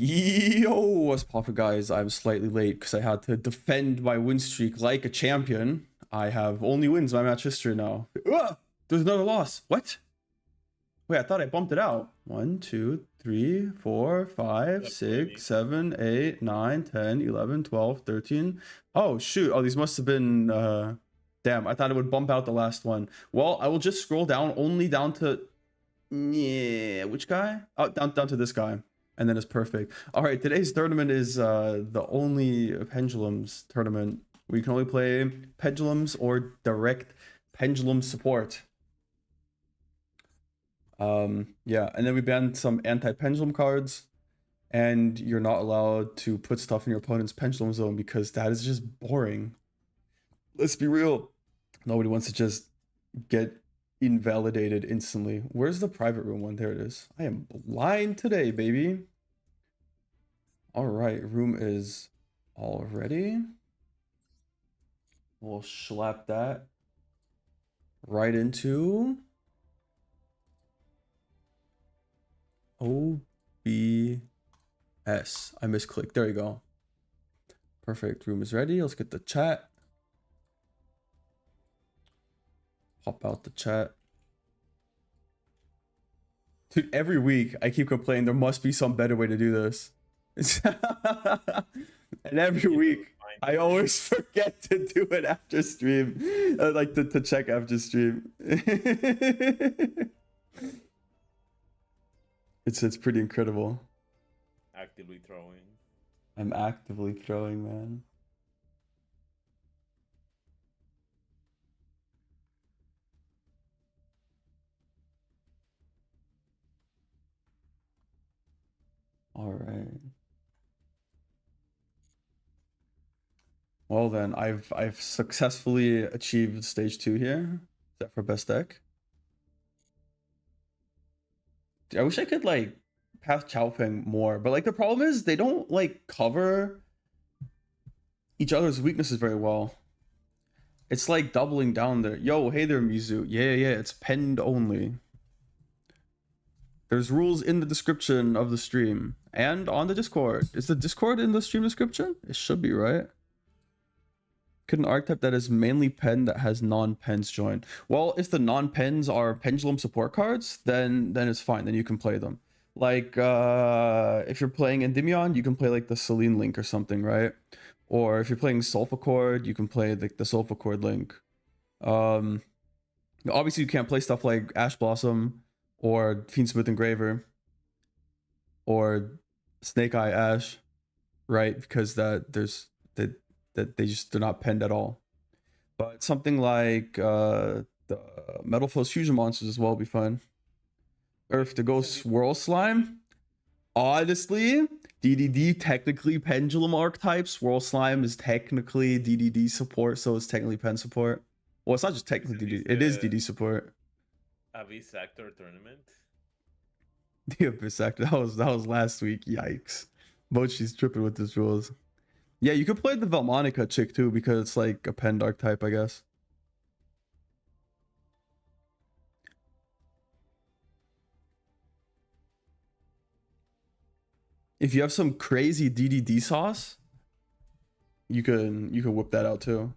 Yo, what's poppin', guys? I'm slightly late because I had to defend my win streak like a champion. I have only wins in my match history now. Ugh! There's another loss. What? Wait, I thought I bumped it out. 1, 2, 3, 4, 5, 6, 7, 8, 9, 10, 11, 12, 13. Oh, shoot. Oh, these must have been... Damn, I thought it would bump out the last one. Well, I will just scroll down, only down to... Yeah, which guy? Oh, down to this guy. And then it's perfect. All right, today's tournament is the only pendulums tournament where you can only play pendulums or direct pendulum support. Yeah, and then we banned some anti-pendulum cards, and you're not allowed to put stuff in your opponent's pendulum zone because that is just boring. Let's be real. Nobody wants to just get invalidated instantly. Where's the private room one? There it is. I am blind today, baby. All right, room is all ready. We'll slap that right into OBS. I misclicked. There you go. Perfect. Room is ready. Let's get the chat. Pop out the chat. Dude, every week I keep complaining there must be some better way to do this. And every week I always forget to do it after stream. Like to check after stream. It's pretty incredible. Actively throwing. I'm actively throwing, man. All right. Well then, I've successfully achieved stage 2 here. Is that for best deck? I wish I could like pass Chaopeng more, but like the problem is they don't like cover each other's weaknesses very well. It's like doubling down there. Yo, hey there, Mizu. Yeah, it's penned only. There's rules in the description of the stream and on the Discord. Is the Discord in the stream description? It should be, right? Could an archetype that is mainly pen that has non-pens join? Well, if the non-pens are pendulum support cards, then it's fine. Then you can play them. Like if you're playing Endymion, you can play like the Selene Link or something, right? Or if you're playing Solfachord, you can play the Solfachord Link. Obviously, you can't play stuff like Ash Blossom or Fiendsmith Engraver or Snake Eye Ash, right? Because they're not penned at all. But something like the Metalfoes Fusion Monsters as well would be fun. Earth to go Swirl Slime. Honestly, DDD technically Pendulum archetype. Swirl Slime is technically DDD support, so it's technically pen support. Well, it's not just technically DDD, it is DD support. Abyss Actor tournament. The Abyss Actor, that was last week. Yikes. Mochi's tripping with his rules. Yeah, you could play the Velmonica chick too because it's like a pen dark type, I guess. If you have some crazy DDD sauce, you can whip that out too.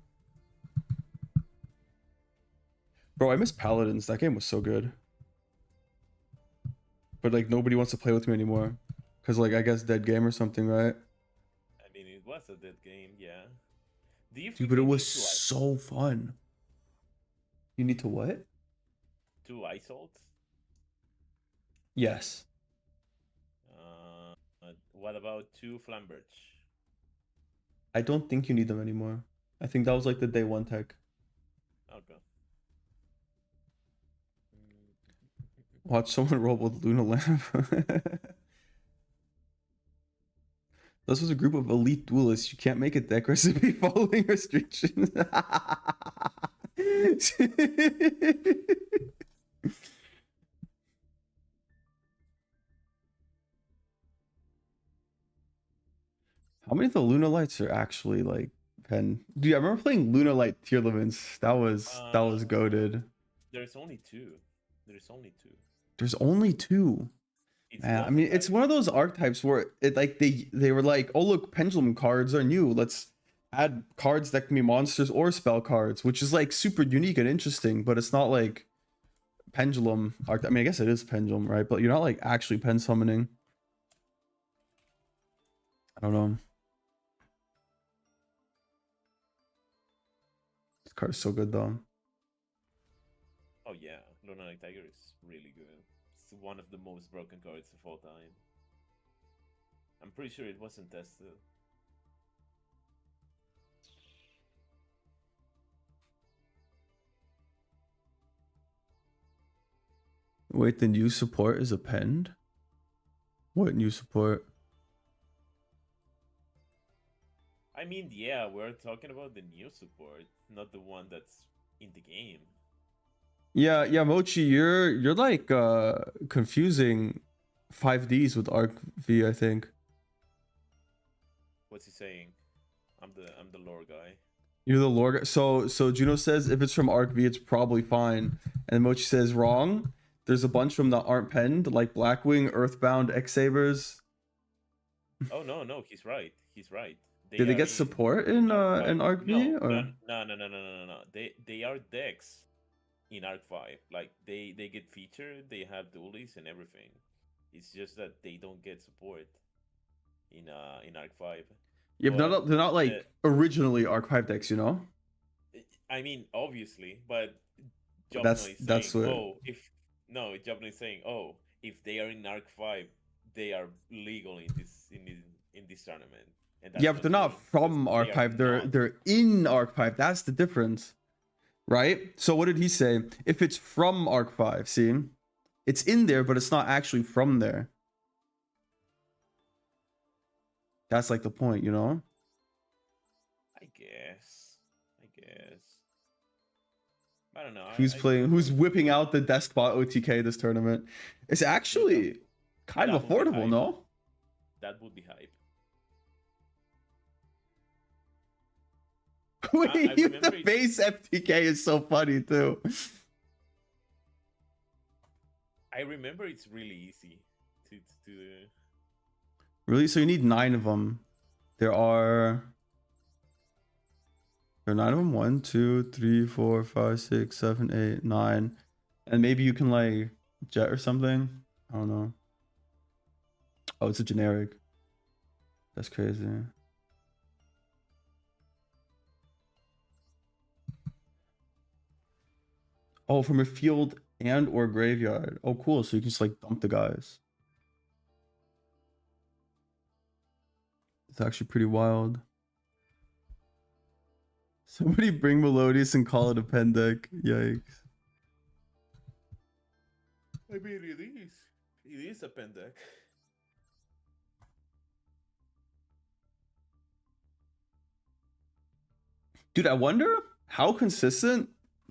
Bro, I miss Paladins. That game was so good. But like nobody wants to play with me anymore. Cause like I guess dead game or something, right? I mean, it was a dead game, yeah. Dude, but it was so fun. You need to what? 2 Isolts? Yes. What about 2 Flamberge? I don't think you need them anymore. I think that was like the day 1 tech. Okay. Watch someone roll with Luna Lamp. This was a group of elite duelists. You can't make a deck recipe following restrictions. How many of the Luna Lights are actually like pen? Dude, I remember playing Luna Light tier limits. That was goated. There's only 2. There's only 2. There's only 2. It's Man, I both mean, of it's that. one of those archetypes where it like they were like, oh look, pendulum cards are new. Let's add cards that can be monsters or spell cards, which is like super unique and interesting. But it's not like pendulum art. I mean, I guess it is pendulum, right? But you're not like actually pen summoning. I don't know. This card is so good though. Oh yeah, Lunar Tiger is really good. It's one of the most broken cards of all time. I'm pretty sure it wasn't tested. Wait, the new support is append? What new support? I mean, yeah, we're talking about the new support, not the one that's in the game. Yeah, yeah, Mochi, you're like confusing 5Ds with Arc V, I think. What's he saying? I'm the lore guy. You're the lore guy. So Juno says if it's from Arc V, it's probably fine. And Mochi says wrong. There's a bunch of them that aren't penned, like Blackwing, Earthbound, X-Sabers. Oh no, he's right. He's right. Did they Are get support in Arc 5. Arc V No, or? no. They are decks in Arc 5. Like they get featured, they have dualies and everything. It's just that they don't get support in Arc 5. Yeah, but But they're not uh, like originally Arc 5 decks, you know? I mean, obviously, but That's Jobno is that's saying, what. oh, if no, Jobno is saying, oh, if they are in Arc 5, they are legal in this tournament, and Yeah, that's but not they're true not because from they are Archive. They're not. they're in Archive. That's the difference, right? So what did he say? If it's from Arc 5, see, it's in there, but it's not actually from there. That's like the point, you know? I guess. I don't know. Who's I playing? Who's prefer. whipping out the Despot OTK this tournament? It's Dude, actually kind of that would be affordable, hype. no? That would be hype. I Wait, the remember it's. base FTK is so funny too. I remember it's really easy to. Really? So you need 9 of them. There are 9 of them. 1, 2, 3, 4, 5, 6, 7, 8, 9. And maybe you can like jet or something. I don't know. Oh, it's a generic. That's crazy. Oh, from a field and or graveyard. Oh, cool. So you can just like dump the guys. It's actually pretty wild. Somebody bring Melodious and call it a pen deck. Yikes. I mean, it is. It is a pen deck. Dude, I wonder how consistent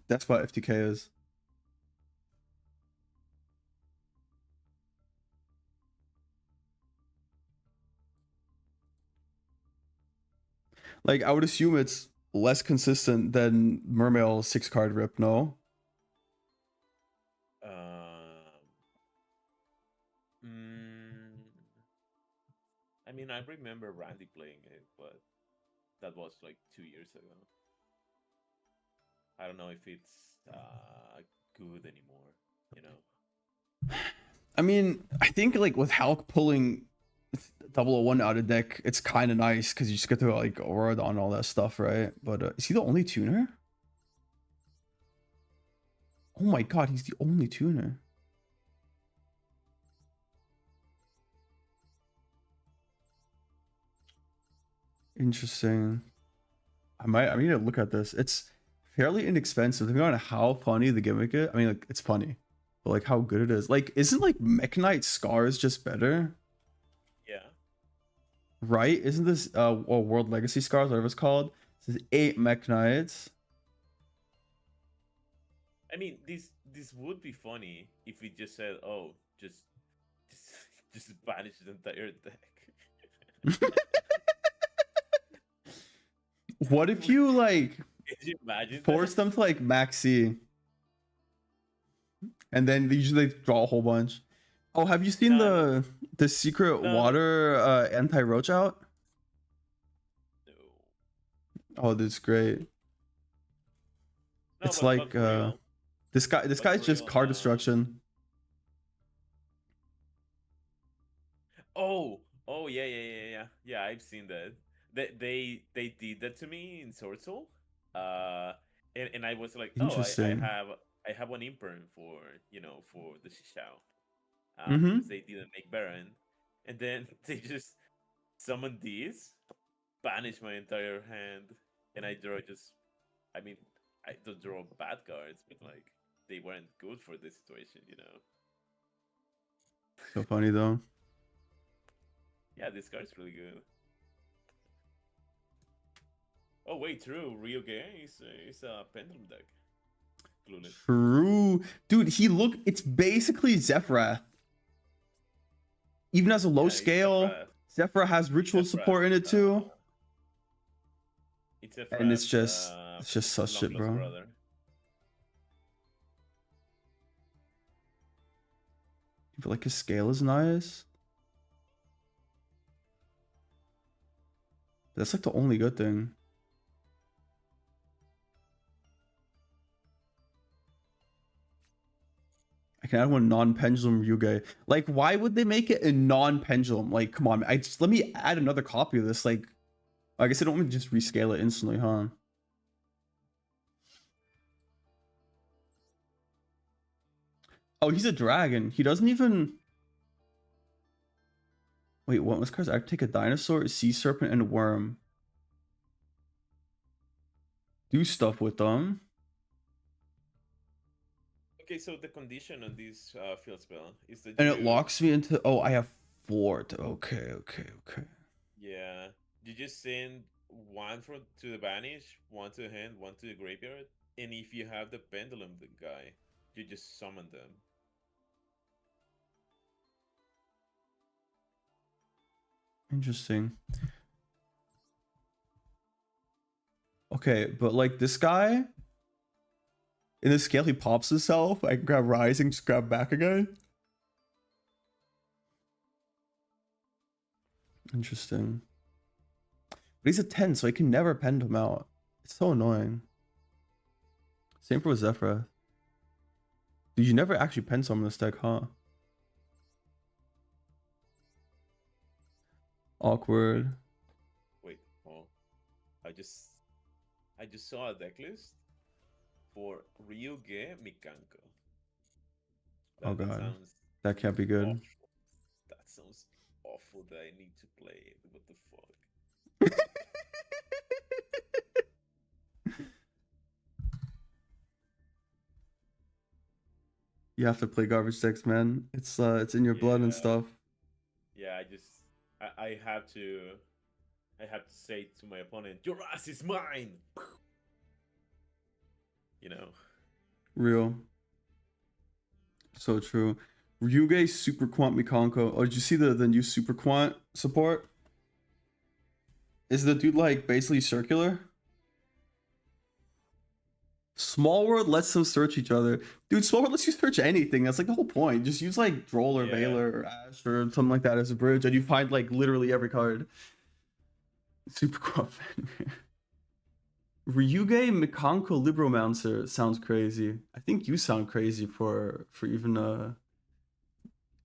that's what FTK is. Like, I would assume it's less consistent than Mermail 6-card rip, no? I mean, I remember Randy playing it, but that was like 2 years ago. I don't know if it's good anymore. You know. I mean, I think like with Hulk pulling 001 out of deck, it's kind of nice because you just get to like aura on all that stuff, right? But is he the only tuner? Oh my god, he's the only tuner. Interesting. I need to look at this. It's fairly inexpensive. Depending on how funny the gimmick is. I mean, like, it's funny, but like how good it is. Like, isn't like Mekk-Knight Scars just better? Yeah. Right? Isn't this World Legacy Scars, whatever it's called? This is 8 Mekk-Knights. I mean, this would be funny if we just said, "Oh, just, just banish the entire deck." What if you like Can you imagine force that? them to like maxi, and then they usually draw a whole bunch? Oh, have you seen No, no, the secret no, no, water anti-roach out? no. Oh, that's great. No, It's but like for real, this but guy's for just real. card destruction. Oh, oh yeah, yeah, yeah, yeah, yeah. I've seen that. They did that to me in Sword Soul. And I was like, oh, Interesting. I have one imperm for for the Shishao. Because Mm-hmm. they didn't make Baron, and then they just summoned these, banish my entire hand, and I draw just. I mean, I don't draw bad cards, but like they weren't good for this situation, you know. So funny though. Yeah, this card's really good. Oh wait, true. Ryuge is a pendulum deck. Clueless. True. Dude, it's basically Zephyrath. Even as a low Yeah, it's scale, Sephiroth. Zephyr has It's ritual support in Sephiroth's it too. it's And it's Sephiroth's just it's just such long shit, lost bro. brother. You feel like his scale is nice. That's like the only good thing. I can add one non-pendulum Yuge. Like, why would they make it a non-pendulum? Like, come on, let me add another copy of this. Like, I guess they don't want me to just rescale it instantly, huh? Oh, he's a dragon. He doesn't even. Wait, what was cards? I take a dinosaur, a sea serpent, and a worm. Do stuff with them. Okay, so the condition on this field spell is that And it you locks me into. Oh, I have four. Okay, okay, okay. yeah you just send one to the banish, one to the hand, one to the graveyard, and if you have the pendulum the guy, you just summon them. Interesting. Okay, but like this guy in the scale, he pops himself. I can grab Rising, just grab back again. Interesting. But he's a 10, so he can never pend him out. It's so annoying. Same for Zephyr. Dude, you never actually pen summon this deck, huh? Wait, Awkward. wait, oh, I just I just saw a deck list for Ryuge Mikanko. Oh That god. sounds That can't be good. awful. That sounds awful that I need to play it. What the fuck? You have to play garbage decks, man. It's in your blood and Yeah, stuff. yeah. I have to say to my opponent, your ass is mine. You know. Real. So true. Ryuge Super Quant Mikanko. Oh, did you see the new Super Quant support? Is the dude like basically circular? Small World lets them search each other. Dude, Small World lets you search anything. That's like the whole point. Just use like Droll or Yeah. Veiler or Ash or something like that as a bridge, and you find like literally every card. Super Quant. Ryuge Mikanko Libromancer sounds crazy. I think you sound crazy for even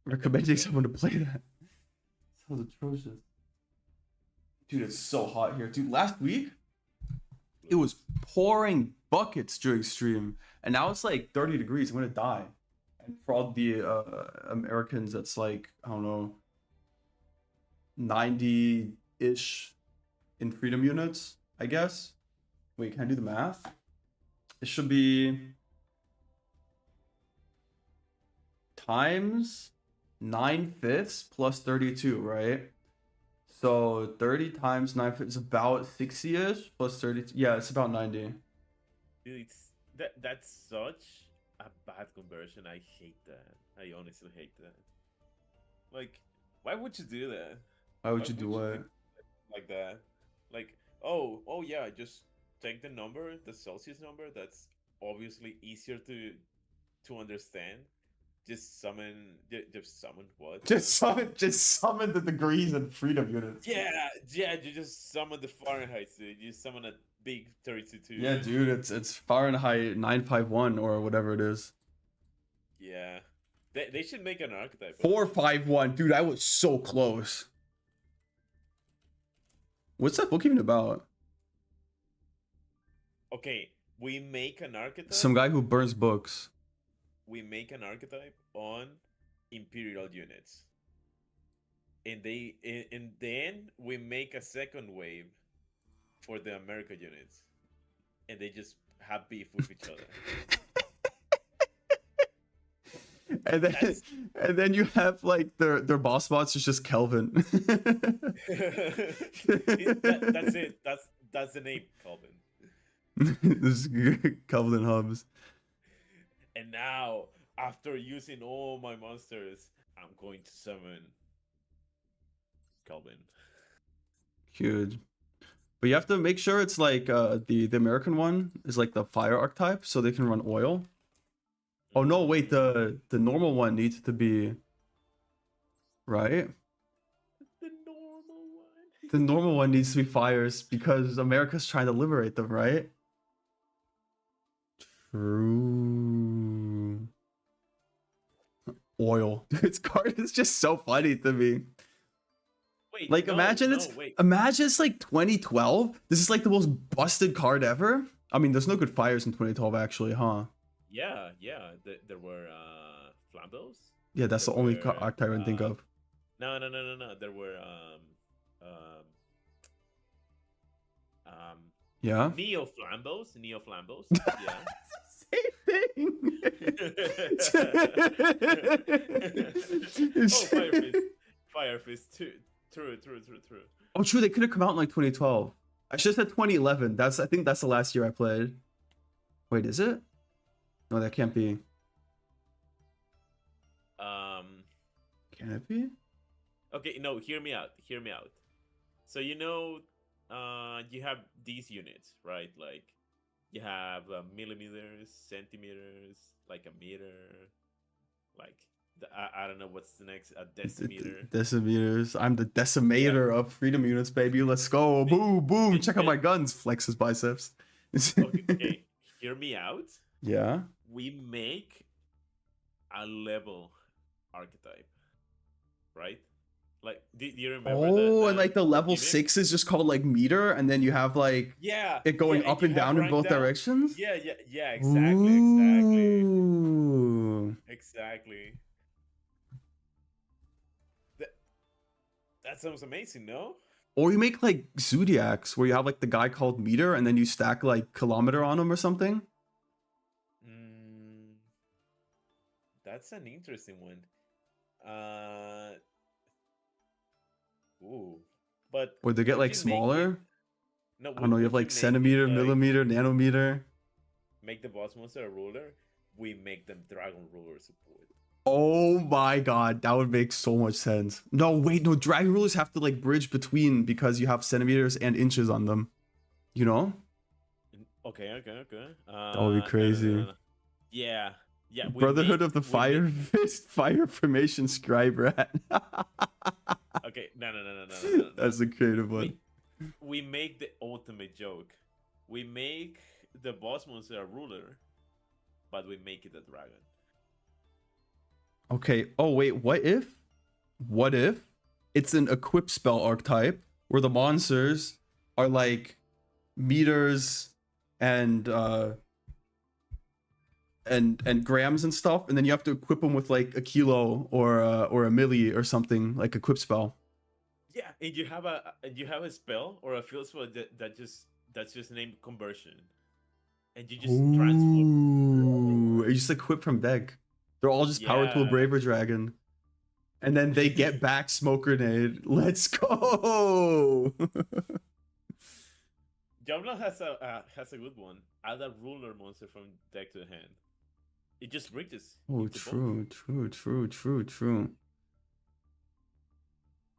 recommending someone to play that. Sounds atrocious. Dude, it's so hot here. Dude, last week it was pouring buckets during stream, and now it's like 30 degrees. I'm gonna die. And for all the Americans, that's like, I don't know, 90-ish in freedom units, I guess. Wait, can I do the math? It should be times 9/5 plus 32, right? So 30 times 9/5 is about 60-ish plus 30. Yeah, it's about 90. Dude, that's such a bad conversion. I hate that. I honestly hate that. Like, why would you do that? Why would Why you do would you do what? like that? Like, oh yeah, just take the number, the Celsius number. That's obviously easier to understand, just summon what? Just summon the degrees and freedom units. Yeah, you just summon the Fahrenheit, dude. You summon a big 32. Yeah, dude, it's Fahrenheit 951 or whatever it is. Yeah. They should make an archetype. 451, dude. I was so close. What's that book even about? Okay, we make an archetype. Some guy who burns books. We make an archetype on Imperial units. And then we make a second wave for the America units. And they just have beef with each other. And then you have like their boss bots is just Kelvin. That's it. That's the name, Kelvin. This is Kelvin Hubs. And now, after using all my monsters, I'm going to summon Kelvin. Huge. But you have to make sure it's like the American one is like the fire archetype, so they can run oil. Oh no, wait, the normal one needs to be right. The normal one. The normal one needs to be fires because America's trying to liberate them, right? True. Oil. Its card is just so funny to me. Wait, Like imagine it's like 2012. This is like the most busted card ever. I mean, there's no good fires in 2012 actually, huh? Yeah. There were Flambeaus. Yeah, that's the only archetype I can think of. No. There were Yeah. Neo Flambeaus. Yeah. Same thing. Fire Fist too. True. Oh, true. They could have come out in like 2012. I should have said 2011. I think that's the last year I played. Wait, is it? No, that can't be. Can it be? Okay, no. Hear me out. So you have these units, right? Like you have millimeters, centimeters, like a meter, like I don't know what's the next, a decimeter. Decimeters. I'm the decimator of freedom units, baby. Let's go. Boom. Check out my guns. Flex his biceps. Okay, hear me out. Yeah. We make a level archetype, right? Like, do you remember? And like the level 6 is just called like meter, and then you have like it going up and down in both directions. Yeah, exactly. That sounds amazing, no? Or you make like zodiacs where you have like the guy called meter, and then you stack like kilometer on him or something. That's an interesting one. But or they get like smaller. No, I don't know. You have like centimeter, millimeter, nanometer. Make the boss monster a ruler. We make them dragon ruler support. Oh my god, that would make so much sense. No, wait, no. Dragon rulers have to like bridge between because you have centimeters and inches on them. You know? Okay. That would be crazy. Yeah. Brotherhood of the Fire Fist, Fire Formation Scribe Rat. Okay, no. That's a creative one. We make the ultimate joke. We make the boss monster a ruler, but we make it a dragon. Okay. Oh wait, what if it's an equip spell archetype where the monsters are like meters and grams and stuff, and then you have to equip them with like a kilo or a milli or something, like equip spell. Yeah, and you have a spell or a field spell that's just named conversion, and you just transform. You just equip from deck. They're all just power to a braver dragon, and then they get back smoke grenade. Let's go. Diablo has a good one. Add a ruler monster from deck to hand. It just bridges. Oh, true.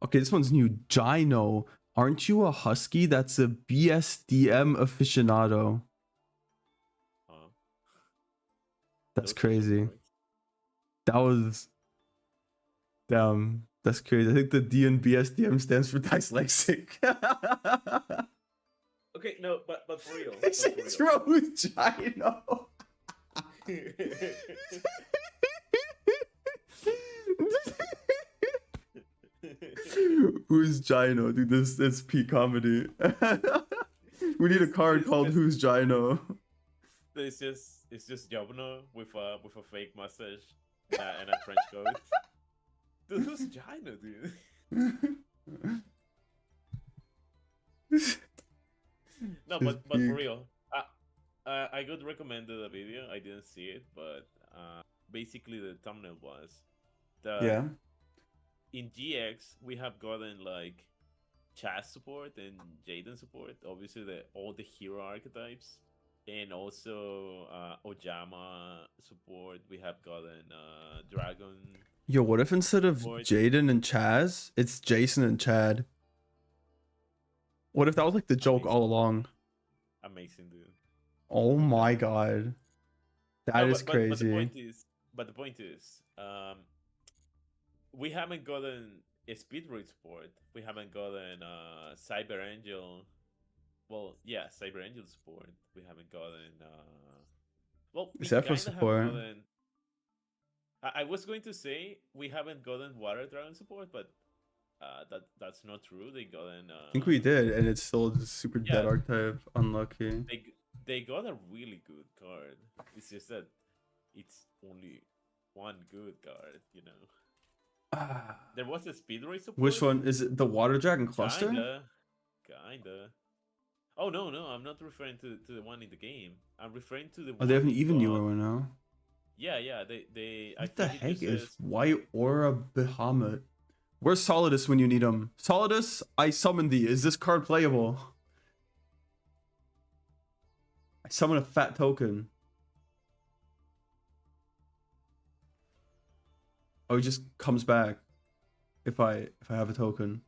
Okay, this one's new. Gino, aren't you a husky? That's a BSDM aficionado. That's crazy. That was damn. That's crazy. I think the DNBSDM stands for dyslexic. Okay, no, but for real. It's But for real. Rose Gino. Who's Gino? Dude, this peak comedy. We need a card called Who's Gino. It's just Jobno with a fake mustache and a trench coat. Dude, who's Gino, dude? No, but for real, I got recommended a video. I didn't see it, but basically the thumbnail was that Yeah. in GX we have gotten like Chaz support and Jaden support. Obviously, all the hero archetypes, and also Ojama support. We have gotten Dragon. Yo, what if instead of support. Jaden and Chaz, it's Jason and Chad? What if that was like the joke all along? Amazing, dude. Oh my god. That is crazy. But the point is, we haven't gotten a speed raid support. We haven't gotten Cyber Angel. Well, yeah, Cyber Angel support. We haven't gotten. Well, we Except for kinda haven't support. gotten. I was going to say we haven't gotten Water Dragon support, but that's not true. They gotten. I think we did, and it's still just super Yeah. dead archetype. Unlucky. They got a really good card. It's just that it's only one good card, you know. There was a speed race support. Which one is it? The Water Dragon cluster? Kinda. Oh no, I'm not referring to the one in the game. I'm referring to the Oh, one. they have an we even got. newer one now. Yeah. They. What I the think it heck just is says- White Aura Bahamut? Where's Solidus when you need him? Solidus, I summon thee. Is this card playable? I summon a fat token. Oh, he just comes back if I have a token.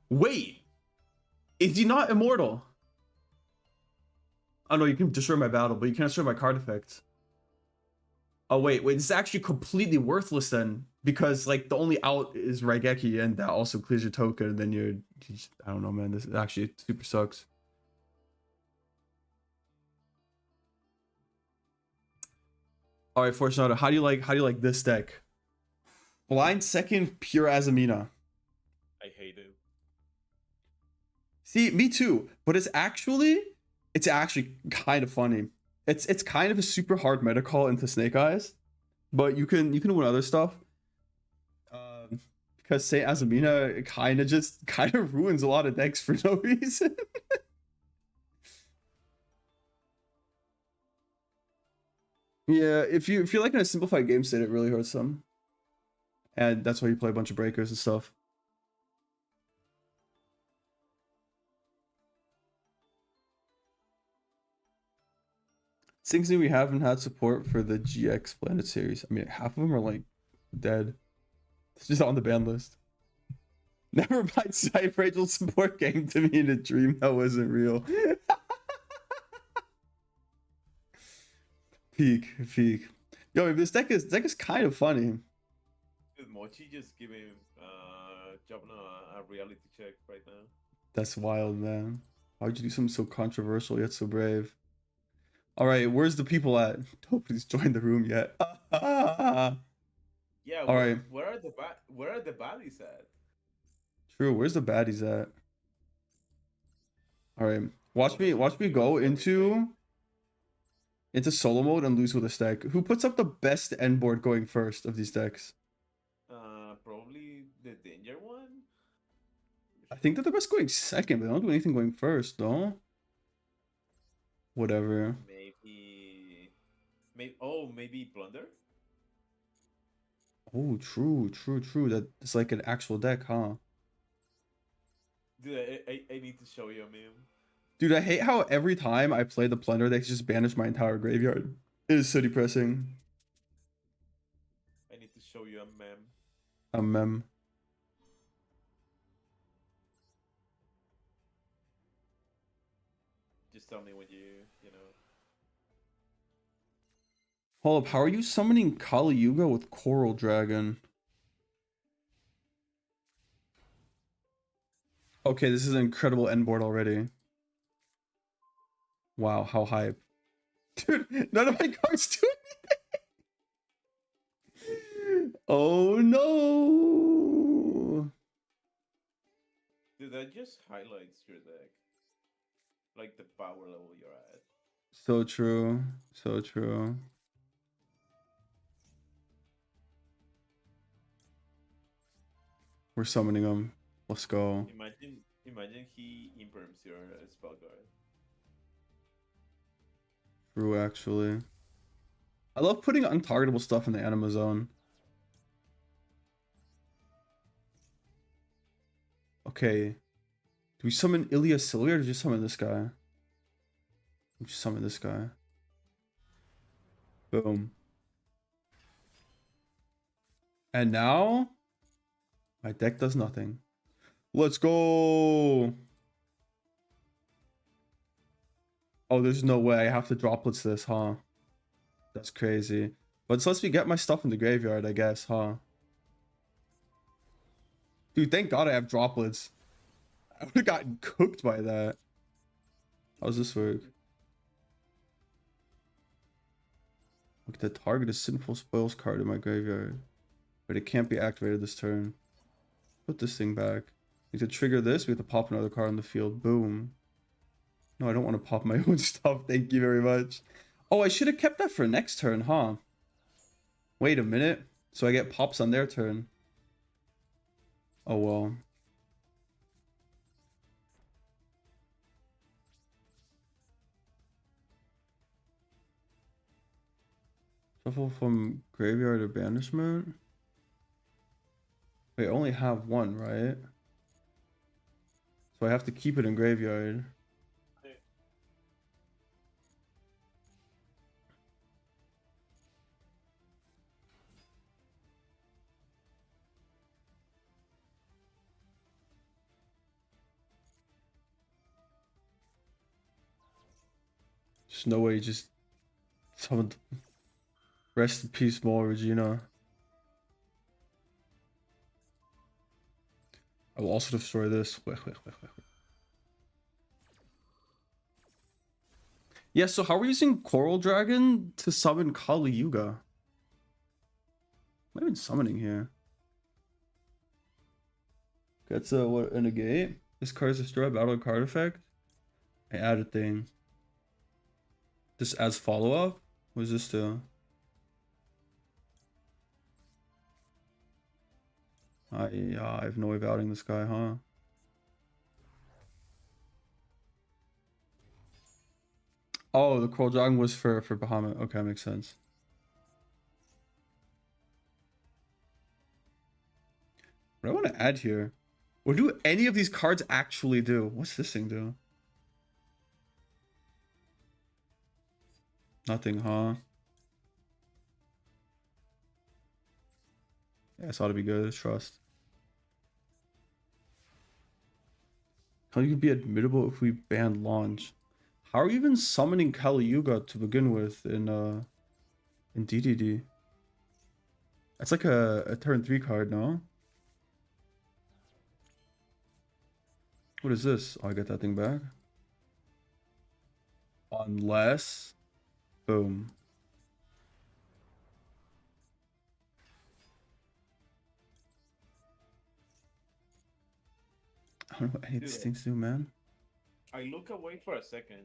Wait, is he not immortal? Oh no, you can destroy my battle, but you can't destroy my card effects. Oh wait, this is actually completely worthless then, because like the only out is Raigeki, and that also clears your token, and then you just, I don't know, man. This actually super sucks. All right, Fortunato, how do you like this deck? Blind second, pure Azamina. I hate it. See, me too, but it's actually kind of funny. It's kind of a super hard meta call into Snake Eyes, but you can win other stuff. Because Saint Azamina kind of ruins a lot of decks for no reason. Yeah, if you're like in a simplified game state, it really hurts them, and that's why you play a bunch of breakers and stuff. Things we haven't had support for the GX Planet series. I mean, half of them are like dead. It's just on the ban list. Never mind, Cyber Angel support came to me in a dream that wasn't real. Peak. Yo, this deck is kind of funny. Dude, Mochi just giving Jobna a reality check right now. That's wild, man. Why would you do something so controversial yet so brave? All right, where's the people at? Nobody's joined the room yet. Yeah. All right. Where are the baddies at? True. Where's the baddies at? All right. Watch me go into solo mode and lose with a stack. Who puts up the best end board going first of these decks? Probably the danger one. I think they're the best going second, but they don't do anything going first, though. Whatever. Maybe Plunder. Oh, true. That's like an actual deck, huh? Dude, I need to show you a meme. Dude, I hate how every time I play the Plunder decks just banish my entire graveyard. It is so depressing. I need to show you a meme. A mem. you know. Hold up, how are you summoning Kali Yuga with Coral Dragon? Okay, this is an incredible end board already. Wow, how hype. Dude, none of my cards do anything. Oh no. Dude, that just highlights your deck. Like the power level you're at. So true. So true. We're summoning him. Let's go. Imagine he imperms your spell guard. True, actually. I love putting untargetable stuff in the anima zone. Okay. Do we summon Ilya Sylvia or did you summon this guy? We just summon this guy. Boom. And now my deck does nothing. Let's go. Oh, there's no way. I have to droplets this, huh? That's crazy. But it lets me get my stuff in the graveyard, I guess, huh? Dude, thank God I have droplets. I would have gotten cooked by that. How does this work? Look, the target is Sinful Spoils card in my graveyard. But it can't be activated this turn. Put this thing back. We have to trigger this, we have to pop another card on the field. Boom. No, I don't want to pop my own stuff. Thank you very much. Oh, I should have kept that for next turn, huh? Wait a minute. So I get pops on their turn. Oh, well. Shuffle from graveyard or banishment? Wait, I only have one, right? So I have to keep it in graveyard. There's no way you just summoned. Rest in peace, Maul Regina. I will also destroy this. Yeah, so how are we using Coral Dragon to summon Kali Yuga? I've been summoning here. Gets a what a negate. This card is destroy a battle card effect. I add a thing. This adds follow-up? What does this do? I have no way of outing this guy, huh? Oh, the Coral Dragon was for Bahamut. Okay, makes sense. What do I want to add here? What do any of these cards actually do? What's this thing do? Nothing, huh? Yeah, this ought to be good. Trust. How you be admittable if we ban launch? How are you even summoning Kali Yuga to begin with in DDD? That's like a turn 3 card, no? What is this? Oh, I get that thing back. Unless... Boom. I don't know what any of these things do, man. I look away for a second,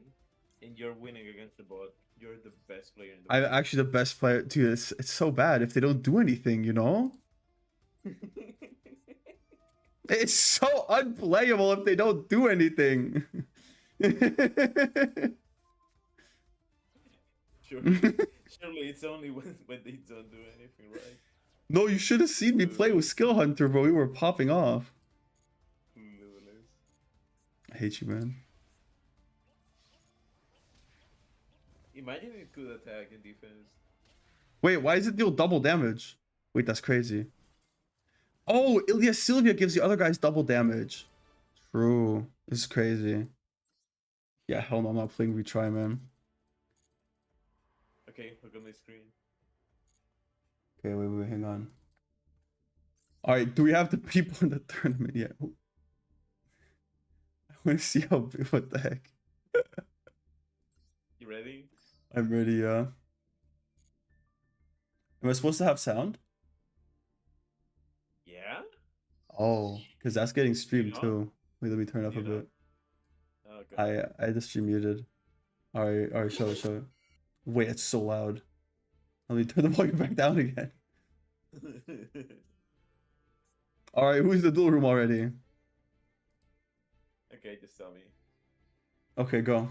and you're winning against the bot. You're the best player in the I'm world. actually the best player. Dude, it's so bad if they don't do anything, you know? It's so unplayable if they don't do anything. Surely it's only when they don't do anything, right? No, you should have seen me play with Skill Hunter, bro. We were popping off. I hate you, man. Imagine it could attack and defense. Wait, why does it deal double damage? Wait, that's crazy. Oh, Ilya Sylvia gives the other guys double damage. True. This is crazy. Yeah, hell no, I'm not playing retry, man. Okay, look on my screen. Okay, wait, hang on. All right, do we have the people in the tournament yet? I want to see how big. What the heck? You ready? I'm ready. Am I supposed to have sound? Yeah? Oh, because that's getting You streamed know? too. Wait, let me turn it up a You know? bit. Okay. I just stream muted. All right, show it. Wait, it's so loud. Let me turn the volume back down again. All right, who's the duel room already? Okay, just tell me. Okay, go.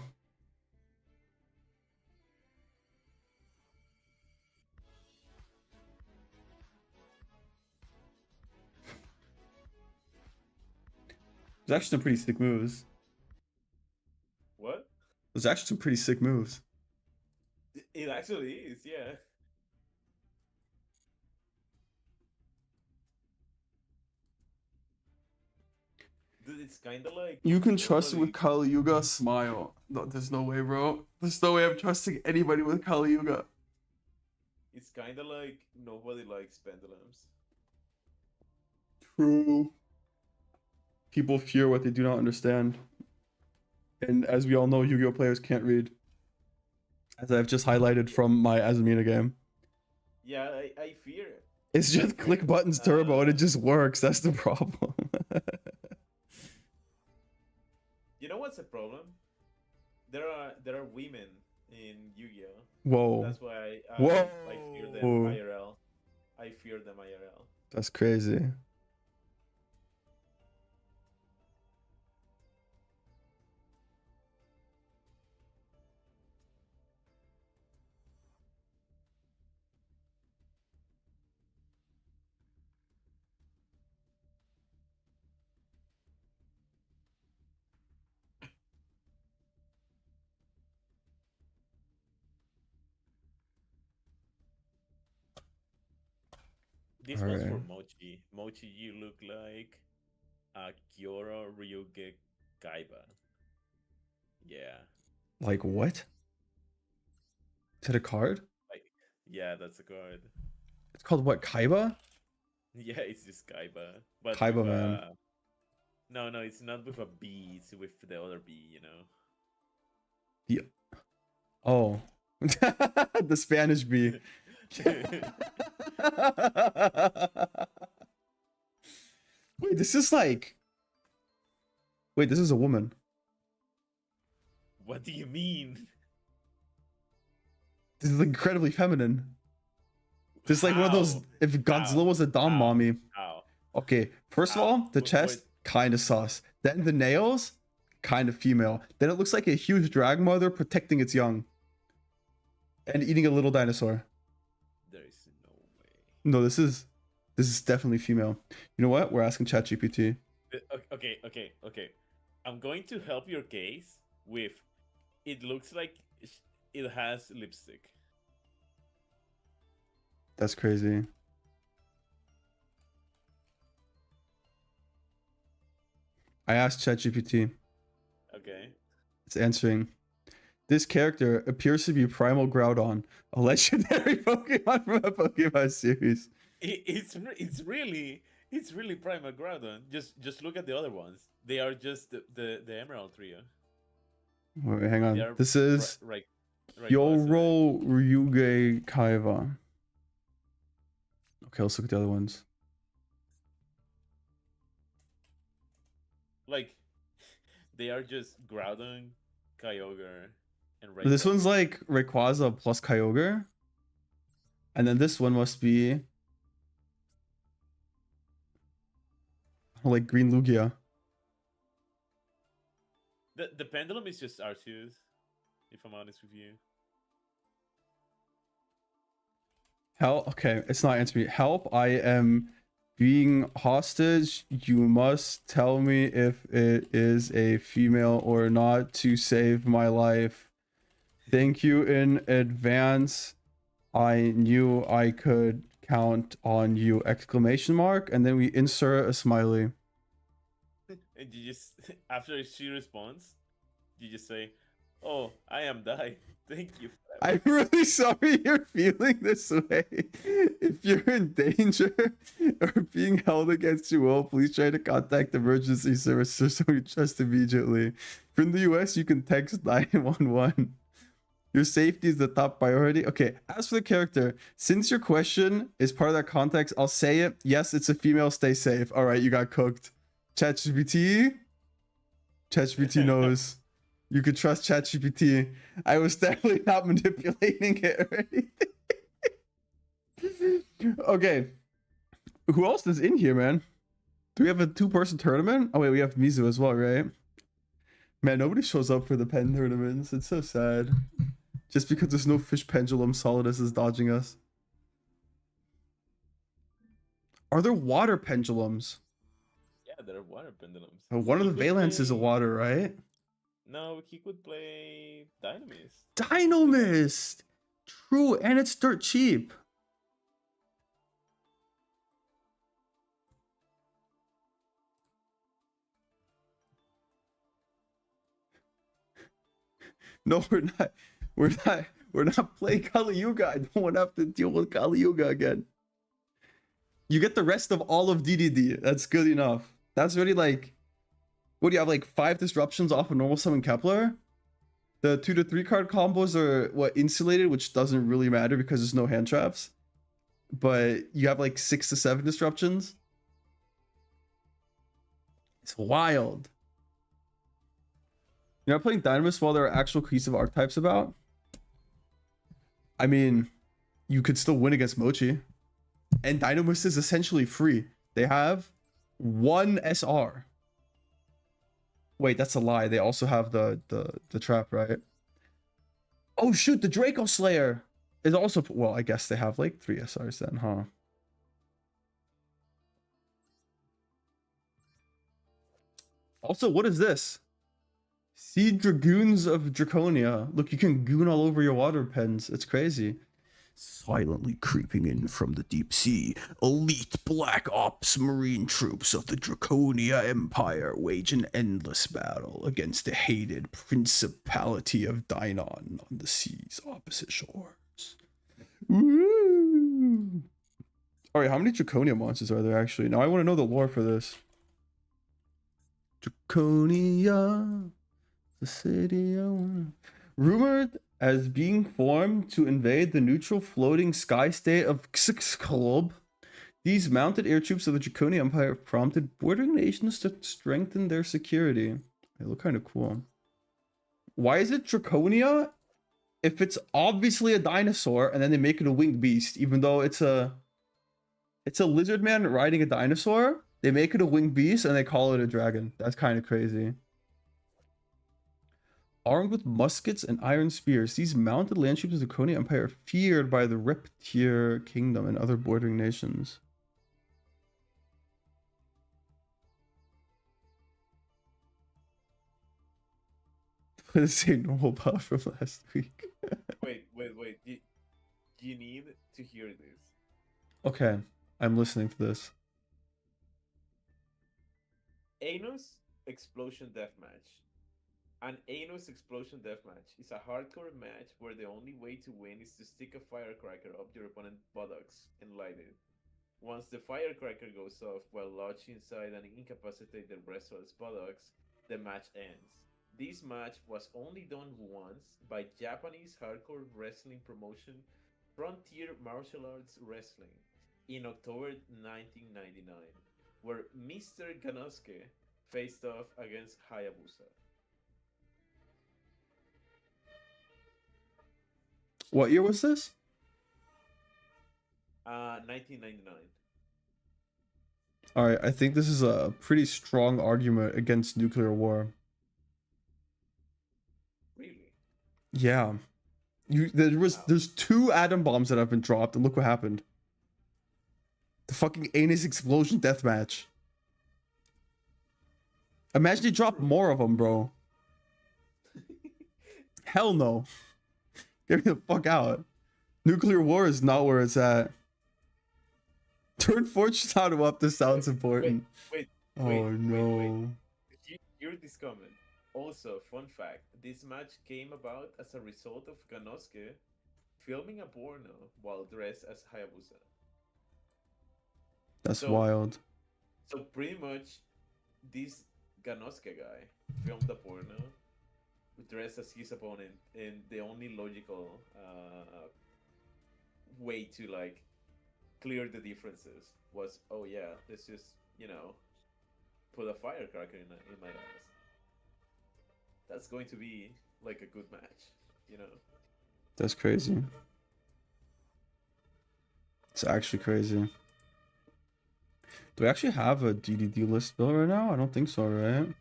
There's actually some pretty sick moves. What? There's actually some pretty sick moves. It actually is, yeah. Dude, it's kind of like You can trust it with nobody. Kali Yuga. Smile. No, there's no way, bro. There's no way I'm trusting anybody with Kali Yuga. It's kind of like nobody likes pendulums. True. People fear what they do not understand. And as we all know, Yu-Gi-Oh players can't read. As I've just highlighted from my Azumina game. Yeah, I fear. It's I just click fear. buttons turbo and it just works. That's the problem. You know what's the problem? There are women in Yu-Gi-Oh. Whoa. That's why Whoa. I fear them IRL. I fear them IRL. That's crazy. This All one's right. for Mochi. Mochi, you look like a Kyoro Ryuge Kaiba. Yeah. Like what? Is it a card? Like, yeah, that's a card. It's called what? Kaiba? Yeah, it's just Kaiba. But Kaiba, with man. a... No, it's not with a B, it's with the other B, you know? Yeah. Oh. The Spanish bee. Wait, this is like... Wait, this is a woman. What do you mean? This is incredibly feminine. This is like one of those... If Godzilla was a Dom mommy. How? Okay, first of all, the chest, kind of sus. Then the nails, kind of female. Then it looks like a huge drag mother protecting its young. And eating a little dinosaur. There is no way. No, this is definitely female. You know what? We're asking ChatGPT. Okay. I'm going to help your case with... It looks like it has lipstick. That's crazy. I asked ChatGPT. Okay. It's answering. This character appears to be Primal Groudon, a legendary Pokemon from a Pokemon series. It's really Primal Groudon. Just look at the other ones. They are just the Emerald Trio. Wait, hang on. This is right Kyoro Ryuge Kaiba. Okay, let's look at the other ones. Like, they are just Groudon, Kyogre, and Rayquaza. This one's like Rayquaza plus Kyogre. And then this one must be like Green Lugia. The Pendulum is just Arceus, if I'm honest with you. Help. Okay, it's not answering me. Help, I am being hostage. You must tell me if it is a female or not to save my life. Thank you in advance. I knew I could count on you! Exclamation mark. And then we insert a smiley. And you just, after she responds, you just say, Oh, I am dying. Thank you. I'm really sorry you're feeling this way. If you're in danger or being held against your will, please try to contact emergency services so you trust immediately. If you're in the US, you can text 911. Your safety is the top priority. Okay, as for the character, since your question is part of that context, I'll say it. Yes, it's a female. Stay safe. All right, you got cooked. ChatGPT knows. You could trust ChatGPT. I was definitely not manipulating it or anything. Okay. Who else is in here, man? Do we have a 2-person tournament? Oh, wait, we have Mizu as well, right? Man, nobody shows up for the pen tournaments. It's so sad. Just because there's no fish pendulum, Solidus is dodging us. Are there water pendulums? Yeah, there are water pendulums. One of the Valence is a water, right? No, he could play Dynamist. Dynamist! True, and it's dirt cheap. No, we're not. We're not playing Kali Yuga. I don't want to have to deal with Kali Yuga again. You get the rest of all of DDD. That's good enough. That's already like, what do you have, like 5 disruptions off of normal summon Kepler? The 2 to 3 card combos are what, insulated, which doesn't really matter because there's no hand traps. But you have like 6 to 7 disruptions. It's wild. You're not playing Dynamist while there are actual cohesive archetypes about? I mean, you could still win against Mochi. And Dynamist is essentially free. They have 1 SR. Wait, that's a lie. They also have the trap, right? Oh shoot, the Draco Slayer is also, well, I guess they have like 3 SRs then, huh? Also, what is this? Sea Dragoons of Draconia. Look, you can goon all over your water pens. It's crazy. Silently creeping in from the deep sea, elite black ops marine troops of the Draconia Empire wage an endless battle against the hated principality of Dynon on the sea's opposite shores. Woo! Alright, how many Draconia monsters are there actually? Now I want to know the lore for this. Draconia, the city I want. Rumored as being formed to invade the neutral floating sky state of Xixkolob, these mounted air troops of the Draconia Empire have prompted bordering nations to strengthen their security. They look kind of cool. Why is it Draconia if it's obviously a dinosaur and then they make it a winged beast, even though it's a lizard man riding a dinosaur? They make it a winged beast and they call it a dragon. That's kind of crazy. Armed with muskets and iron spears, these mounted land troops of the Draconia Empire are feared by the Reptier Kingdom and other bordering nations. The same normal buff from last week. Wait. You need to hear this. Okay, I'm listening to this. Anus Explosion Deathmatch. An Anus Explosion Deathmatch is a hardcore match where the only way to win is to stick a firecracker up your opponent's buttocks and light it. Once the firecracker goes off while lodged inside and incapacitate the rest of its buttocks, the match ends. This match was only done once by Japanese hardcore wrestling promotion Frontier Martial Arts Wrestling in October 1999, where Mr. Ganosuke faced off against Hayabusa. What year was this? 1999. All right, I think this is a pretty strong argument against nuclear war. Really? Yeah. There's 2 atom bombs that have been dropped, and look what happened. The fucking Anus Explosion Deathmatch. Imagine you drop more of them, bro. Hell no. Get me the fuck out. Nuclear war is not where it's at. Turn Fortune Auto up. This sounds important. Wait. Oh no. Hear this comment. Also, fun fact: this match came about as a result of Ganosuke filming a porno while dressed as Hayabusa. That's So, wild. so pretty much, this Ganosuke guy filmed a porno dressed as his opponent, and the only logical way to like clear the differences was, oh yeah, let's just put a firecracker in my ass. That's going to be like a good match, you know. That's crazy. It's actually crazy. Do we actually have a DDD list bill right now? I don't think so, right?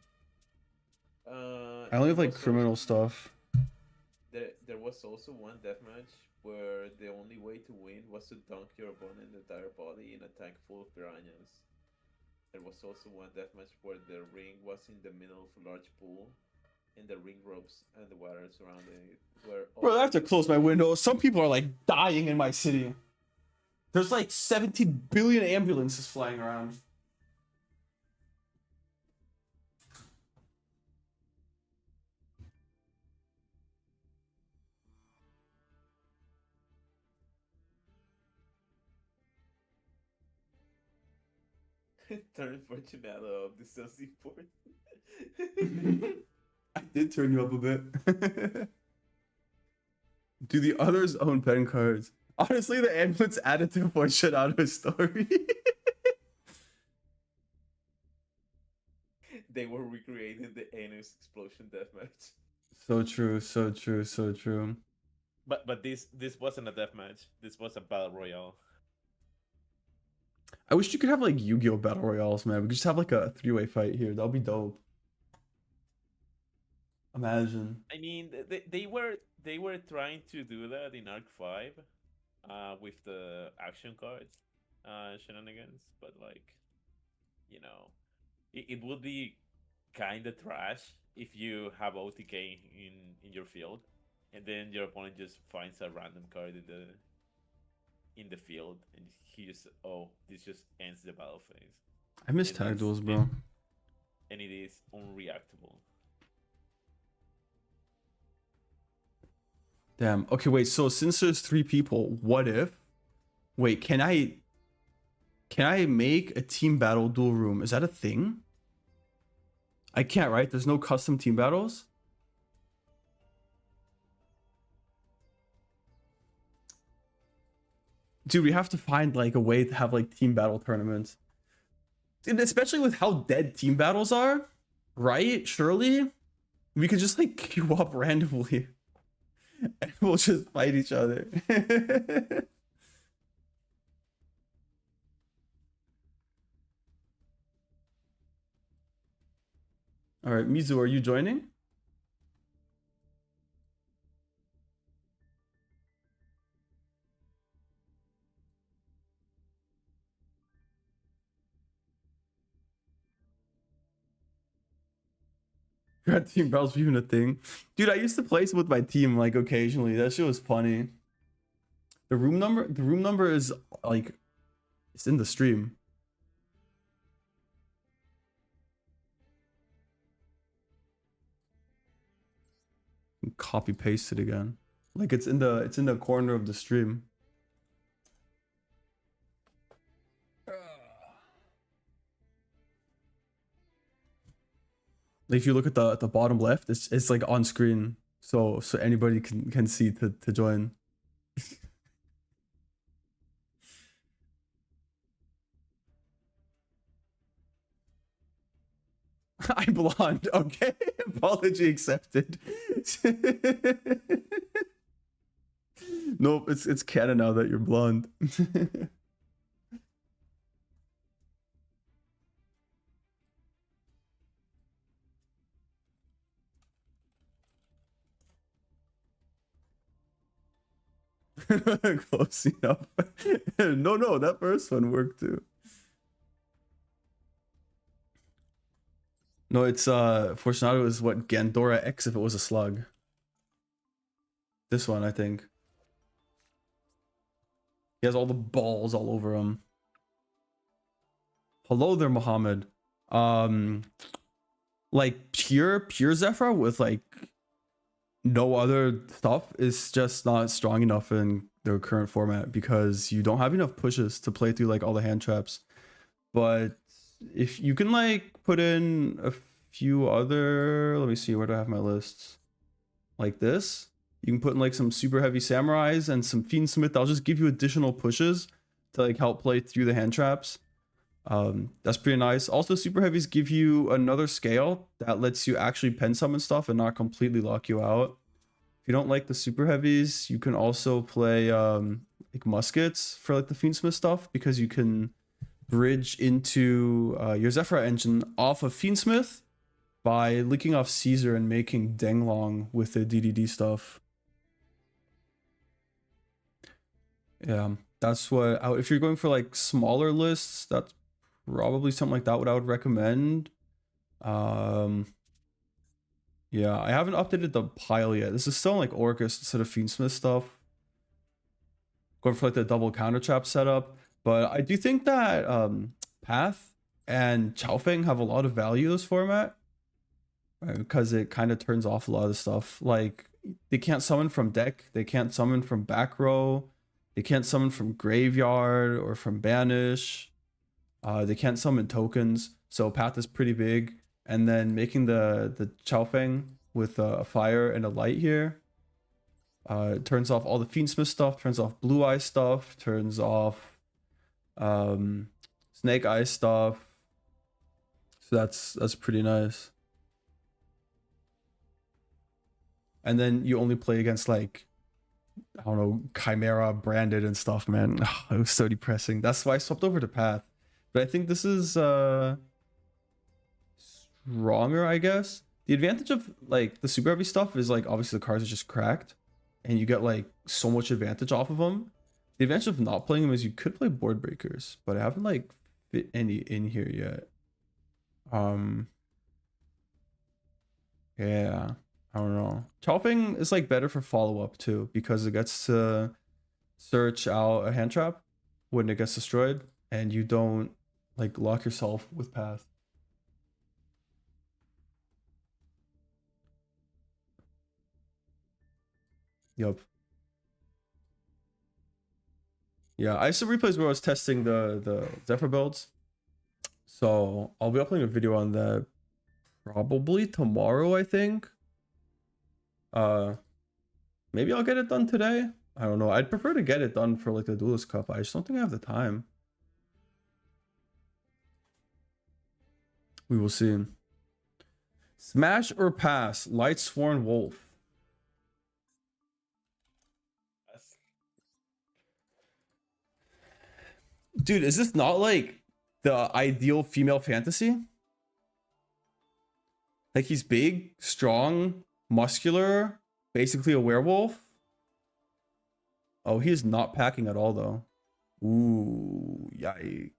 I only have like criminal stuff. There was also one deathmatch where the only way to win was to dunk your opponent's entire body in a tank full of piranhas. There was also one deathmatch where the ring was in the middle of a large pool, and the ring ropes and the water surrounding it were. Bro, I have to close my window. Some people are like dying in my city. There's like 17 billion ambulances flying around. Turn Fortunato of the Sunset Port. I did turn you up a bit. Do the others own pen cards? Honestly, the ambulance added to Fortunato's story. They were recreating the anus explosion deathmatch. So true, so true, so true. But this wasn't a deathmatch. This was a battle royale. I wish you could have like Yu-Gi-Oh! Battle Royales, man. We could just have like a three-way fight here. That'll be dope. Imagine. I mean, they were trying to do that in Arc 5, with the action cards, shenanigans. But like, it would be kind of trash if you have OTK in your field, and then your opponent just finds a random card in the field, and he just this just ends the battle phase. I miss And tag it's duels, bro. and it is unreactable. Damn. Okay, wait. So since there's 3 people, what if? Wait, can I make a team battle duel room? Is that a thing? I can't, right? There's no custom team battles? Dude, we have to find like a way to have like team battle tournaments. Dude, especially with how dead team battles are, right? Surely we could just like queue up randomly and we'll just fight each other. All right, Mizu, are you joining? God, team battles were even a thing. Dude, I used to play with my team like occasionally. That shit was funny. The room number is like it's in the stream. Copy paste it again. Like it's in the corner of the stream. If you look at the bottom left, it's like on screen, so anybody can see to join. I'm blonde. Okay, apology accepted. Nope, it's canon now that you're blonde. Close enough. No, that first one worked too. No, it's Fortunato is what Gandora X if it was a slug. This one, I think. He has all the balls all over him. Hello there, Muhammad. like pure Zephyr with like no other stuff is just not strong enough in the current format because you don't have enough pushes to play through like all the hand traps. But if you can like put in a few other, let me see, where do I have my lists? Like this, you can put in like some super heavy samurais and some fiendsmith. That'll just give you additional pushes to like help play through the hand traps. That's pretty nice. Also, super heavies give you another scale that lets you actually pen summon stuff and not completely lock you out. If you don't like the super heavies, you can also play like muskets for like the fiendsmith stuff because you can bridge into your Zephyr engine off of fiendsmith by linking off Caesar and making Denglong with the DDD stuff. Yeah, that's what if you're going for like smaller lists, that's probably something like that what I would recommend. Yeah, I haven't updated the pile yet. This is still like Orcus instead of Fiendsmith stuff. Going for like the double counter trap setup. But I do think that Path and Chaofeng have a lot of value in this format. Right? Because it kind of turns off a lot of the stuff. Like, they can't summon from deck. They can't summon from back row. They can't summon from graveyard or from banish. They can't summon tokens. So Path is pretty big. And then making the Chaofeng with a fire and a light here. It turns off all the Fiendsmith stuff, turns off Blue Eye stuff, turns off Snake Eye stuff. So that's pretty nice. And then you only play against like, I don't know, Chimera branded and stuff, man. It was so depressing. That's why I swapped over to Path. But I think this is stronger, I guess. The advantage of like the super heavy stuff is like obviously the cards are just cracked and you get like so much advantage off of them. The advantage of not playing them is you could play board breakers, but I haven't like fit any in here yet. Yeah, I don't know. Chopping is like better for follow-up too because it gets to search out a hand trap when it gets destroyed and you don't like lock yourself with Path. Yep. Yeah, I have some replays where I was testing the Zephyr builds. So I'll be uploading a video on that probably tomorrow, I think. Maybe I'll get it done today. I don't know. I'd prefer to get it done for like the Duelist Cup. I just don't think I have the time. We will see. Smash or pass? Lightsworn Wolf. Dude, is this not like the ideal female fantasy? Like he's big, strong, muscular, basically a werewolf. Oh, he is not packing at all though. Ooh, yikes.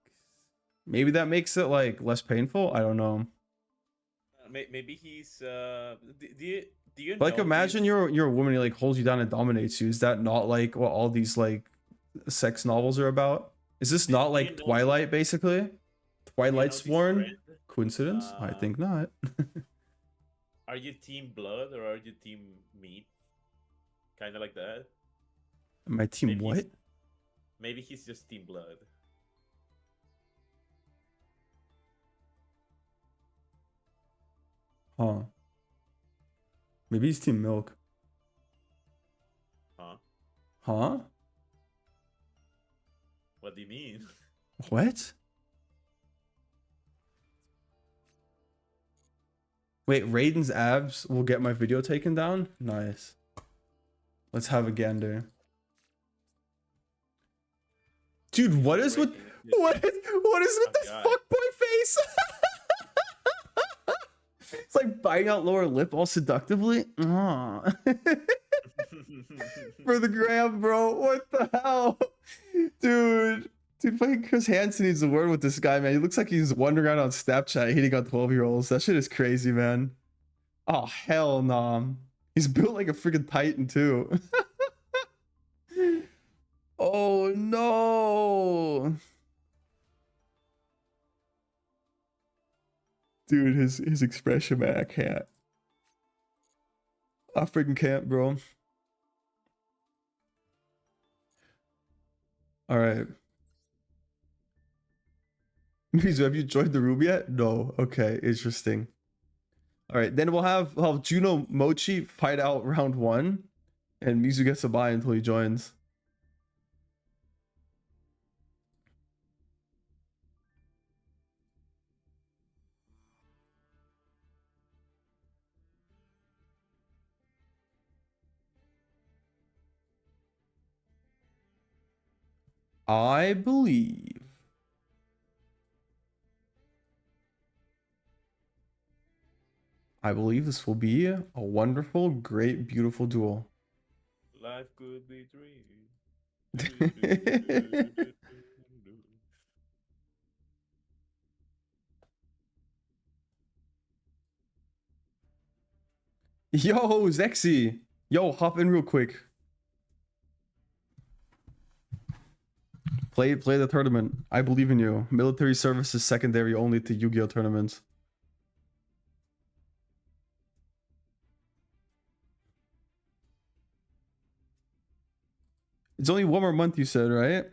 Maybe that makes it like less painful. I don't know. Maybe he's do you Like know imagine this? you're a woman, he like holds you down and dominates you. Is that not like what all these like sex novels are about? Is this not Do you like know Twilight basically? Twilight this Sworn? trend? Coincidence? I think not. Are you team blood or are you team meat? Kind of like that. My team Maybe what? Maybe he's just team blood. Huh. Maybe he's team milk. Huh? Huh? What do you mean? What? Wait, Raiden's abs will get my video taken down? Nice. Let's have a gander. Dude, what is with what is with this fuckboy face? It's like biting out lower lip all seductively. Aw. For the gram, bro. What the hell? Dude, fucking Chris Hansen needs a word with this guy, man. He looks like he's wandering around on Snapchat hitting on 12-year-olds. That shit is crazy, man. Oh, hell nah. He's built like a freaking Titan, too. Oh, no. Dude, his expression, man, I can't. I freaking can't, bro. All right. Mizu, have you joined the room yet? No. Okay, interesting. All right, then we'll have Juno Mochi fight out round 1, and Mizu gets a bye until he joins. I believe this will be a wonderful, great, beautiful duel. Life could be dream. Yo, Zexy. Yo, hop in real quick. Play the tournament. I believe in you. Military service is secondary only to Yu-Gi-Oh tournaments. It's only 1 more month, you said, right?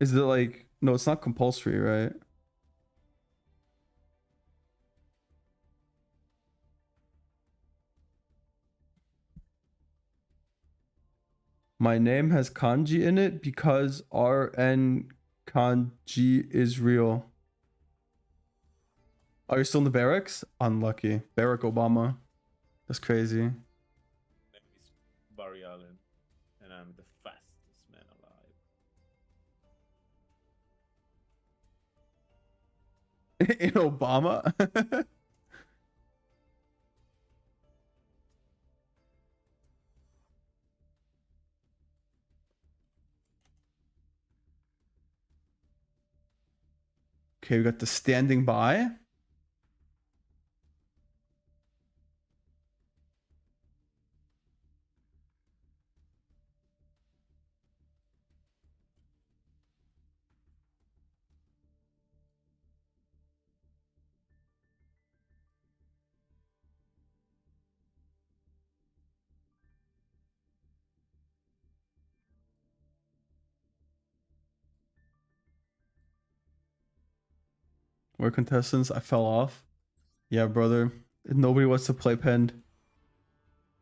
Is it like... No, it's not compulsory, right? My name has kanji in it because RN kanji is real. Are you still in the barracks? Unlucky. Barack Obama. That's crazy. My name is Barry Allen, and I'm the fastest man alive. In Obama? Okay, we got the standing by. We're contestants. I fell off. Yeah, brother. Nobody wants to play Pend.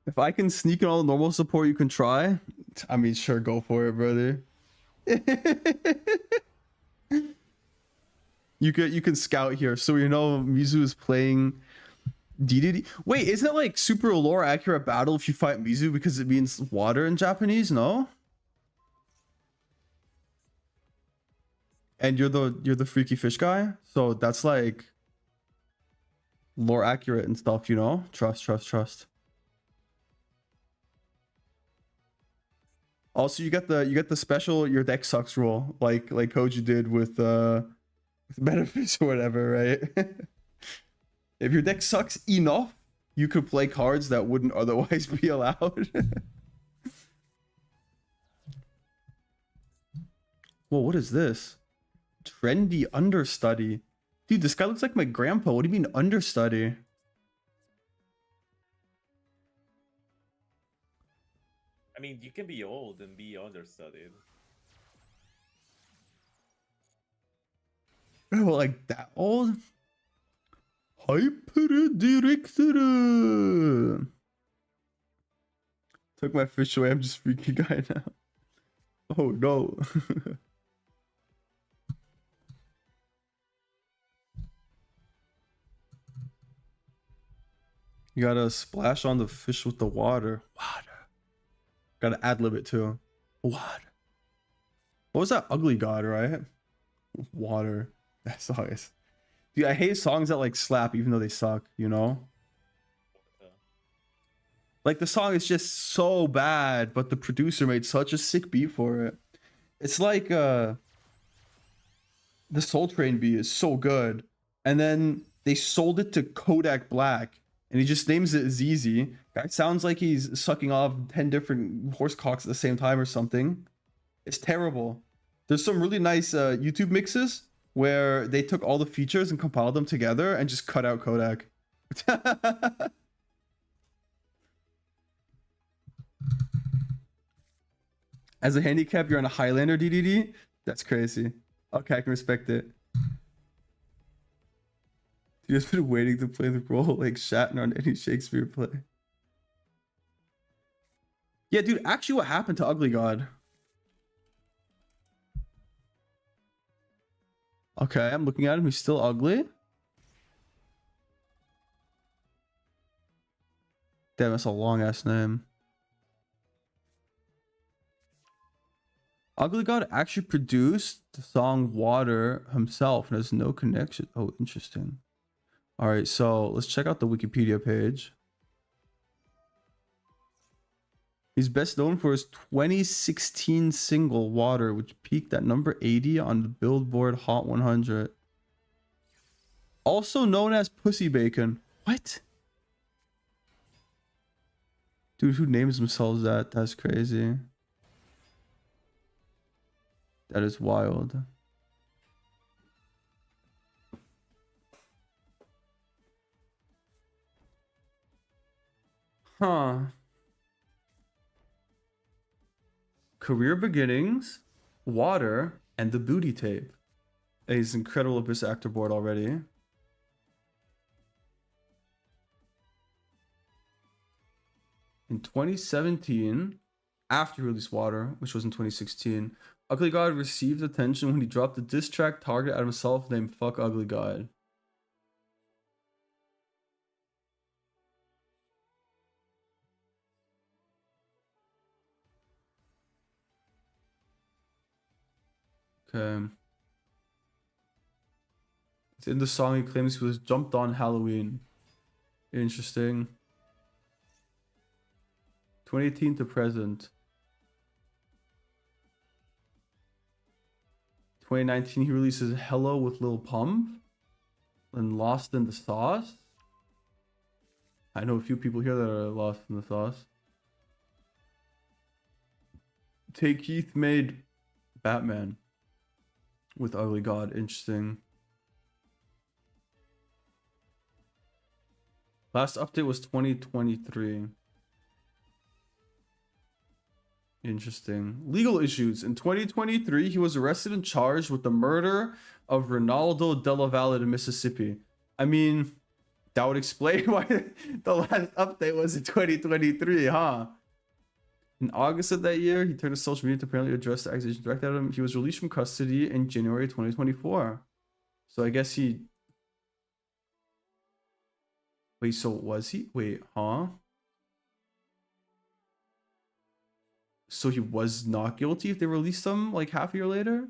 If I can sneak in all the normal support you can try, I mean, sure, go for it, brother. You can scout here, so you know Mizu is playing DDD. Wait, isn't it like super lore accurate battle if you fight Mizu because it means water in Japanese? No. And you're the freaky fish guy, so that's like lore accurate and stuff, you know. Trust. Also, you get the special your deck sucks rule, like Koji did with Metaphys or whatever, right? If your deck sucks enough, you could play cards that wouldn't otherwise be allowed. Whoa, what is this? Trendy understudy. Dude, this guy looks like my grandpa. What do you mean understudy? I mean, you can be old and be understudied. Oh, like that old? Hyper Director. Took my fish away. I'm just freaky guy now. Oh no. You gotta splash on the fish with the water. Gotta ad-lib it too. Water. What was that ugly god, right? Water. That song is... Dude, I hate songs that like slap even though they suck, you know? Like the song is just so bad, but the producer made such a sick beat for it. It's like the Soul Train beat is so good. And then they sold it to Kodak Black. And he just names it ZZ. Guy sounds like he's sucking off 10 different horse cocks at the same time or something. It's terrible. There's some really nice YouTube mixes, where they took all the features and compiled them together and just cut out Kodak. As a handicap, you're on a Highlander DDD? That's crazy. Okay, I can respect it. You just been waiting to play the role like Shatner on any Shakespeare play. Yeah, dude, actually what happened to Ugly God? Okay, I'm looking at him. He's still ugly. Damn, that's a long-ass name. Ugly God actually produced the song Water himself and has no connection. Oh, interesting. All right, so let's check out the Wikipedia page. He's best known for his 2016 single Water, which peaked at number 80 on the Billboard Hot 100. Also known as Pussy Bacon. What? Dude, who names themselves that? That's crazy. That is wild. Huh. Career beginnings, Water, and the booty tape. He's an incredible Abyss actor board already. In 2017, after he released Water, which was in 2016, Ugly God received attention when he dropped a diss track targeted at himself named Fuck Ugly God. Okay. In the song, he claims he was jumped on Halloween. Interesting. 2018 to present. 2019, he releases Hello with Lil Pump. And Lost in the Sauce. I know a few people here that are lost in the sauce. Take Keith made Batman with Ugly God. Interesting. Last update was 2023. Interesting. Legal issues. In 2023, he was arrested and charged with the murder of Ronaldo Della Valle in Mississippi. I mean, that would explain why the last update was in 2023, huh? In August of that year, he turned to social media to apparently address the accusation directed at him. He was released from custody in January 2024. So I guess he... Wait, so was he? Wait, huh? So he was not guilty if they released him like half a year later?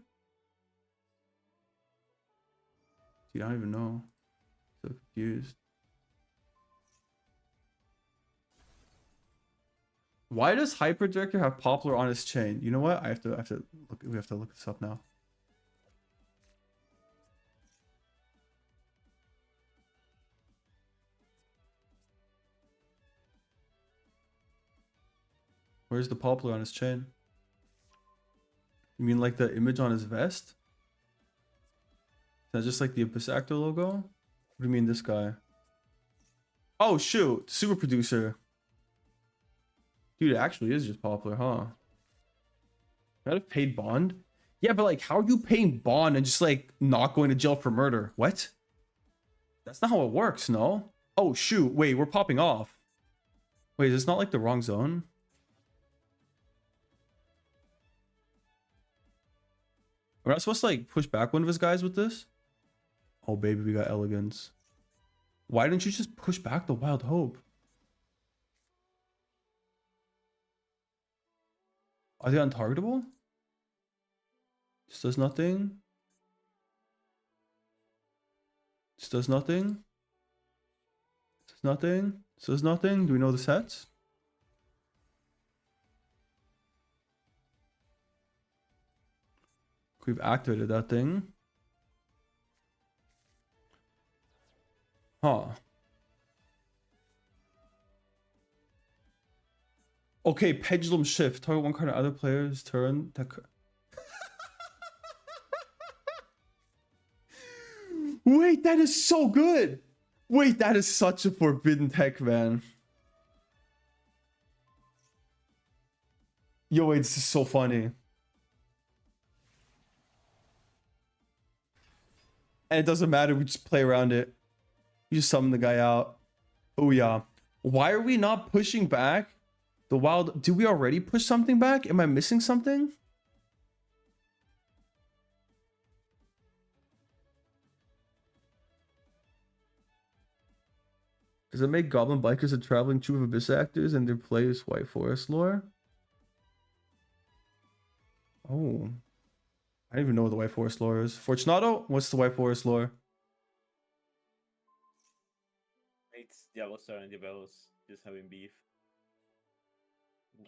Dude, I don't even know. So confused. Why does Hyper Director have Poplar on his chain? You know what? I have to look. We have to look this up now. Where's the Poplar on his chain? You mean like the image on his vest? Is that just like the Abyss Actor logo? What do you mean this guy? Oh shoot, super producer. Dude, it actually is just Poplar, huh? Gotta have paid bond? Yeah, but like, how are you paying bond and just like not going to jail for murder? What? That's not how it works, no? Oh shoot, wait, we're popping off. Wait, is this not like the wrong zone? We're not supposed to like push back one of his guys with this? Oh baby, we got elegance. Why didn't you just push back the Wild Hope? Are they untargetable? This does nothing. This does nothing. This does nothing. This does nothing. Do we know the sets? We've activated that thing. Huh. Okay, pendulum shift. Target one card on other player's turn. That Wait, that is so good. Wait, that is such a forbidden tech, man. Yo, wait, this is so funny. And it doesn't matter, we just play around it. You just summon the guy out. Oh yeah. Why are we not pushing back the wild? Do we already push something back? Am I missing something? Does it make Goblin Bikers a traveling troupe of abyss actors and their play is White Forest lore? Oh. I don't even know what the White Forest lore is. Fortunato, what's the White Forest lore? It's Yellowstar and Diabelos just having beef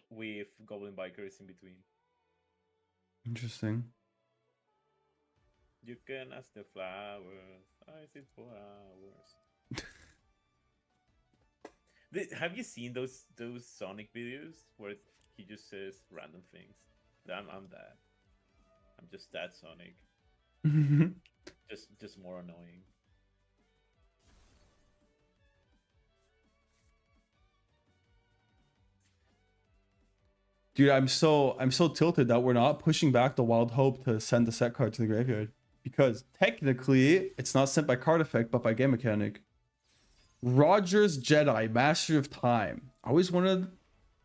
with Goblin Bikers in between. Interesting. You can ask the flowers. I sit for hours. Have you seen those Sonic videos where he just says random things? I'm that. I'm just that Sonic. just more annoying. Dude, I'm so tilted that we're not pushing back the Wild Hope to send the set card to the graveyard. Because technically, it's not sent by card effect, but by game mechanic. Roger's Jedi, Master of Time. I always wanted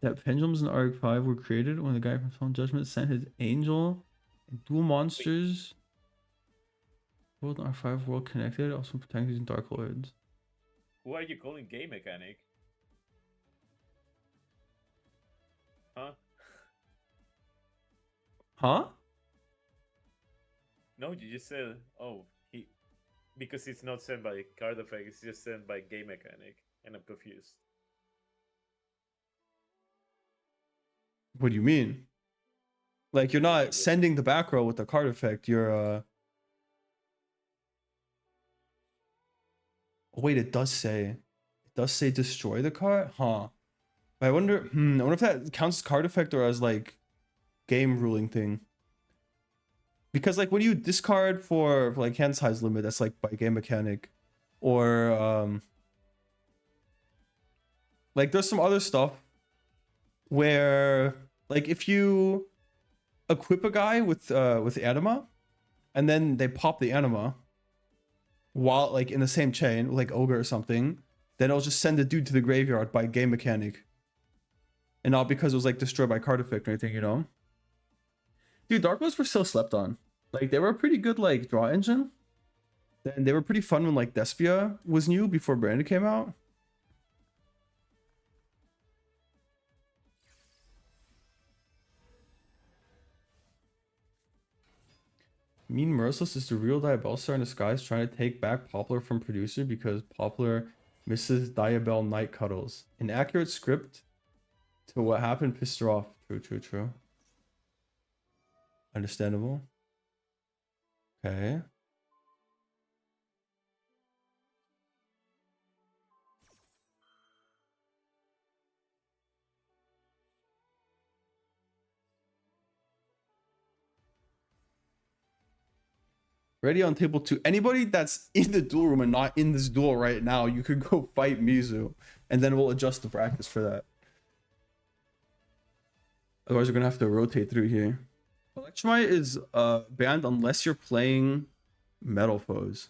that Pendulums in Arc 5 were created when the guy from Solemn Judgment sent his angel and Duel Monsters. World and R5 world connected, also protecting these Dark Lords. Who are you calling game mechanic? Huh? Huh? No, you just said, oh, because it's not sent by card effect, it's just sent by game mechanic, and I'm confused. What do you mean? Like, you're not sending the back row with the card effect, you're Oh, wait, it does say destroy the card? Huh. I wonder if that counts as card effect or as like game ruling thing. Because like when you discard for like hand size limit, that's like by game mechanic. Or like there's some other stuff where like if you equip a guy with anima and then they pop the anima while like in the same chain, like ogre or something, then it'll just send the dude to the graveyard by game mechanic. And not because it was like destroyed by card effect or anything, you know? Dude, Dark Lords were so slept on. Like, they were a pretty good, like, draw engine. And they were pretty fun when, like, Despia was new before Branded came out. Mean Merciless is the real Diabellstar in disguise trying to take back Poplar from producer because Poplar misses Diabell Night Cuddles. Inaccurate script to what happened pissed her off. True. Understandable. Okay. Ready on table 2. Anybody that's in the duel room and not in this duel right now, you could go fight Mizu. And then we'll adjust the practice for that. Otherwise, we're going to have to rotate through here. Electrumite is banned unless you're playing Metalfoes.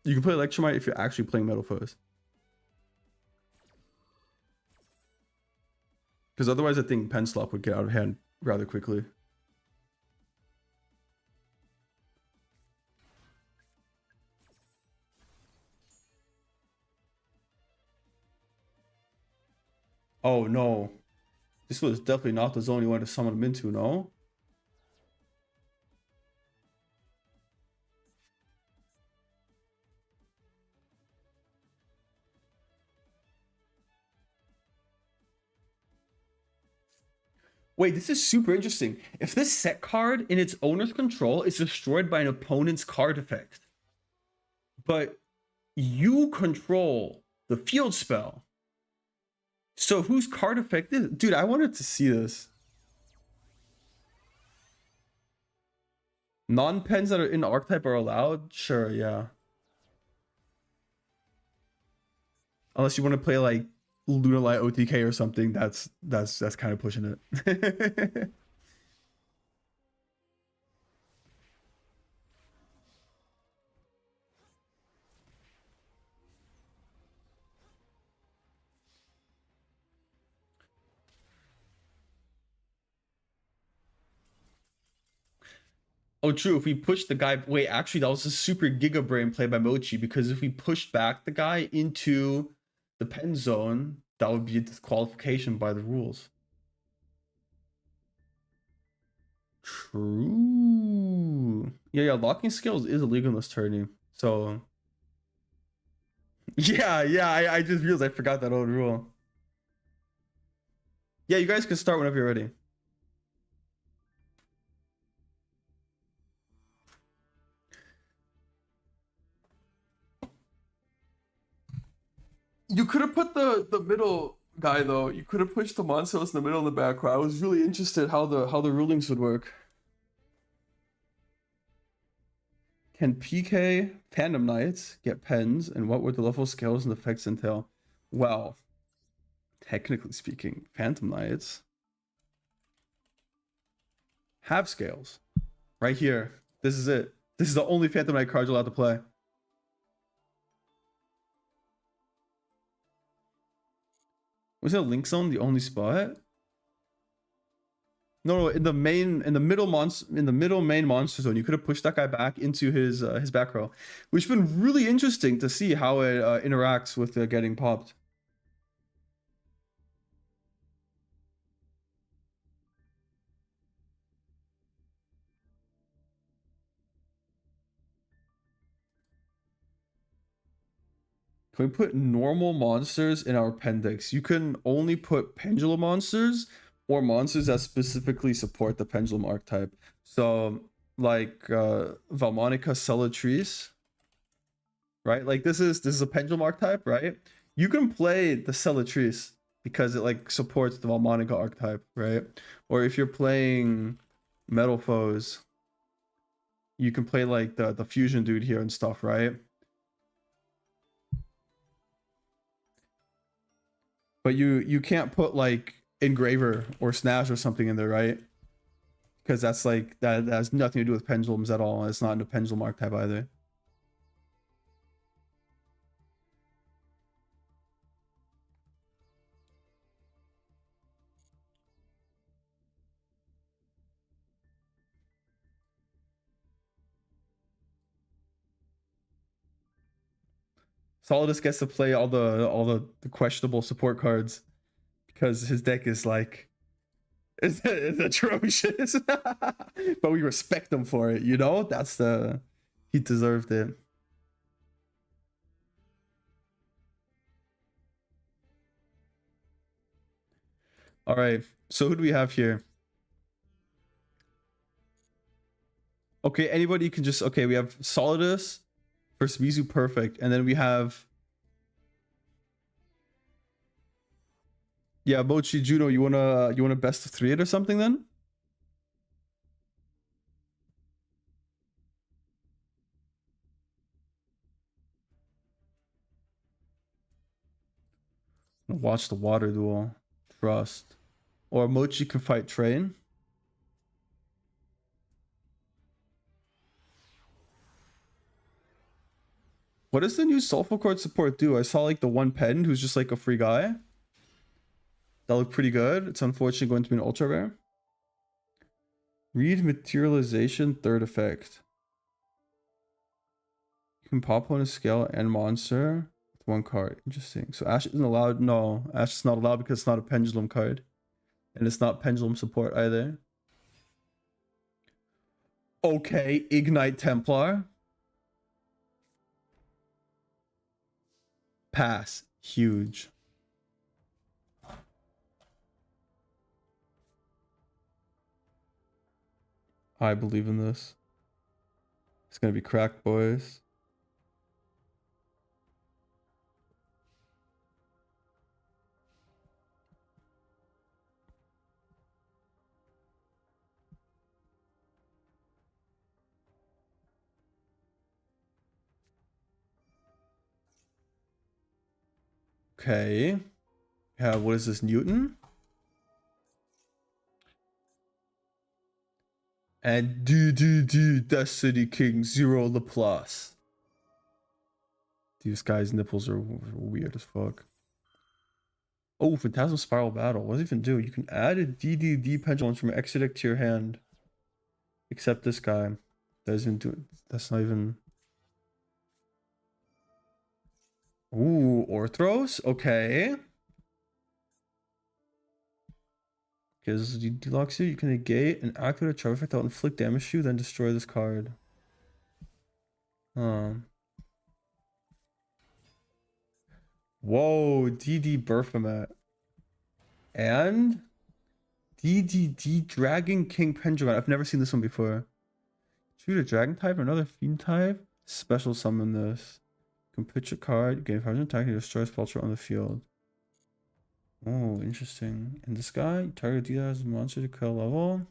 You can play Electrumite if you're actually playing Metalfoes. Because otherwise, I think Pen Slop would get out of hand rather quickly. Oh no. This was definitely not the zone you wanted to summon him into, no? Wait, this is super interesting. If this set card in its owner's control is destroyed by an opponent's card effect, but you control the field spell, so whose card effect is it? Dude, I wanted to see this. Non-pens that are in archetype are allowed? Sure, yeah. Unless you want to play like Lunalight OTK or something, that's kind of pushing it. Oh, true. If we push the guy, wait, actually, that was a super Giga Brain play by Mochi, because if we pushed back the guy into the pen zone, that would be a disqualification by the rules. True. Yeah, locking skills is illegal in this tourney. So yeah, I just realized I forgot that old rule. Yeah, you guys can start whenever you're ready. You could have put the middle guy though. You could have pushed the Monsters in the middle in the back row. I was really interested how the rulings would work. Can PK Tandem Knights get pens, and what would the level skills and effects entail? Well, technically speaking, Phantom Knights have scales. Right here. This is it. This is the only Phantom Knight card you're allowed to play. Was it a Link Zone the only spot? No, in the middle main monster zone, you could have pushed that guy back into his back row, which has been really interesting to see how it interacts with getting popped. Can we put normal monsters in our appendix? You can only put pendulum monsters or monsters that specifically support the pendulum archetype. So like Valmonica Cellatrice, right? Like this is a pendulum archetype, right? You can play the Cellatrice because it like supports the Valmonica archetype, right? Or if you're playing Metalfoes, you can play like the fusion dude here and stuff, right? But you can't put like Engraver or Snash or something in there, right? Because that's like that has nothing to do with pendulums at all. It's not in the pendulum archetype either. Solidus gets to play all the questionable support cards because his deck is like it's atrocious. But we respect him for it, you know? That's he deserved it. All right. So who do we have here? Okay, anybody can just okay, we have Solidus versus Mizu Perfect, and then we have yeah, Mochi Juno, you wanna best of 3 it or something then? Watch the water duel. Trust. Or Mochi can fight Train. What does the new Solfachord support do? I saw like the one pen who's just like a free guy. That looked pretty good. It's unfortunately going to be an ultra rare. Read materialization, third effect. You can pop on a scale and monster with 1 card. Interesting. So Ash isn't allowed. No, Ash is not allowed because it's not a pendulum card. And it's not pendulum support either. Okay, Ignite Templar. Pass. Huge. I believe in this. It's gonna be cracked, boys. Okay. What is this, Newton? And DDD Destiny King Zero Laplace. These guys' nipples are weird as fuck. Oh, Phantasm Spiral Battle. What does it even do? You can add a DDD pendulum from extra deck to your hand. Except this guy. Doesn't do it. That's not even. Ooh, Orthros? Okay. Okay, this is Deluxe. You can negate and activate a charge effect that will inflict damage to you, then destroy this card. Whoa, DD Berthamet. And DDD Dragon King Pendulum. I've never seen this one before. Shoot a dragon type or another fiend type. Special summon this. You can pitch a card, gain 500 attack, and destroy spell on the field. Oh, interesting. And this guy, target DD as a monster to kill level.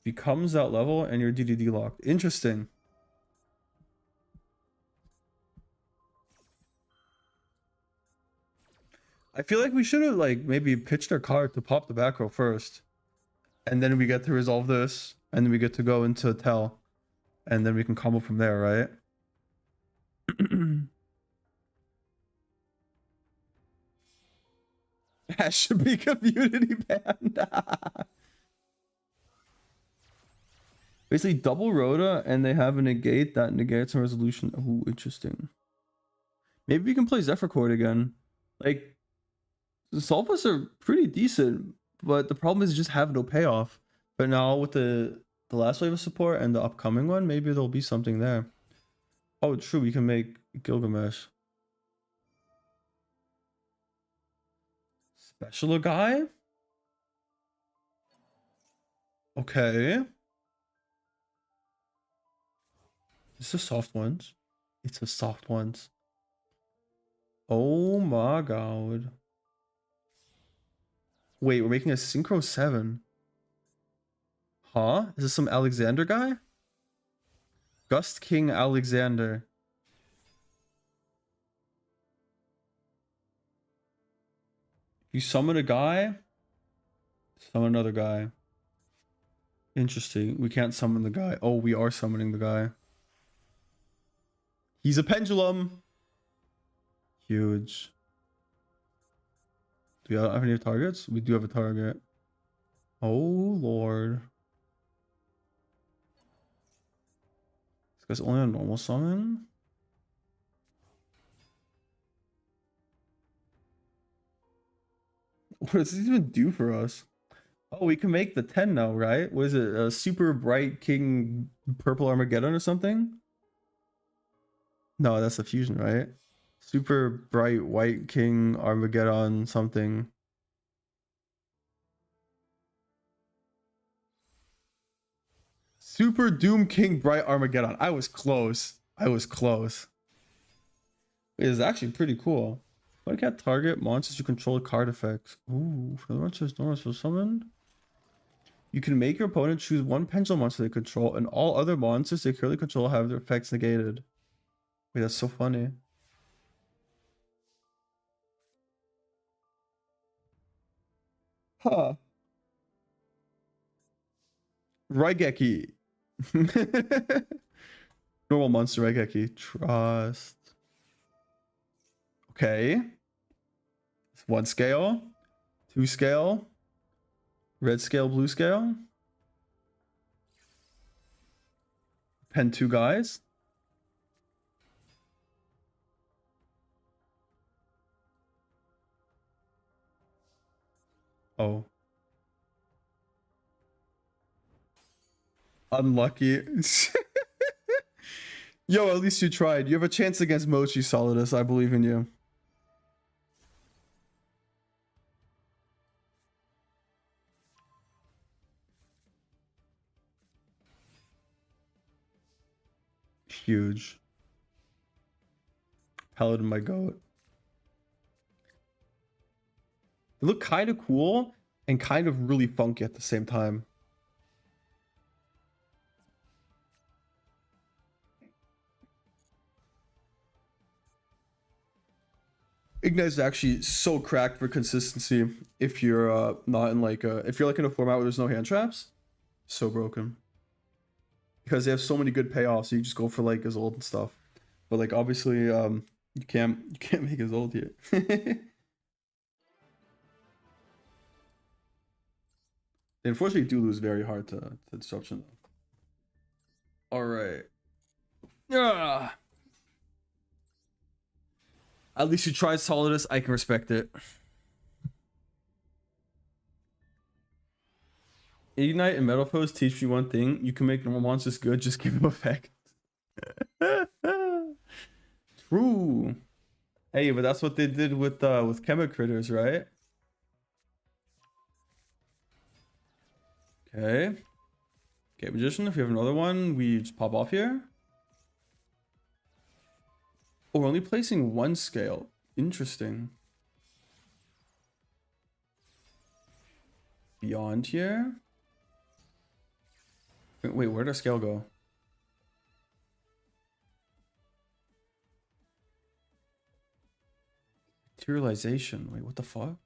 Becomes that level and you're DDD locked. Interesting. I feel like we should have like maybe pitched our card to pop the back row first. And then we get to resolve this. And then we get to go into Tell. And then we can combo from there, right? That should be community banned. Basically double Rhoda and they have a negate that negates a resolution. Oh, interesting. Maybe we can play Zephyrcord again. Like, the Solfas are pretty decent, but the problem is just have no payoff. But now with the last wave of support and the upcoming one, maybe there'll be something there. Oh, true, we can make Gilgamesh. Special guy? Okay. It's a soft ones. It's a soft ones. Oh my god. Wait, we're making a Synchro 7. Huh? Is this some Alexander guy? Gust King Alexander. You summon a guy, summon another guy. Interesting. We can't summon the guy. Oh, we are summoning the guy. He's a pendulum. Huge. Do we have any targets? We do have a target. Oh, Lord. This guy's only a normal summon? What does this even do for us? Oh, we can make the 10 now, right? What is it? A super bright king purple Armageddon or something? No, that's a fusion, right? Super bright white king Armageddon something. Super Doom King Bright Armageddon. I was close. I was close. It is actually pretty cool. Why can't target monsters you control card effects? Ooh, for the monsters so summoned. You can make your opponent choose one pendulum monster they control, and all other monsters they currently control have their effects negated. Wait, that's so funny. Huh. Raigeki. Normal monster Raigeki. Trust. Okay. It's 1 scale. 2 scale. Red scale, blue scale. Pen 2 guys. Oh. Unlucky. Yo, at least you tried. You have a chance against Mochi Solidus. I believe in you. Huge. Paladin, my goat. They look kind of cool and kind of really funky at the same time. Ignite's actually so cracked for consistency if you're not in like a, if you're like in a format where there's no hand traps. So broken. Because they have so many good payoffs, so you just go for like Isolde and stuff. But like obviously you can't make Isolde here. They unfortunately do lose very hard to disruption. Alright. Ah. At least you tried Solidus, I can respect it. Ignite and Metalfoes teach you one thing. You can make normal monsters good, just give them effect. True. Hey, but that's what they did with Chemic Critters, right? Okay. Okay, Magician, if you have another one, we just pop off here. Oh, we're only placing one scale. Interesting. Beyond here. Wait, where'd our scale go? Materialization. Wait, what the fuck?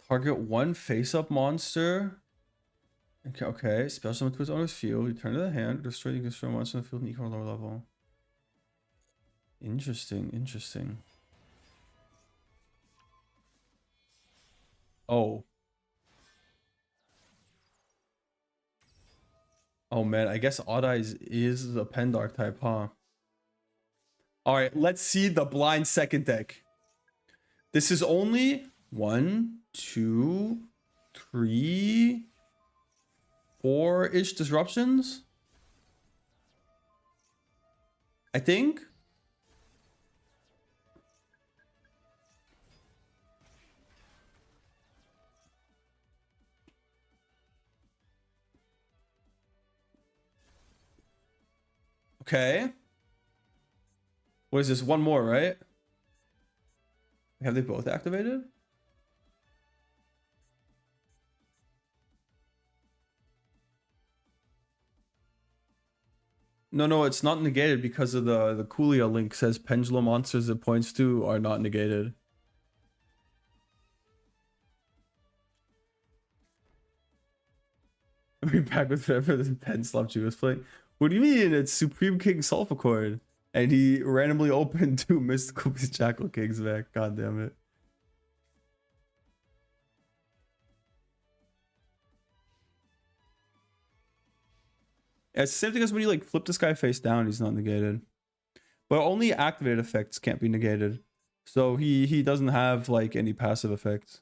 Target one face-up monster. Okay, okay. Special summon to its owner's field. Return to the hand. Destroy a monster in the field and equal lower level. Interesting, interesting. Oh. Oh man, I guess Odd Eyes is a Pendar type, huh? Alright, let's see the blind second deck. This is only 1, 2, 3, 4-ish disruptions. I think. Okay. What is this? One more, right? Have they both activated? No, it's not negated because of the Coolio link says Pendulum Monsters it points to are not negated. Are we back with whatever this pen slap was playing? What do you mean? It's Supreme King Solfachord. And he randomly opened 2 Mystical Beast Jackal Kings back. God damn it. It's the same thing as when you like flip this guy face down, he's not negated. But only activated effects can't be negated. So he doesn't have like any passive effects.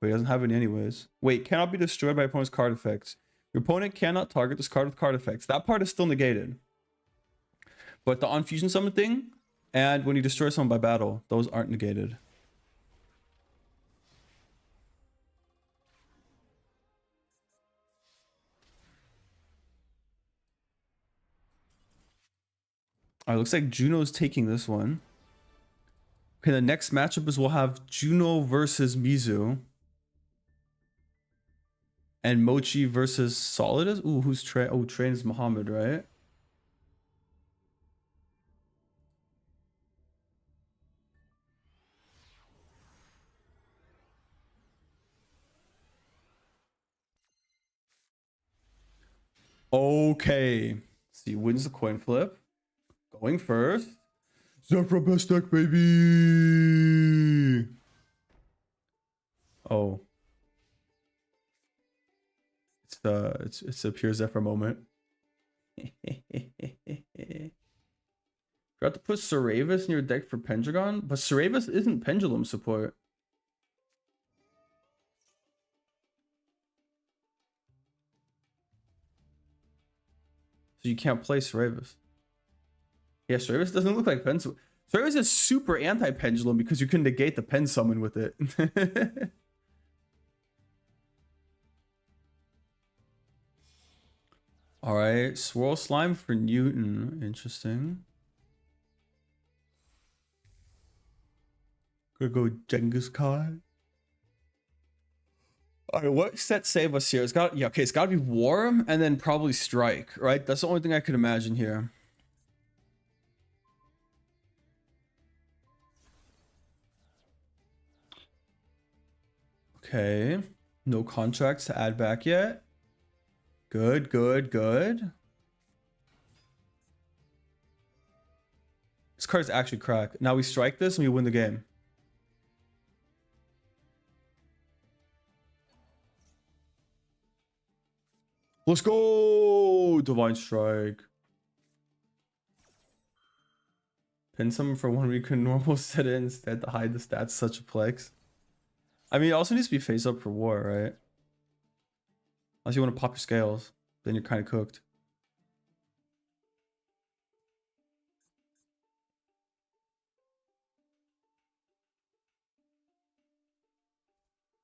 But he doesn't have any anyways. Wait, cannot be destroyed by opponent's card effects. Your opponent cannot target this card with card effects. That part is still negated. But the on fusion summon thing, and when you destroy someone by battle, those aren't negated. Alright, looks like Juno's taking this one. Okay, the next matchup is we'll have Juno versus Mizu. And Mochi versus Solidus. Ooh, who's trains Muhammad, right? Okay. Let's see, wins the coin flip. Going first. Zephyr best deck, baby. Oh. It's a pure Zephyr moment. Forgot to put Saravis in your deck for Pendragon, but Saravis isn't Pendulum support. So you can't play Saravis. Yeah, Saravis doesn't look like Pen. Saravis is super anti-Pendulum because you can negate the Pen summon with it. Alright, Swirl Slime for Newton. Interesting. Gonna go Genghis Khan. Alright, what set save us here? It's got it's gotta be War and then probably Strike, right? That's the only thing I could imagine here. Okay. No contracts to add back yet. Good, good, good. This card's actually crack. Now we strike this and we win the game. Let's go! Divine Strike. Pin someone for 1 week and normal set it instead to hide the stats. Such a flex. I mean, it also needs to be face up for war, right? Unless you want to pop your scales, then you're kind of cooked.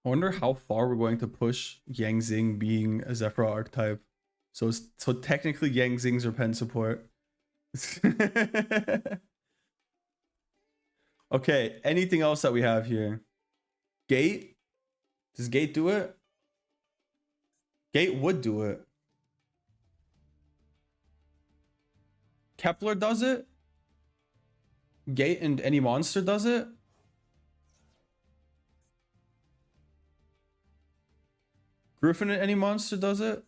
I wonder how far we're going to push Yang Zing being a Zephyr archetype. So technically Yang Zing's our pen support. Okay, anything else that we have here? Gate? Does Gate do it? Gate would do it. Kepler does it? Gate and any monster does it? Griffin and any monster does it?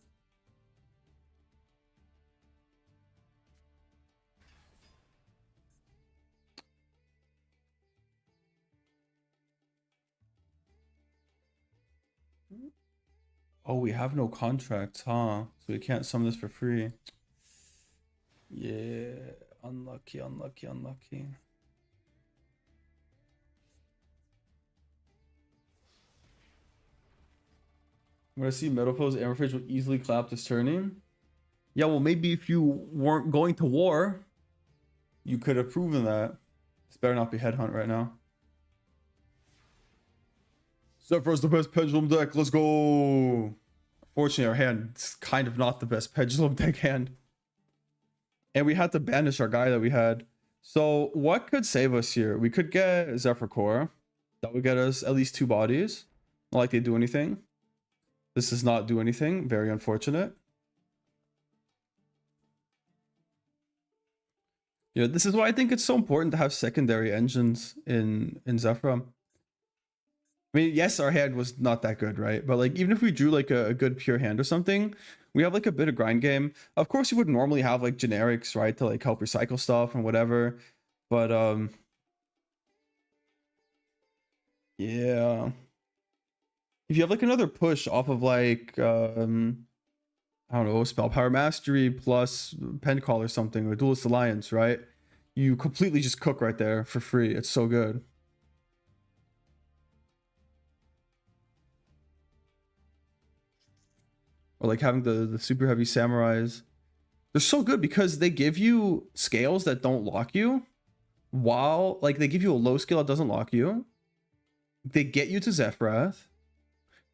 Oh, we have no contracts, huh? So we can't summon this for free. Yeah, unlucky, unlucky, unlucky. I'm gonna see Metalfoes Amorphage will easily clap this turning. Yeah, well, maybe if you weren't going to war, you could have proven that. This better not be Headhunt right now. Zephyr's the best Pendulum deck. Let's go. Fortunately, our hand is kind of not the best Pendulum deck hand. And we had to banish our guy that we had. So what could save us here? We could get Zephyr Core. That would get us at least 2 bodies. Not like they do anything. This does not do anything. Very unfortunate. Yeah, this is why I think it's so important to have secondary engines in Zephyr. I mean, yes, our hand was not that good, right? But like, even if we drew like a good pure hand or something, we have like a bit of grind game. Of course, you would normally have like generics, right, to like help recycle stuff and whatever. But yeah, if you have like another push off of like I don't know, Spell Power Mastery plus Pen Call or something, or Duelist Alliance, right? You completely just cook right there for free. It's so good. Or like having the super heavy samurais. They're so good because they give you scales that don't lock you, while like they give you a low scale that doesn't lock you. They get you to Zephyrath.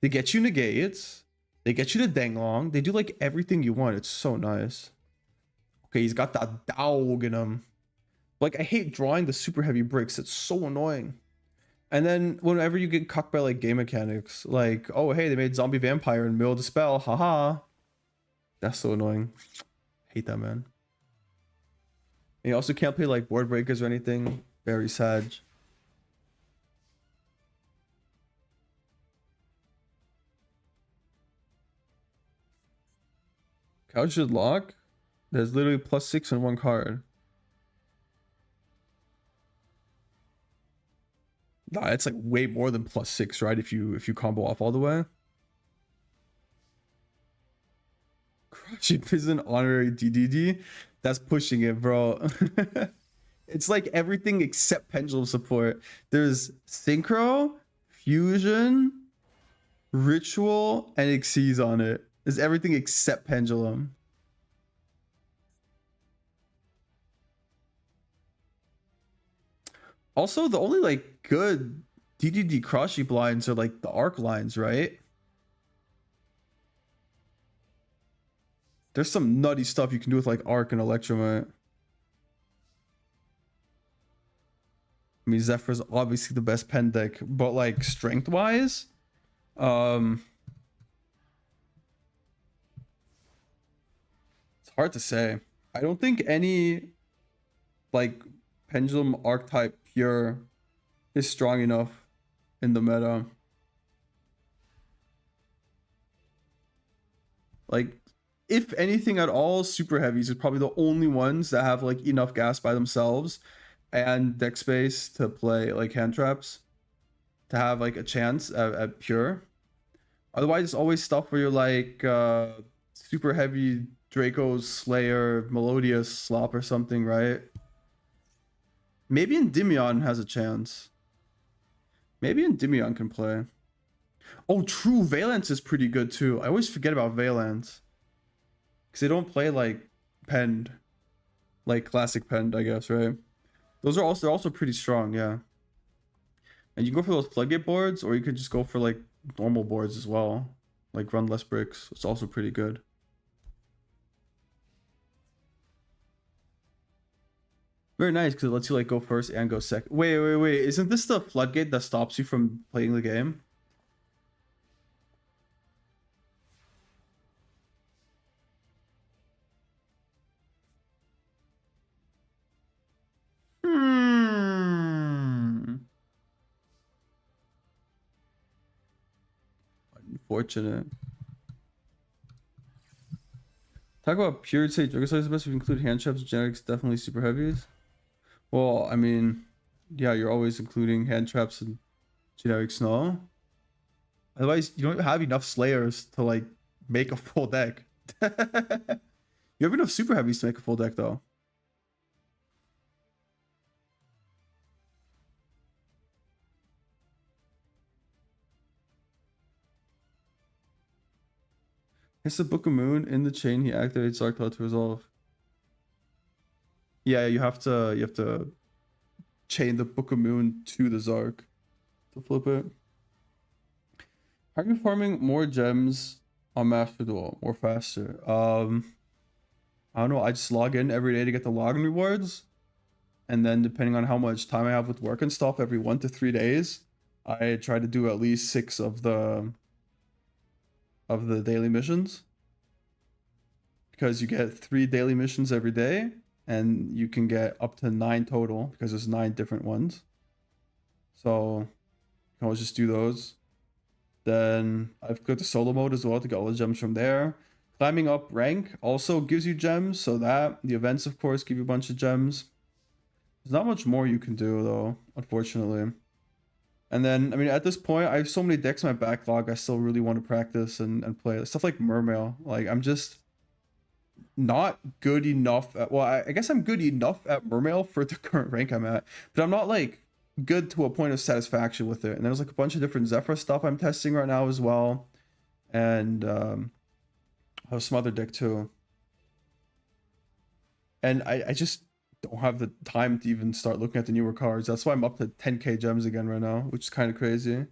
They get you negates. They get you to Danglong. They do like everything you want. It's so nice. Okay, he's got that dog in him. Like, I hate drawing the super heavy bricks. It's so annoying. And then whenever you get cucked by like game mechanics, like, oh hey, they made zombie vampire in the middle of the spell, haha. That's so annoying. Hate that, man. And you also can't play like board breakers or anything. Very sad. Couch should lock. There's literally +6 on 1 card. Nah, it's like way more than +6, right? If you combo off all the way. Crushing is an honorary DDD. That's pushing it, bro. It's like everything except pendulum support. There's synchro, fusion, ritual, and exceeds on it. There's everything except pendulum. Also, the only like good DDD cross sheep lines are like the arc lines, right? There's some nutty stuff you can do with like arc and Electrumite. I mean, Zephyr's obviously the best pen deck, but like strength wise, it's hard to say. I don't think any like pendulum archetype pure is strong enough in the meta. Like, if anything at all, super heavies are probably the only ones that have like enough gas by themselves and deck space to play like hand traps to have like a chance at pure. Otherwise, it's always stuff where you're like super heavy Draco Slayer Melodious slop or something, right? Maybe Endymion has a chance. Maybe Endymion can play. Oh, true. Valence is pretty good too. I always forget about Valence. Because they don't play like Pend. Like classic Pend, I guess, right? They're also pretty strong, yeah. And you can go for those floodgate boards, or you could just go for like normal boards as well. Like run less bricks. It's also pretty good. Very nice, because it lets you like go first and go second. Wait. Isn't this the floodgate that stops you from playing the game? Unfortunate. Talk about pure say Dragon Slayer is the best if you include hand traps, genetics, definitely super heavies. Well, I mean, yeah, you're always including hand traps and generics, no? Otherwise, you don't have enough slayers to like make a full deck. You have enough super heavies to make a full deck though. It's the Book of Moon in the chain. He activates Dark Cloud to resolve. Yeah, you have to chain the Book of Moon to the Zark to flip it. How are you farming more gems on Master Duel more faster? I don't know. I just log in every day to get the login rewards, and then depending on how much time I have with work and stuff, every 1 to 3 days, I try to do at least 6 of the daily missions, because you get 3 daily missions every day, and you can get up to 9 total because there's 9 different ones. So you can always just do those. Then I've got the solo mode as well to get all the gems from there. Climbing up rank also gives you gems, so that the events of course give you a bunch of gems. There's not much more you can do though, unfortunately. And then, I mean, at this point, I have so many decks in my backlog. I still really want to practice and play stuff like Mermail. Like, I'm just not good enough at, well, I guess I'm good enough at Mermail for the current rank I'm at, but I'm not like good to a point of satisfaction with it. And there's like a bunch of different Zephyr stuff I'm testing right now as well. And I have some other deck too. And I just don't have the time to even start looking at the newer cards. That's why I'm up to 10k gems again right now, which is kind of crazy.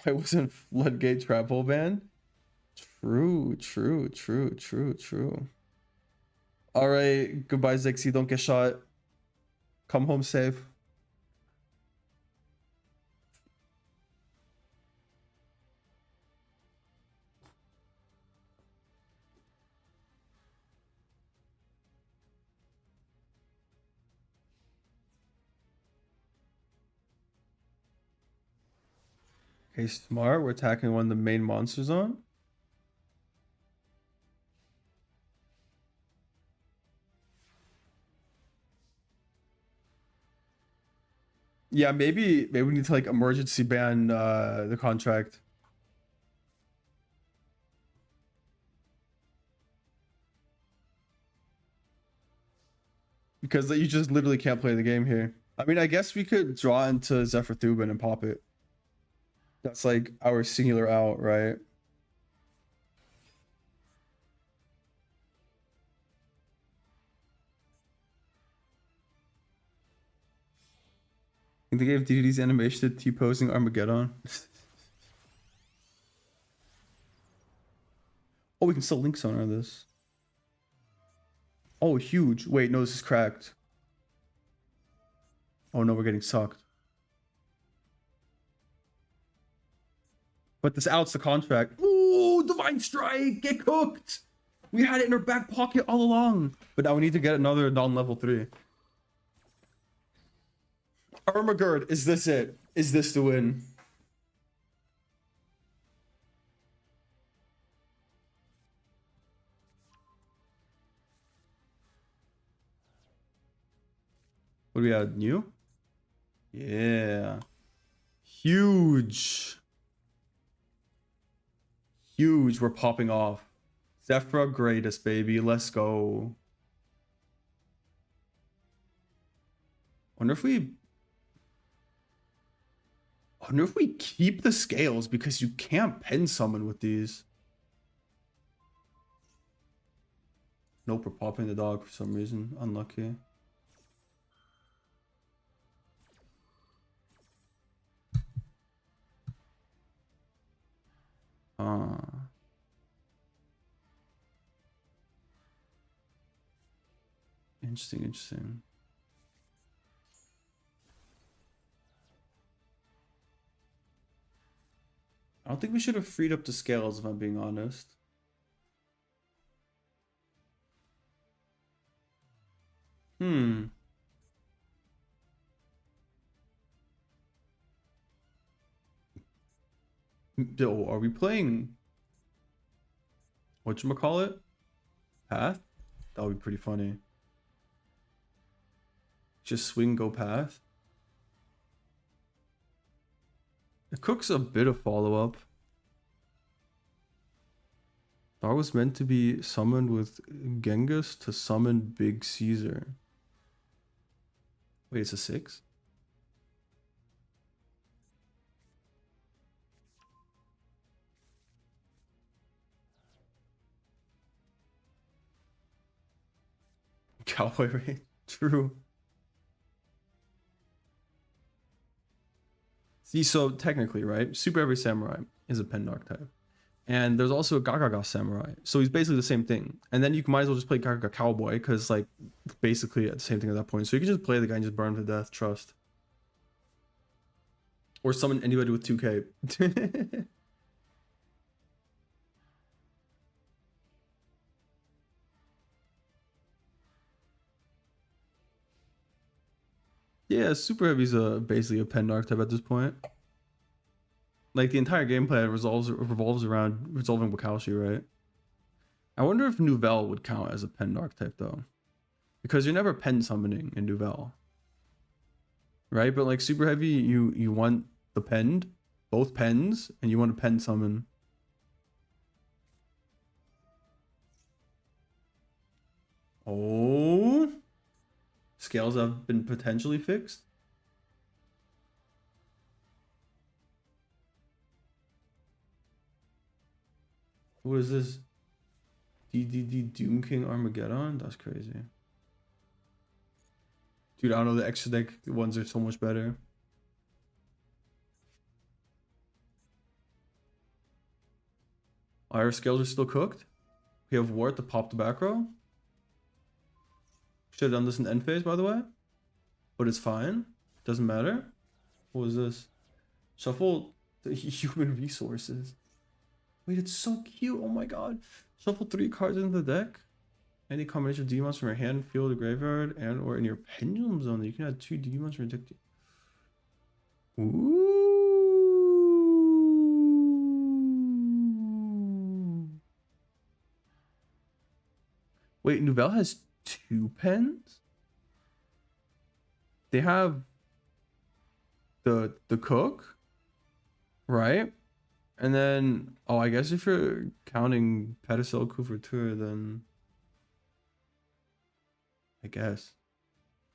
Why wasn't Floodgate Travel banned? True. All right, goodbye, Zixie. Don't get shot. Come home safe. Okay, smart. We're attacking one of the main monsters on. Yeah, maybe we need to like emergency ban the contract. Because you just literally can't play the game here. I mean, I guess we could draw into Zephyr Thubin and pop it. That's like our singular out, right? I think they gave DDD's animation to T-posing Armageddon. Oh, we can still link sonar this. Oh, huge. Wait, no, this is cracked. Oh no, we're getting sucked. But this outs the contract. Ooh, Divine Strike! Get cooked! We had it in our back pocket all along. But now we need to get another non-level 3. Ermagerd, is this it? Is this the win? What do we have? New? Yeah. Huge. Huge. We're popping off. Zephyra greatest, baby. Let's go. Wonder if we keep the scales because you can't pen summon with these. Nope, we're popping the dog for some reason. Unlucky. Interesting, interesting. I don't think we should have freed up the scales if I'm being honest. Oh, are we playing whatchamacallit? Path? That would be pretty funny. Just swing, go path. It cooks a bit of follow-up. That was meant to be summoned with Genghis to summon Big Caesar. Wait, it's a 6? Cowboy raid. True. See, so technically, right? Super Heavy Samurai is a Pendark type. And there's also a Gagaga Samurai. So he's basically the same thing. And then you might as well just play Gagaga Cowboy, because, like, basically the same thing at that point. So you can just play the guy and just burn him to death, trust. Or summon anybody with 2k. Yeah, Super Heavy's basically a Pendark type at this point. Like, the entire gameplay revolves around resolving Wakaushi, right? I wonder if Nouvelle would count as a Pendark type, though. Because you're never pen summoning in Nouvelle. Right? But, like, Super Heavy, you want the penned, both pens, and you want to pen summon. Oh. Scales have been potentially fixed. What is this? DDD Doom King Armageddon? That's crazy. Dude, I don't know, the extra deck ones are so much better. Our scales are still cooked. We have Wart to pop the back row. Should have done this in end phase, by the way. But it's fine. Doesn't matter. What was this? Shuffle the human resources. Wait, it's so cute. Oh my god. Shuffle 3 cards into the deck. Any combination of demons from your hand, field, or graveyard, and or in your pendulum zone. You can add 2 demons from your deck. Ooh. Wait, Nouvelle has 2 pens? They have the cook, right? And then, oh, I guess if you're counting Pedicel Couverture, then I guess.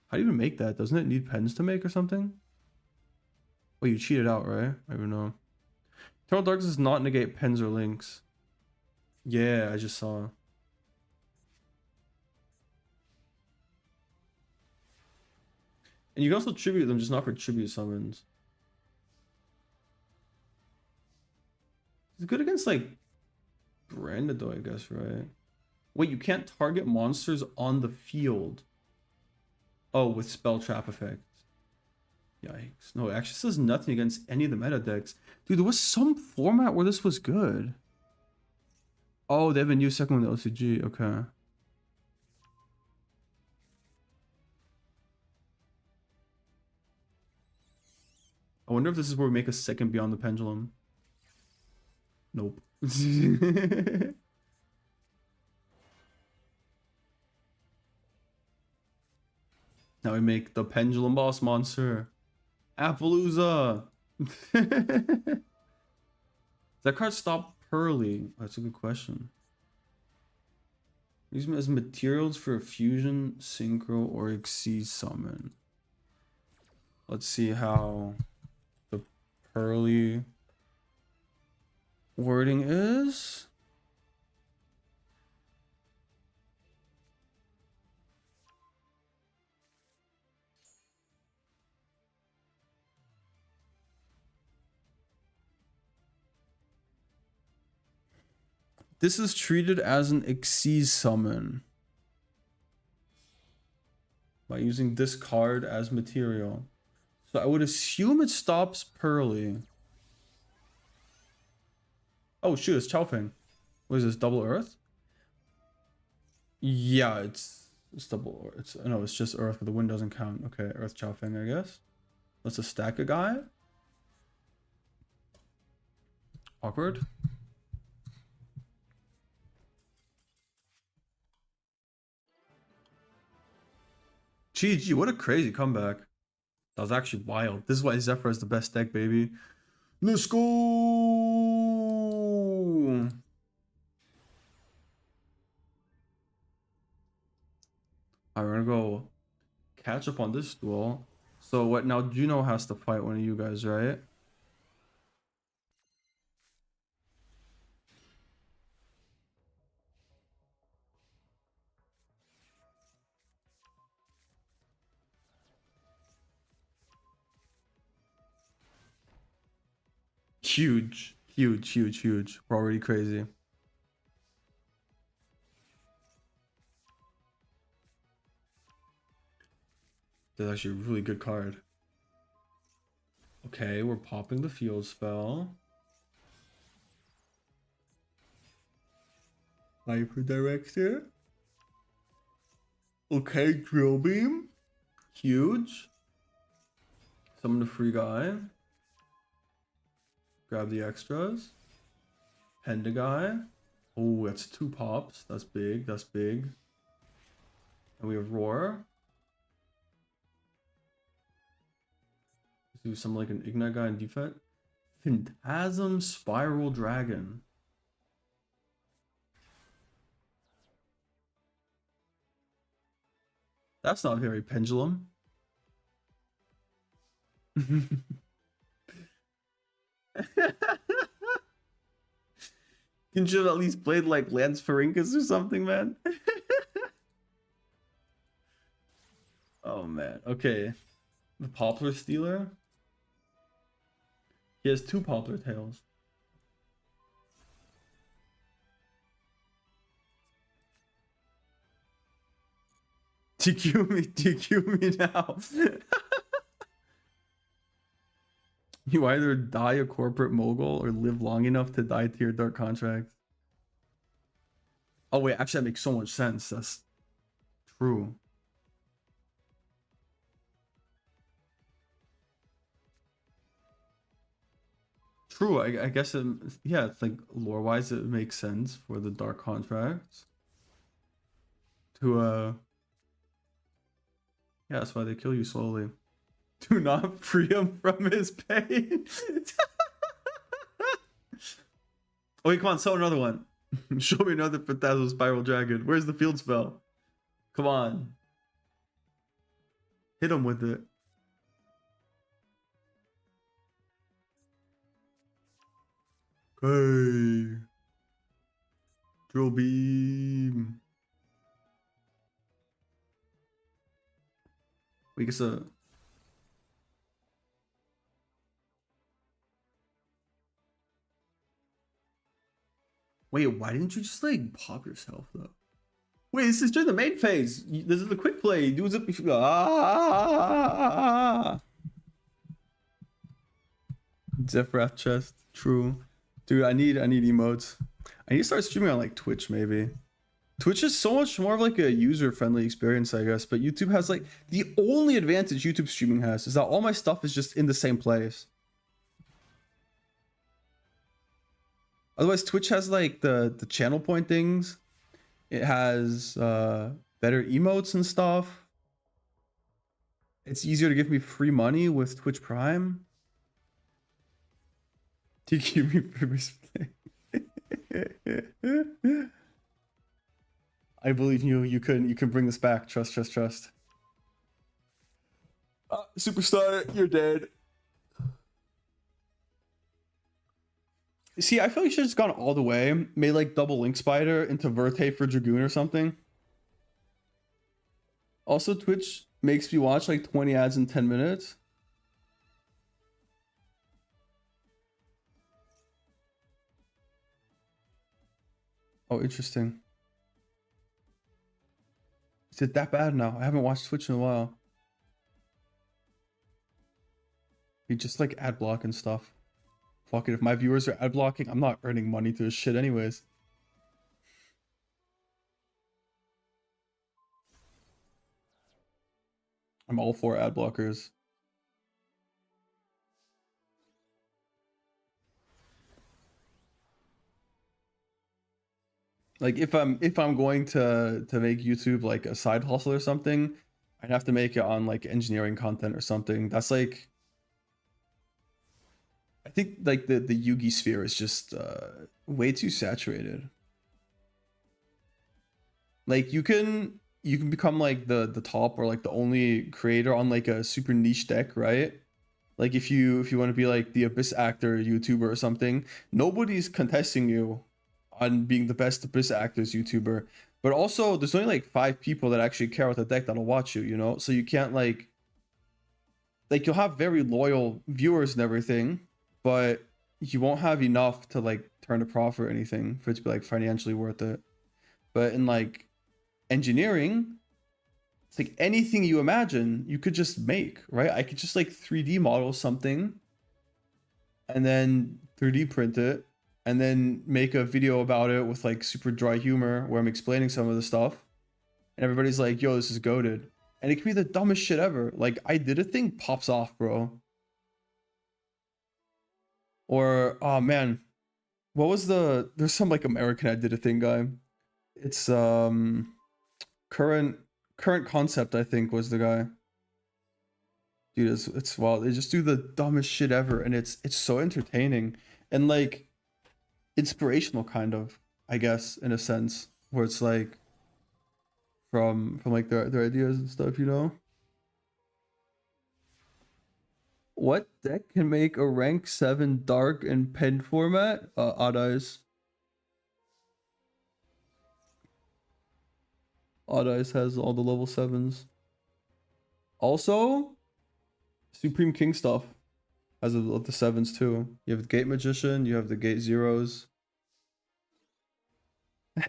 How do you even make that? Doesn't it need pens to make or something? Well, you cheated out, right? I don't even know. Eternal Darkness does not negate pens or links. Yeah, I just saw. And you can also tribute them, just not for tribute summons. It's good against, like, Branded, though, I guess, right? Wait, you can't target monsters on the field. Oh, with spell trap effects. Yikes. No, it actually says nothing against any of the meta decks. Dude, there was some format where this was good. Oh, they have a new second one, the OCG. Okay. I wonder if this is where we make a second Beyond the Pendulum. Nope. Now we make the Pendulum Boss Monster. Appaloosa! Does that card stop Pearly? That's a good question. Use them as materials for a fusion, synchro, or exceed summon. Let's see how the Pearly wording is. This is treated as an Exceed summon by using this card as material. So I would assume it stops Pearly. Oh shoot, it's Chaofeng. What is this, double Earth? Yeah, it's double. It's just Earth, but the wind doesn't count. Okay, Earth Chaofeng, I guess. Let's just stack a guy. Awkward. GG, what a crazy comeback. That was actually wild. This is why Zephyr is the best deck, baby. Let's go! Alright, we're gonna go catch up on this duel. So what now? Juno has to fight one of you guys, right? Huge, huge, huge, huge. We're already crazy. That's actually a really good card. Okay, we're popping the field spell. Hyper Director. Okay, Drill Beam. Huge. Summon the free guy. Grab the extras. Penda guy. Oh, that's 2 pops. That's big. That's big. And we have Roar. Let's do something like an Ignite guy and defense. Phantasm Spiral Dragon. That's not very Pendulum. You should have at least played like Lance Farinkas or something, man. Oh man. Okay. The Poplar Stealer. He has 2 Poplar Tails. DQ me now. You either die a corporate mogul or live long enough to die to your dark contract. Oh wait, actually that makes so much sense. That's true. True, I guess yeah, it's like lore-wise it makes sense for the dark contracts. To yeah, that's why they kill you slowly. Do not free him from his pain. Oh wait, come on, sell another one. Show me another Phantasm Spiral Dragon. Where's the field spell? Come on. Hit him with it. Hey. Drill beam. We get a... Wait, why didn't you just like pop yourself though? Wait, this is during the main phase. This is the quick play. Do it. Zephyr chest. True. Dude, I need emotes. I need to start streaming on like Twitch maybe. Twitch is so much more of like a user-friendly experience, I guess. But YouTube has like the only advantage YouTube streaming has is that all my stuff is just in the same place. Otherwise, Twitch has like the channel point things. It has better emotes and stuff. It's easier to give me free money with Twitch Prime. To give me I believe in you. You can bring this back. Trust. Superstar, you're dead. See, I feel like you should have just gone all the way. Made like double Link Spider into Verte for Dragoon or something. Also, Twitch makes me watch like 20 ads in 10 minutes. Oh, interesting. Is it that bad now? I haven't watched Twitch in a while. We just like ad block and stuff. Fuck it, if my viewers are ad blocking, I'm not earning money through this shit anyways. I'm all for ad blockers. Like if I'm going to make YouTube like a side hustle or something, I'd have to make it on like engineering content or something. That's like, I think like the Yugi sphere is just way too saturated. Like you can become like the top or like the only creator on like a super niche deck, right? Like if you want to be like the Abyss actor YouTuber or something, nobody's contesting you on being the best Abyss actors YouTuber. But also there's only like 5 people that actually care about the deck that'll watch you, you know? So you can't like you'll have very loyal viewers and everything, but you won't have enough to like turn a profit or anything for it to be like financially worth it. But in like engineering, it's like anything you imagine you could just make, right? I could just like 3D model something and then 3D print it and then make a video about it with like super dry humor where I'm explaining some of the stuff and everybody's like, yo, this is goated. And it can be the dumbest shit ever. Like I did a thing, pops off, bro. Or oh man, what was there's some like American I did a thing guy. It's current concept, I think, was the guy. Dude, it's wild. They just do the dumbest shit ever, and it's so entertaining and like inspirational, kind of, I guess, in a sense, where it's like from like their ideas and stuff, you know. What deck can make a rank 7 dark and pen format? Odd Eyes. Odd Eyes has all the level 7s. Also, Supreme King stuff has the 7s too. You have the Gate Magician, you have the Gate Zeros.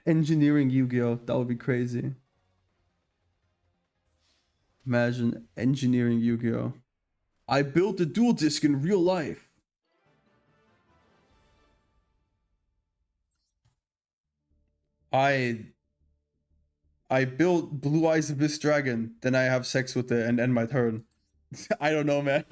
Engineering Yu-Gi-Oh! That would be crazy. Imagine engineering Yu-Gi-Oh! I built a dual disc in real life. I built Blue Eyes Abyss Dragon, then I have sex with it and end my turn. I don't know, man.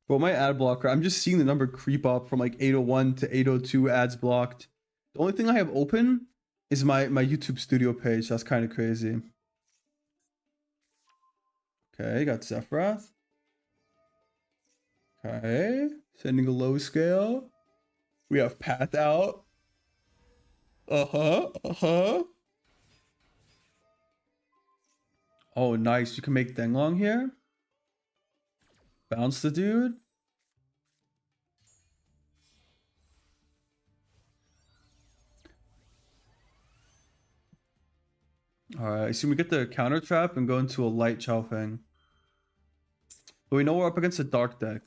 Bro, my ad blocker, I'm just seeing the number creep up from like 801 to 802 ads blocked. The only thing I have open is my YouTube studio page. That's kind of crazy. Okay, got Zephyrath. Okay, sending a low scale. We have Path out. Uh-huh. Oh, nice. You can make Denglong here. Bounce the dude. Alright, so we get the counter trap and go into a light Chaofeng. But we know we're up against a dark deck.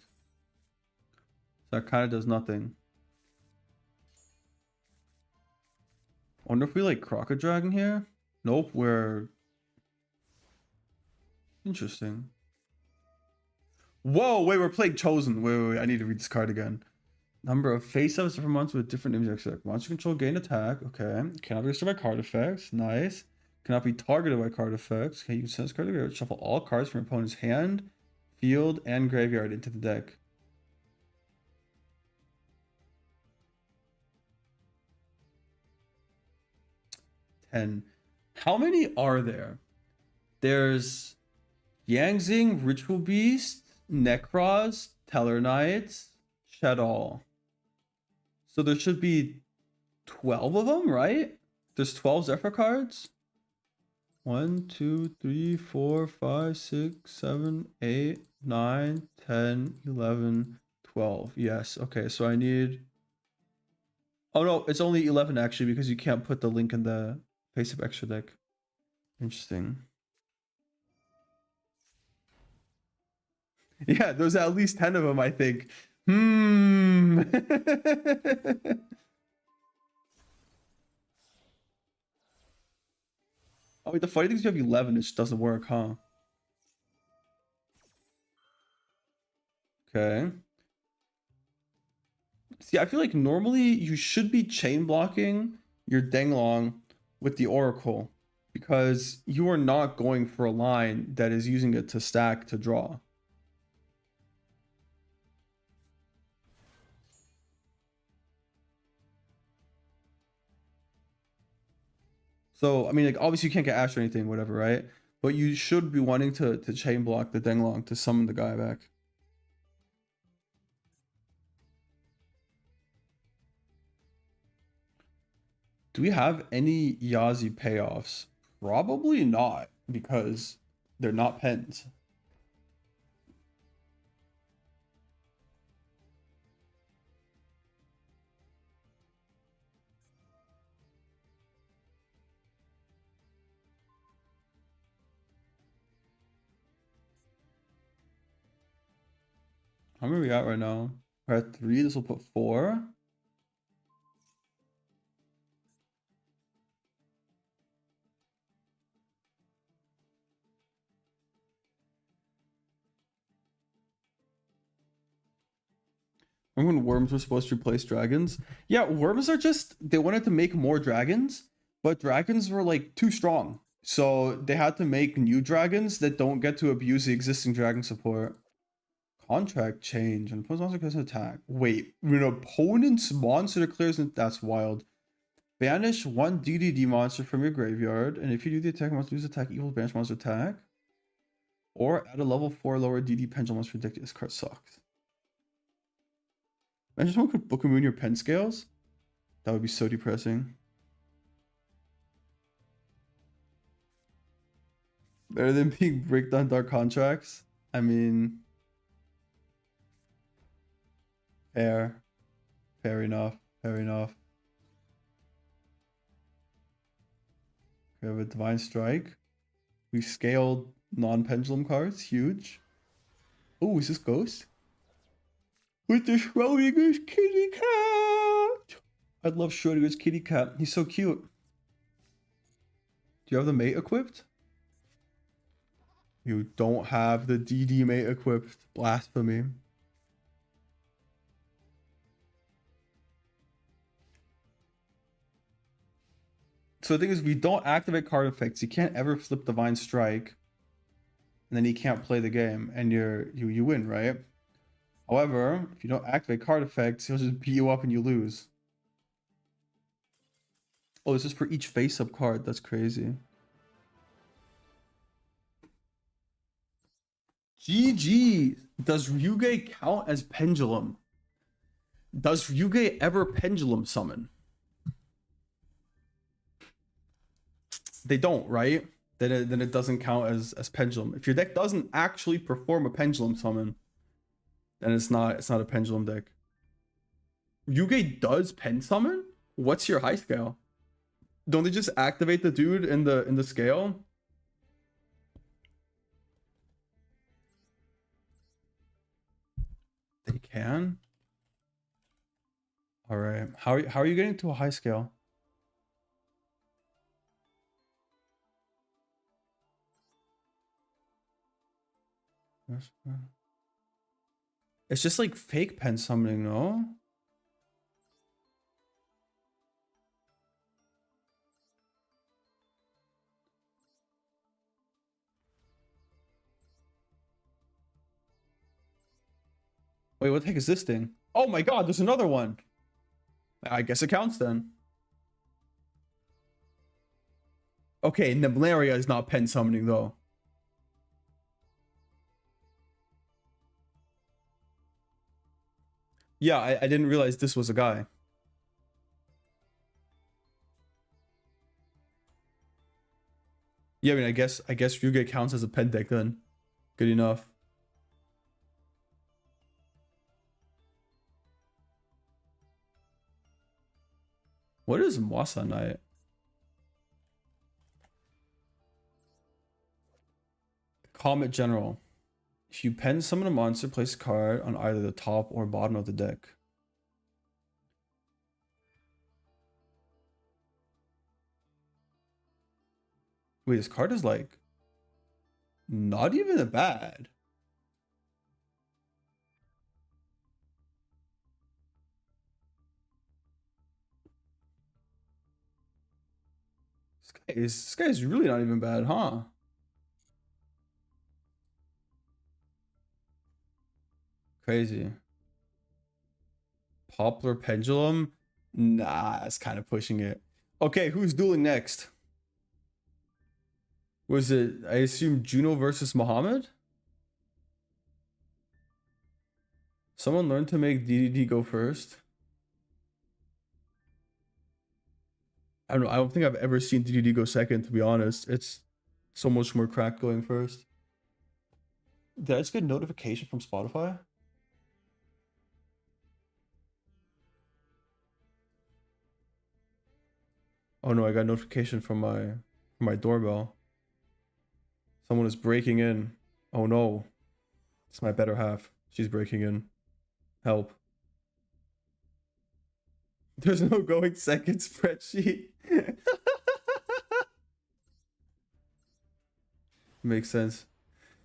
So that kind of does nothing. I wonder if we like Croco Dragon here? Nope, we're... Interesting. Whoa, wait, we're playing Chosen. Wait, I need to read this card again. Number of face-ups for months with different images. Monster control, gain attack. Okay. Cannot be restored by card effects. Nice. Cannot be targeted by card effects. Okay, you can send this card to the graveyard. Shuffle all cards from your opponent's hand, field, and graveyard into the deck. How many are there? There's Yangzing, Ritual Beast, Necros, Tellarknights, Shaddoll. So there should be 12 of them, right? There's 12 Zephyr cards. 1, 2, 3, 4, 5, 6, 7, 8, 9, 10, 11, 12. Yes. Okay, so I need... Oh no, it's only 11 actually because you can't put the link in the face-up extra deck. Interesting. Yeah, there's at least 10 of them, I think. Oh, wait, the funny thing is you have 11, it just doesn't work, huh? Okay. See, I feel like normally you should be chain blocking your Denglong with the Oracle because you are not going for a line that is using it to stack to draw. So, I mean, like, obviously you can't get Ash or anything, whatever, right? But you should be wanting to chain block the Denglong to summon the guy back. Do we have any Yazi payoffs? Probably not, because they're not pens. How many are we at right now? We're at 3, this will put 4. Remember when worms were supposed to replace dragons? Yeah, worms are just, they wanted to make more dragons, but dragons were like too strong. So they had to make new dragons that don't get to abuse the existing dragon support. Contract change. An opponent's monster declares an attack. Wait, when an opponent's monster declares an, that's wild. Banish one DDD monster from your graveyard, and if you do the attack monster lose attack equals banish monster attack. Or add a level 4 lower DD pendulum monster deck. This card sucks. Imagine someone could book a moon your pen scales. That would be so depressing. Better than being breakdown dark contracts. I mean, fair. Fair enough. Fair enough. We have a Divine Strike. We scaled non-pendulum cards. Huge. Oh, is this Ghost? With the Schrodinger's kitty cat. I'd love Schrodinger's kitty cat. He's so cute. Do you have the mate equipped? You don't have the DD mate equipped. Blasphemy. So the thing is, if you don't activate card effects, you can't ever flip Divine Strike. And then you can't play the game. And you win, right? However, if you don't activate card effects, he'll just beat you up and you lose. Oh, this is for each face-up card. That's crazy. GG. Does Ryuge count as Pendulum? Does Ryuge ever Pendulum summon? They don't, right? Then it doesn't count as Pendulum. If your deck doesn't actually perform a Pendulum summon, then it's not a Pendulum deck. Ryuge does pen summon? What's your high scale? Don't they just activate the dude in the scale? They can? Alright. How are you getting to a high scale? It's just like fake pen summoning, no? Wait, what the heck is this thing? Oh my god, there's another one. I guess it counts then. Okay, Nebularia is not pen summoning though. Yeah, I didn't realize this was a guy. Yeah, I mean, I guess Ryuga counts as a pen deck then. Good enough. What is Mwasa Knight? Comet General. If you pen summon a monster, place a card on either the top or bottom of the deck. Wait, this card is like not even that bad. This guy is really not even bad, huh? Crazy. Poplar Pendulum? Nah, it's kind of pushing it. Okay, who's dueling next? Was it, I assume, Juno versus Muhammad? Someone learned to make DDD go first. I don't know. I don't think I've ever seen DDD go second, to be honest. It's so much more cracked going first. Did I just get a notification from Spotify? Oh no, I got a notification from my doorbell. Someone is breaking in. Oh no. It's my better half. She's breaking in. Help. There's no going second spreadsheet. Makes sense.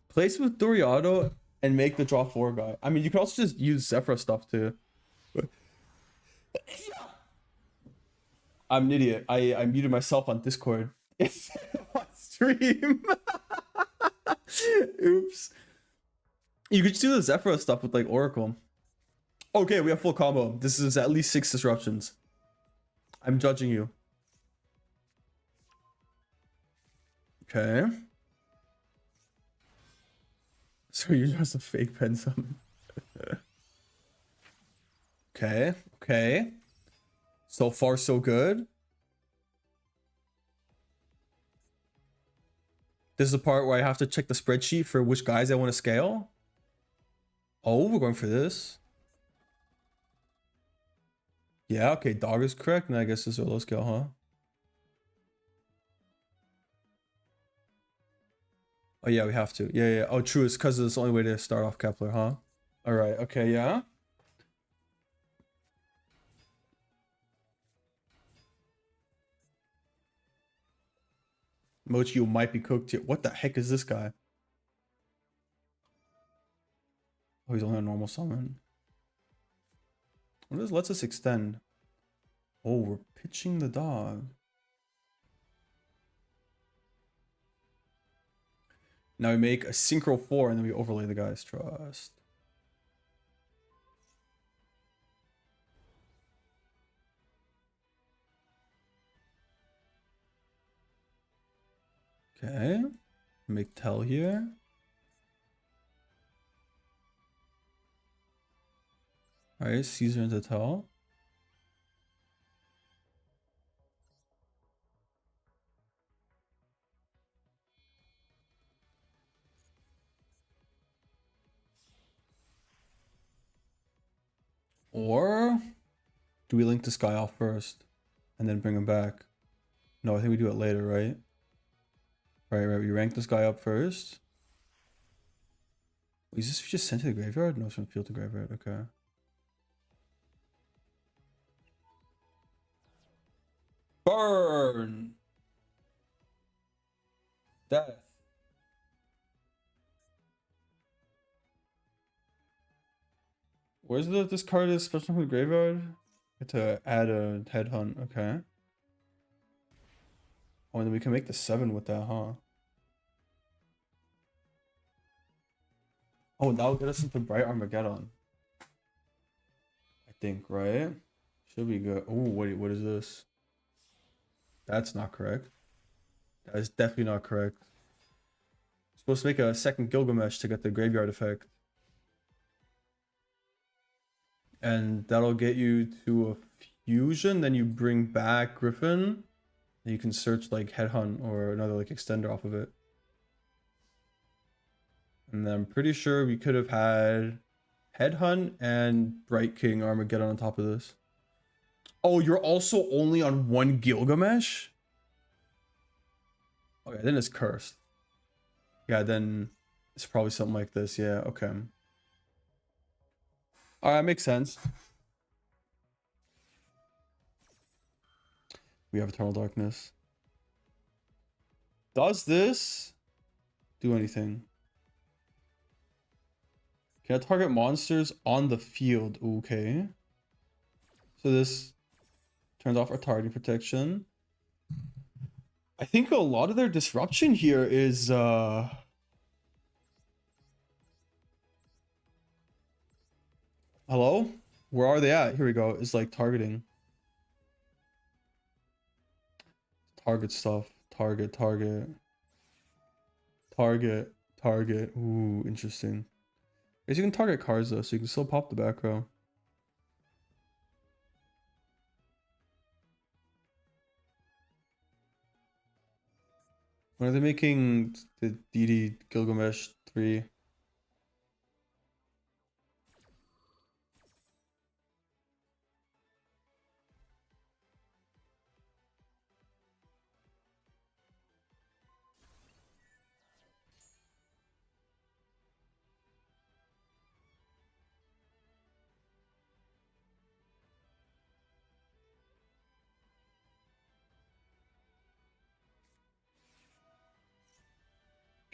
Place with Doriado and make the draw 4 guy. I mean, you could also just use Zephyr stuff too. I'm an idiot. I muted myself on Discord. It's on stream. Oops. You could just do the Zephyr stuff with like Oracle. Okay, we have full combo. This is at least 6 disruptions. I'm judging you. Okay. So you're just a fake pen summon. Okay, okay. So far, so good. This is the part where I have to check the spreadsheet for which guys I want to scale. Oh, we're going for this. Yeah, okay, dog is correct, and I guess this is a low scale, huh? Oh yeah, we have to. Yeah, yeah. Oh, true. It's because it's the only way to start off Kepler, huh? All right. Okay. Yeah. Mochi, you might be cooked here. What the heck is this guy? Oh, he's only a normal summon. What is lets us extend? Oh, we're pitching the dog. Now we make a synchro 4 and then we overlay the guy's trust. Okay. Make tell here. Alright, Caesar into tell. Or do we link this guy off first and then bring him back? No, I think we do it later, right? Right. We rank this guy up first. Is this just sent to the graveyard? No, it's from field to graveyard. Okay. Burn! Death. Where's this card is special from the graveyard? To add a headhunt, okay. Oh, and then we can make the 7 with that, huh? Oh, that'll get us into Bright Armageddon. think, right? Should be good. Oh, wait, what is this? That's not correct. That is definitely not correct. Supposed to make a second Gilgamesh to get the graveyard effect. And that'll get you to a fusion, then you bring back Griffin. And you can search like Headhunt or another like extender off of it. And then I'm pretty sure we could have had Headhunt and Bright King Armageddon on top of this. Oh, you're also only on one Gilgamesh? Okay, then it's cursed. Yeah, then it's probably something like this. Yeah, okay. Alright, makes sense. We have Eternal Darkness. Does this do anything? Can I target monsters on the field? Okay. So this turns off our targeting protection. I think a lot of their disruption here is hello? Where are they at? Here we go. It's like targeting. Target stuff. Target. Ooh, interesting. I guess you can target cards though, so you can still pop the back row. When are they making the DD Gilgamesh 3?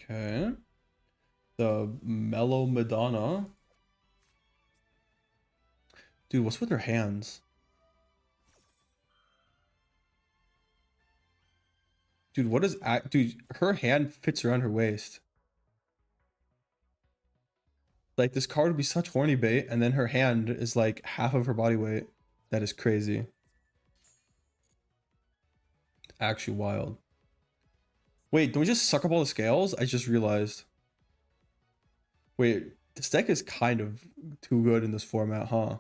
Okay. The Mellow Madonna. Dude, what's with her hands? Dude, what is dude, her hand fits around her waist. Like this card would be such horny bait, and then her hand is like half of her body weight. That is crazy. Actually wild. Wait, don't we just suck up all the scales? I just realized. Wait, this deck is kind of too good in this format, huh?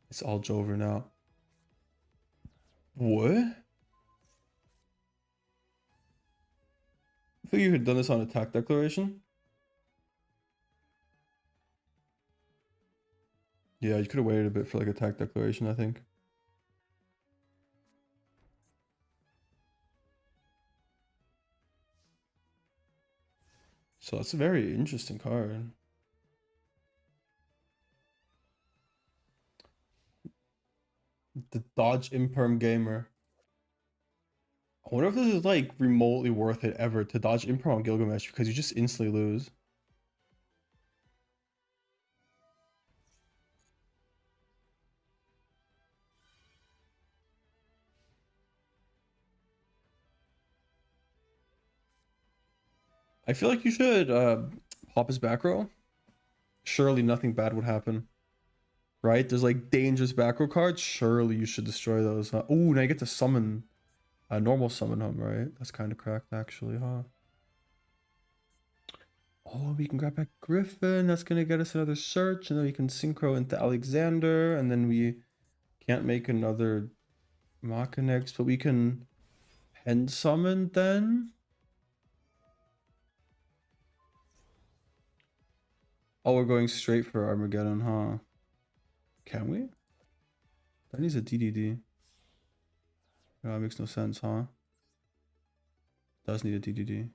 It's all Jover now. What? I think you had done this on attack declaration. Yeah, you could have waited a bit for like attack declaration, I think. So that's a very interesting card. The Dodge Imperm Gamer. I wonder if this is like remotely worth it ever to dodge Imperm on Gilgamesh because you just instantly lose. I feel like you should pop his back row. Surely nothing bad would happen. Right? There's like dangerous back row cards. Surely you should destroy those. Huh? Oh, now you get to summon normal summon him, right? That's kind of cracked actually, huh? Oh, we can grab back Griffin. That's gonna get us another search, and then we can synchro into Alexander, and then we can't make another Machinex, but we can Pen summon then. Oh, we're going straight for Armageddon, huh? Can we? That needs a DDD. No, that makes no sense, huh? Does need a DDD.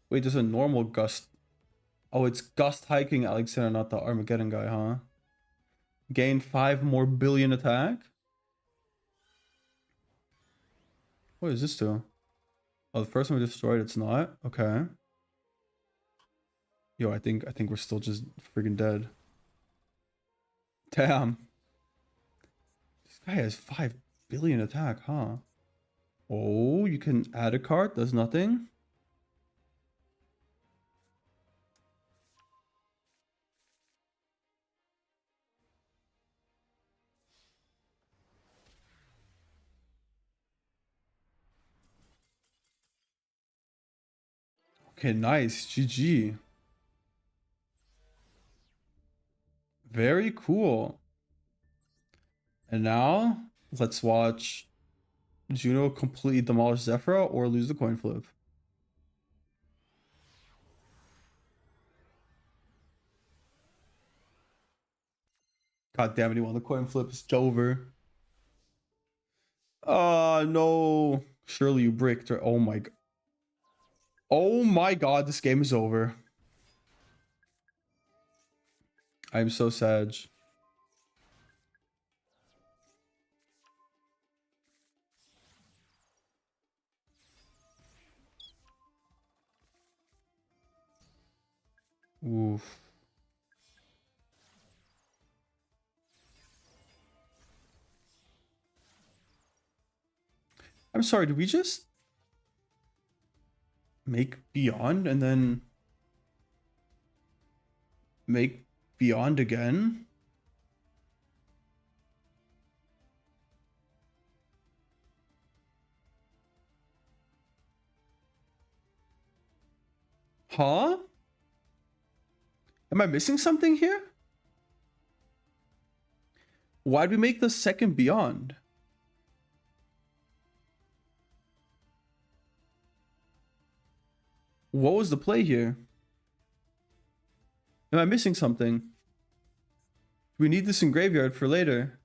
Wait, there's a normal gust. Oh, it's gust hiking Alexander, not the Armageddon guy, huh? Gain 5 more billion attack. What does this do? Oh, the first one we destroyed, it's not? Okay. Yo, I think we're still just freaking dead. Damn. This guy has 5 billion attack, huh? Oh, you can add a card, does nothing. Okay, nice. GG. Very cool. And now let's watch Juno completely demolish Zephyra or lose the coin flip. God damn it, he won the coin flip. It's over. No. Surely you bricked her. Oh my god. Oh my god, this game is over. I'm so sad. Oof. I'm sorry, did we just make Beyond and then make Beyond again? Huh? Am I missing something here? Why'd we make the second Beyond? What was the play here? Am I missing something? We need this in graveyard for later.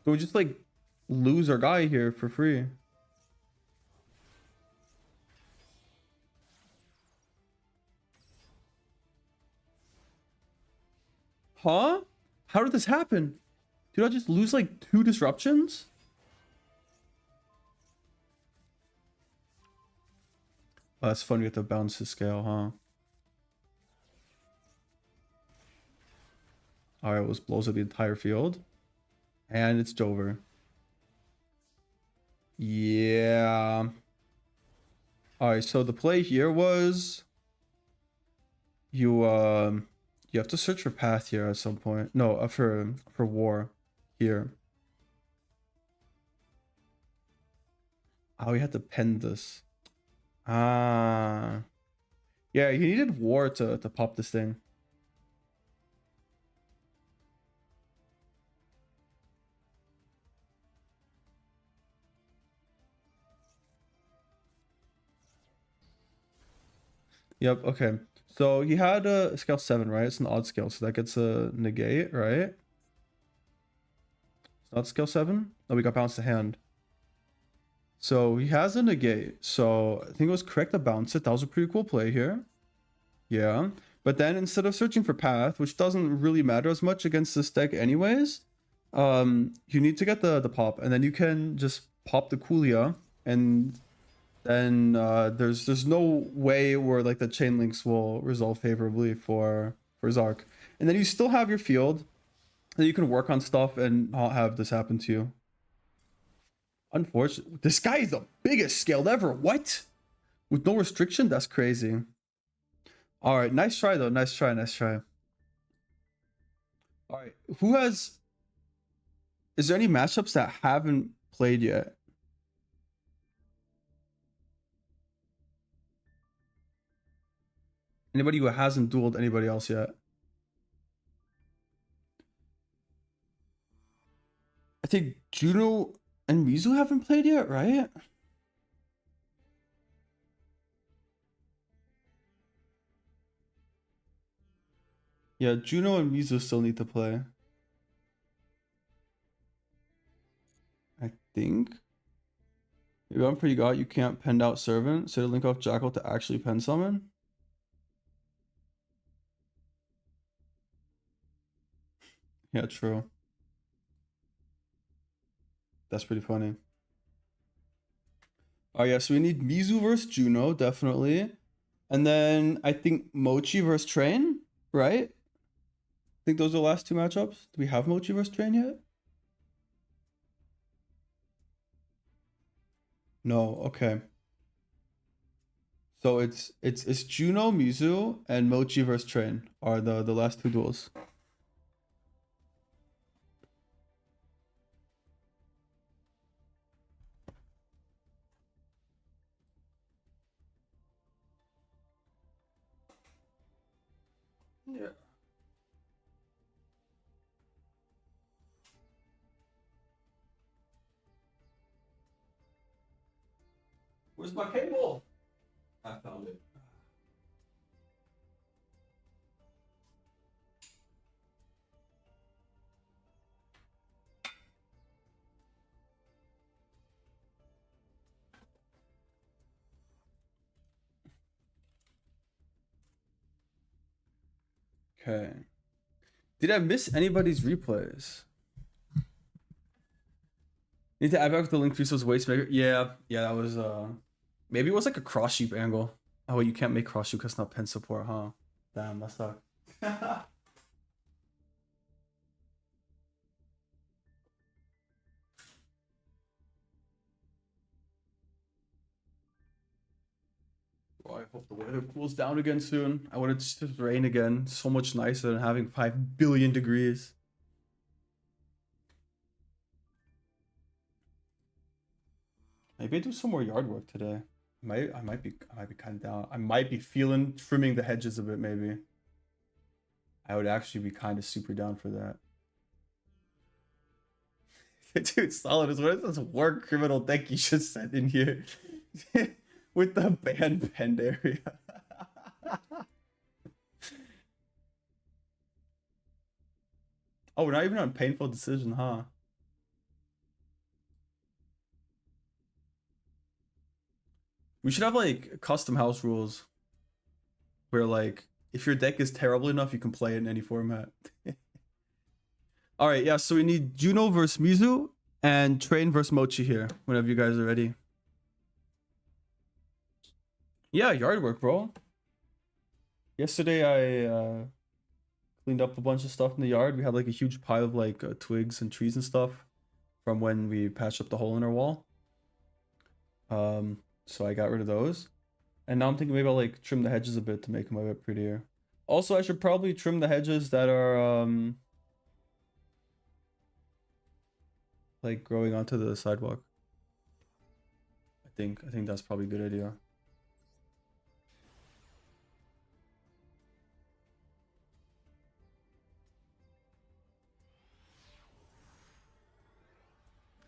Do we just like lose our guy here for free? Huh? How did this happen? Did I just lose like 2 disruptions? Oh, that's fun. We have to bounce the scale, huh? Alright, let's blows up the entire field. And it's over. Yeah. Alright, so the play here was you have to search for path here at some point. No, for war here. Oh, we had to pen this. Ah. Yeah, you needed war to pop this thing. Yep, okay. So he had a scale 7, right? It's an odd scale, so that gets a negate, right? It's not scale 7? No, we got bounced to hand. So he has a negate. So I think it was correct to bounce it. That was a pretty cool play here. Yeah. But then instead of searching for path, which doesn't really matter as much against this deck anyways, you need to get the pop, and then you can just pop the Coolia, and then there's no way where like the chain links will resolve favorably for Zark. And then you still have your field that you can work on stuff and not have this happen to you. Unfortunately, this guy is the biggest scaled ever. What? With no restriction? That's crazy. All right, nice try though. Nice try. Nice try. All right, who has? Is there any matchups that haven't played yet? Anybody who hasn't dueled anybody else yet? I think Juno and Mizu haven't played yet, right? Yeah, Juno and Mizu still need to play. I think. Maybe I'm pretty god you can't pen out Servant, so to link off Jackal to actually pen summon. Yeah, true. That's pretty funny. Oh yeah, so we need Mizu versus Juno, definitely. And then I think Mochi versus Train, right? I think those are the last 2 matchups. Do we have Mochi versus Train yet? No, okay. So it's Juno, Mizu, and Mochi versus Train are the last 2 duels. Yeah. Where's my cable? I found it. Okay. Did I miss anybody's replays? Need to add back the link piece was waste maker. Yeah, that was maybe it was like a cross sheep angle. Oh, you can't make cross sheep because it's not pen support, huh? Damn, that sucks. Well, I hope the weather cools down again soon. I want it to just rain again. So much nicer than having 5 billion degrees. Maybe I do some more yard work today. I might be kind of down. I might be feeling trimming the hedges a bit. Maybe I would actually be kind of super down for that. Dude, solid. What is this war criminal deck you should send in here with the banned Pend area? Oh, we're not even on painful decision, huh? We should have like custom house rules where like if your deck is terrible enough, you can play it in any format. All right, yeah. So we need Juno versus Mizu and Train versus Mochi here. Whenever you guys are ready. Yeah, yard work, bro. Yesterday I cleaned up a bunch of stuff in the yard. We had like a huge pile of like twigs and trees and stuff from when we patched up the hole in our wall. So I got rid of those. And now I'm thinking maybe I'll like trim the hedges a bit to make them a bit prettier. Also, I should probably trim the hedges that are like growing onto the sidewalk. I think that's probably a good idea.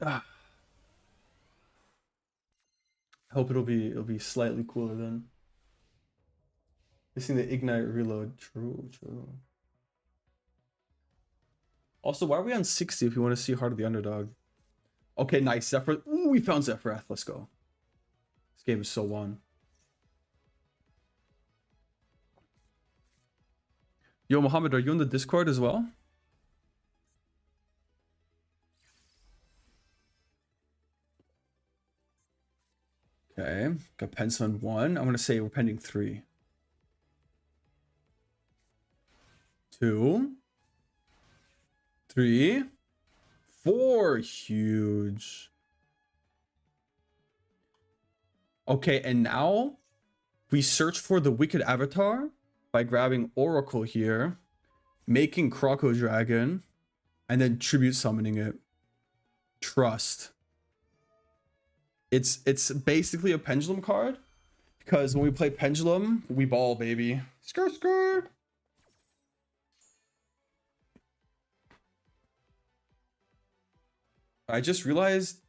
Ah. I hope it'll be slightly cooler then. Missing the ignite reload. True. Also, why are we on 60 if you want to see Heart of the Underdog? Okay, nice. Zephyr. Ooh, we found Zephyrath. Let's go. This game is so won. Yo, Mohammed, are you in the Discord as well? Okay, got pencil on 1. I'm gonna say we're pending 3. 2. 3. 4. Huge. Okay, and now we search for the Wicked Avatar by grabbing Oracle here, making Croco Dragon, and then tribute summoning it. Trust. It's basically a Pendulum card, because when we play Pendulum, we ball, baby. Skr. I just realized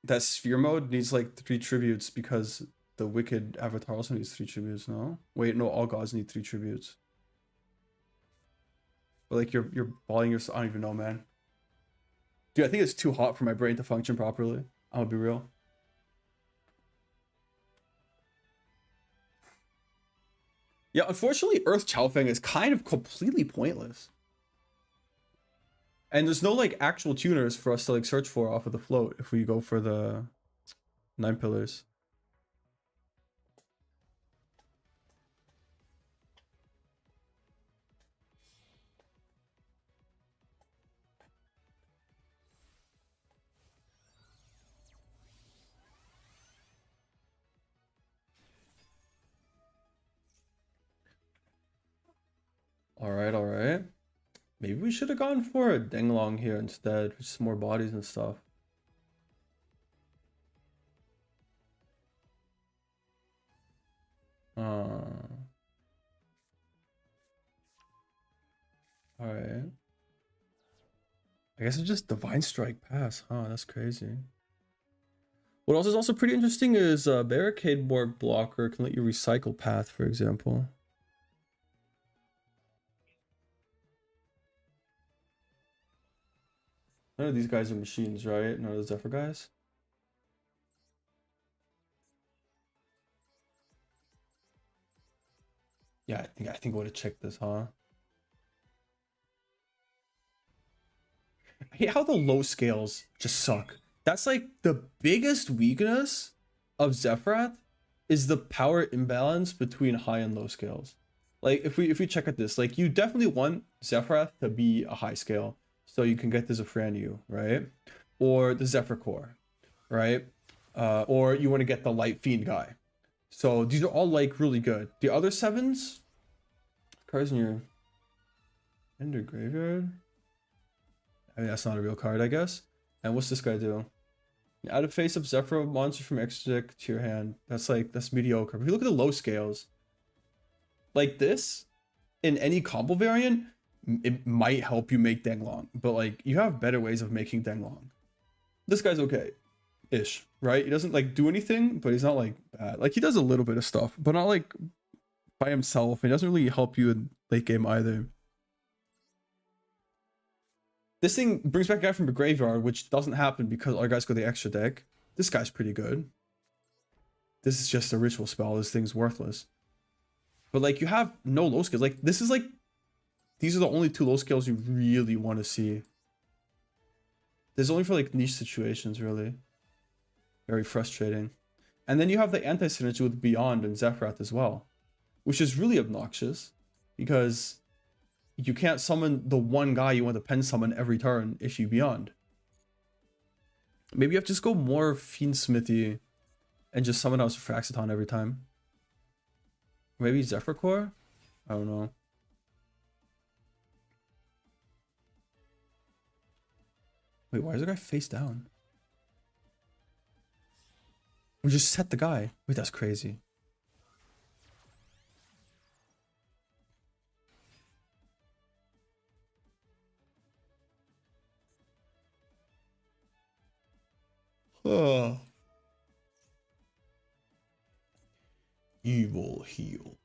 that Sphere mode needs like 3 tributes because the Wicked Avatar also needs 3 tributes, no? Wait, no, all gods need 3 tributes. But like you're balling yourself. I don't even know, man. Dude, I think it's too hot for my brain to function properly. I'm gonna be real. Yeah, unfortunately, Earth Chaofeng is kind of completely pointless. And there's no like actual tuners for us to like search for off of the float if we go for the 9 pillars. All right. Maybe we should have gone for a Denglong here instead, with just more bodies and stuff. Alright. I guess it's just Divine Strike pass, huh? That's crazy. What else is also pretty interesting is Barricade Borg blocker can let you recycle path, for example. None of these guys are machines, right? None of the Zephyr guys. Yeah, I think I would have checked this, huh? I hate how the low scales just suck. That's like the biggest weakness of Zephyrath is the power imbalance between high and low scales. Like if we check at this, like you definitely want Zephyrath to be a high scale so you can get the Zephranu, right? Or the Zephyr Core, right? Or you want to get the Light Fiend guy. So these are all like really good. The other 7s, cards in your Ender Graveyard. I mean, that's not a real card, I guess. And what's this guy do? Add a face-up Zephyr monster from extra deck to your hand. That's mediocre. But if you look at the low scales, like this, in any combo variant, it might help you make Denglong. But like, you have better ways of making Denglong. This guy's okay-ish, right? He doesn't like do anything, but he's not like bad. Like he does a little bit of stuff, but not like by himself. He doesn't really help you in late game either. This thing brings back a guy from the graveyard, which doesn't happen because our guys go the extra deck. This guy's pretty good. This is just a ritual spell. This thing's worthless. But like, you have no low skills. Like, this is like, these are the only 2 low skills you really want to see. There's only for like niche situations, really. Very frustrating. And then you have the anti-synergy with Beyond and Zephyrath as well, which is really obnoxious because you can't summon the one guy you want to pen summon every turn if you Beyond. Maybe you have to just go more Fiend Smithy and just summon out Fraxiton every time. Maybe Zephyr Core? I don't know. Wait, why is the guy face down? We just set the guy. Wait, that's crazy. Evil heal.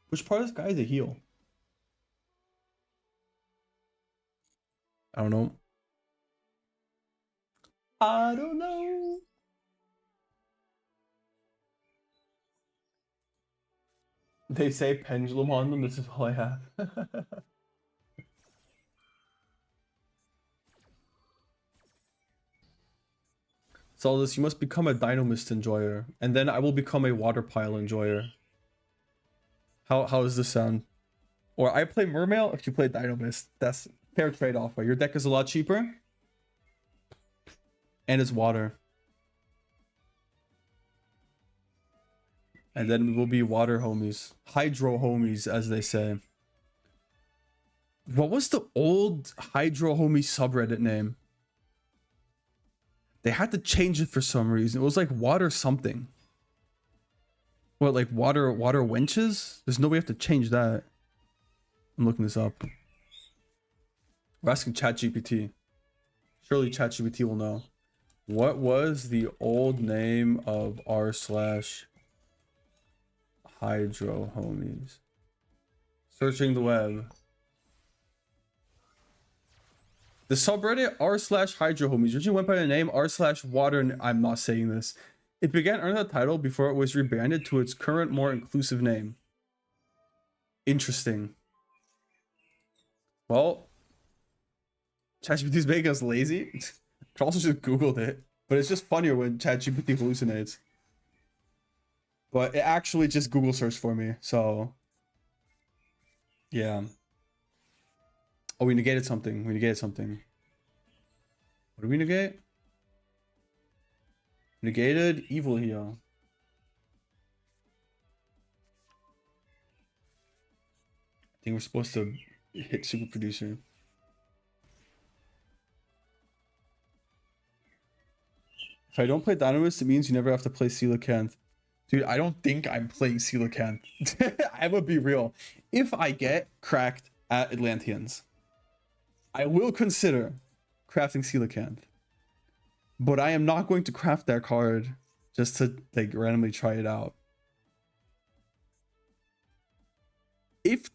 Which part of this guy is a heal? I don't know. I don't know. They say pendulum on them. This is all I have. Solus, you must become a Dynamist enjoyer, and then I will become a Water Pile enjoyer. How does this sound? Or I play Mermail if you play Dynamist. That's fair trade-off, right? Your deck is a lot cheaper. And it's water. And then we will be water homies. Hydro homies, as they say. What was the old Hydro homie subreddit name? They had to change it for some reason. It was like water something. What, like water wenches? There's no way you have to change that. I'm looking this up. We're asking ChatGPT. Surely ChatGPT will know. What was the old name of r/Hydro homies? Searching the web. The subreddit r/Hydro homies originally went by the name r/water, and I'm not saying this. It began earning that title before it was rebranded to its current, more inclusive name. Interesting. Well, ChatGPT's making us lazy. I also just Googled it, but it's just funnier when ChatGPT hallucinates. But it actually just Google searched for me, so yeah. Oh, we negated something. We negated something. What did we negate? Negated evil heal. I think we're supposed to hit super producer. If I don't play Dynamist, it means you never have to play Coelacanth. Dude, I don't think I'm playing Coelacanth. I'm gonna be real. If I get cracked at Atlanteans. I will consider crafting Coelacanth, but I am not going to craft that card just to like randomly try it out. If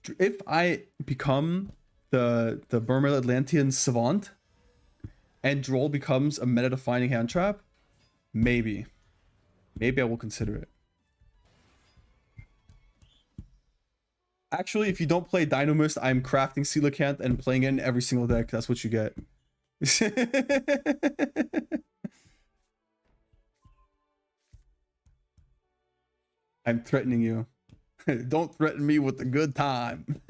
I become the Mermaid Atlantean savant and Droll becomes a meta defining hand trap, maybe I will consider it. Actually, if you don't play Dynamist, I'm crafting Coelacanth and playing it in every single deck. That's what you get. I'm threatening you. Don't threaten me with a good time.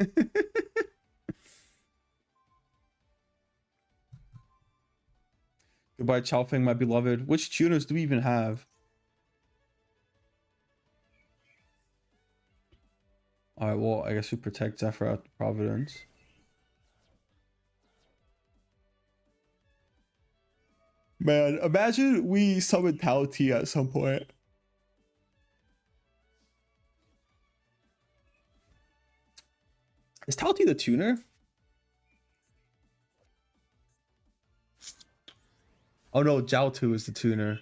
Goodbye, Chaofeng, my beloved. Which tuners do we even have? Alright, well, I guess we protect Zephyr out of Providence. Man, imagine we summon Tao T at some point. Is Tao T the tuner? Oh no, Jiaotu is the tuner.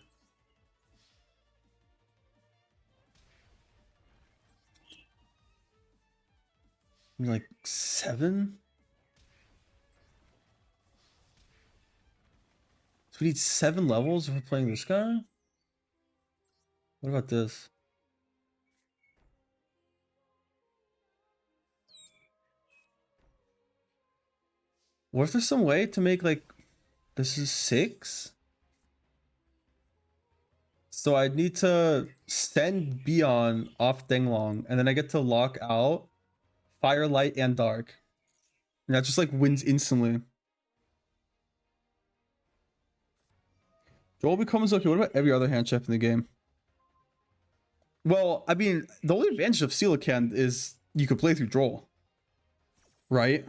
Like 7? So we need 7 levels if we're playing this guy? What about this? What if there's some way to make like this is 6? So I'd need to send Bion off Denglong, and then I get to lock out Firelight and Dark. And that just like wins instantly. Joel becomes okay. What about every other hand trap in the game? Well, I mean, the only advantage of Coelacanth is you could play through Droll. Right?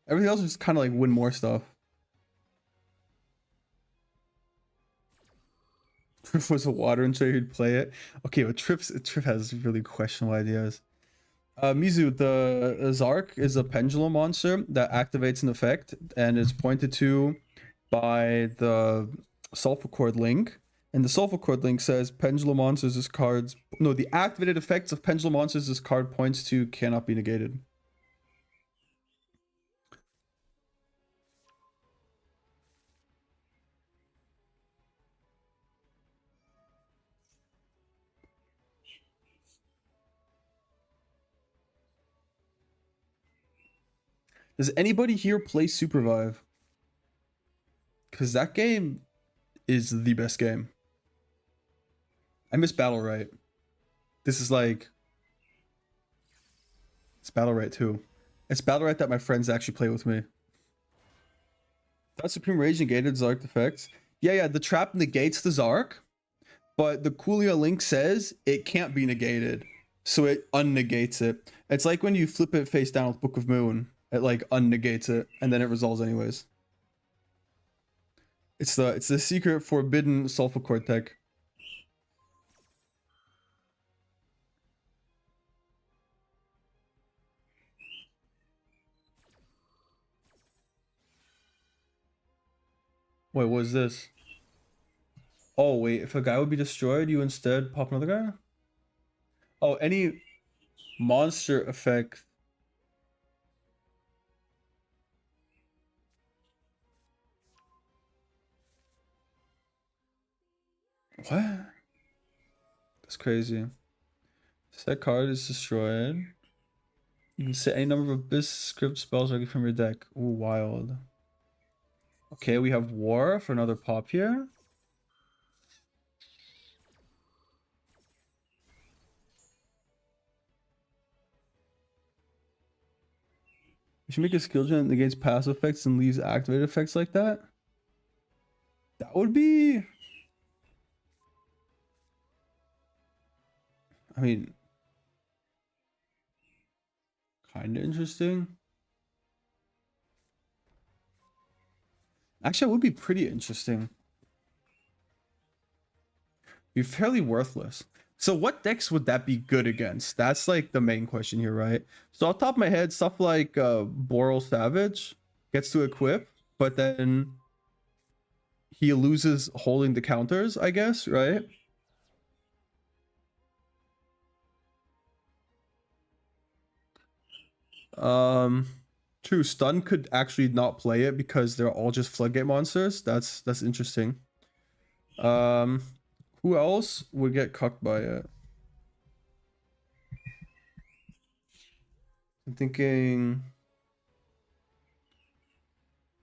Everything else is just kind of like win more stuff. Trip was a water and so you'd play it. Okay, but Trip has really questionable ideas. Mizu, the Zark is a pendulum monster that activates an effect and is pointed to by the Solfachord Link. And the Solfachord Link says Pendulum Monsters is cards. No, the activated effects of Pendulum Monsters this card points to cannot be negated. Does anybody here play Supervive? Because that game is the best game. I miss Battle Right. This is like... It's Battle Right too. It's Battle Right that my friends actually play with me. That Supreme Rage negated Zark effects. Yeah, the trap negates the Zark, but the Coolio Link says it can't be negated, so it unnegates it. It's like when you flip it face down with Book of Moon, it like unnegates it, and then it resolves anyways. It's the secret forbidden Solfachord tech. Wait, what is this? Oh wait, if a guy would be destroyed, you instead pop another guy? Oh, any monster effect. What? That's crazy. Set card is destroyed. You can set any number of Abyss script spells directly from your deck. Ooh, wild. Okay, we have War for another pop here. We should make a skill gen that negates passive effects and leaves activated effects like that. That would be... I mean... kind of interesting. Actually, it would be pretty interesting. Be fairly worthless. So what decks would that be good against? That's like the main question here, right? So off the top of my head, stuff like Boral Savage gets to equip, but then he loses holding the counters, I guess, right? True, Stun could actually not play it because they're all just floodgate monsters. That's interesting. Who else would get cucked by it? I'm thinking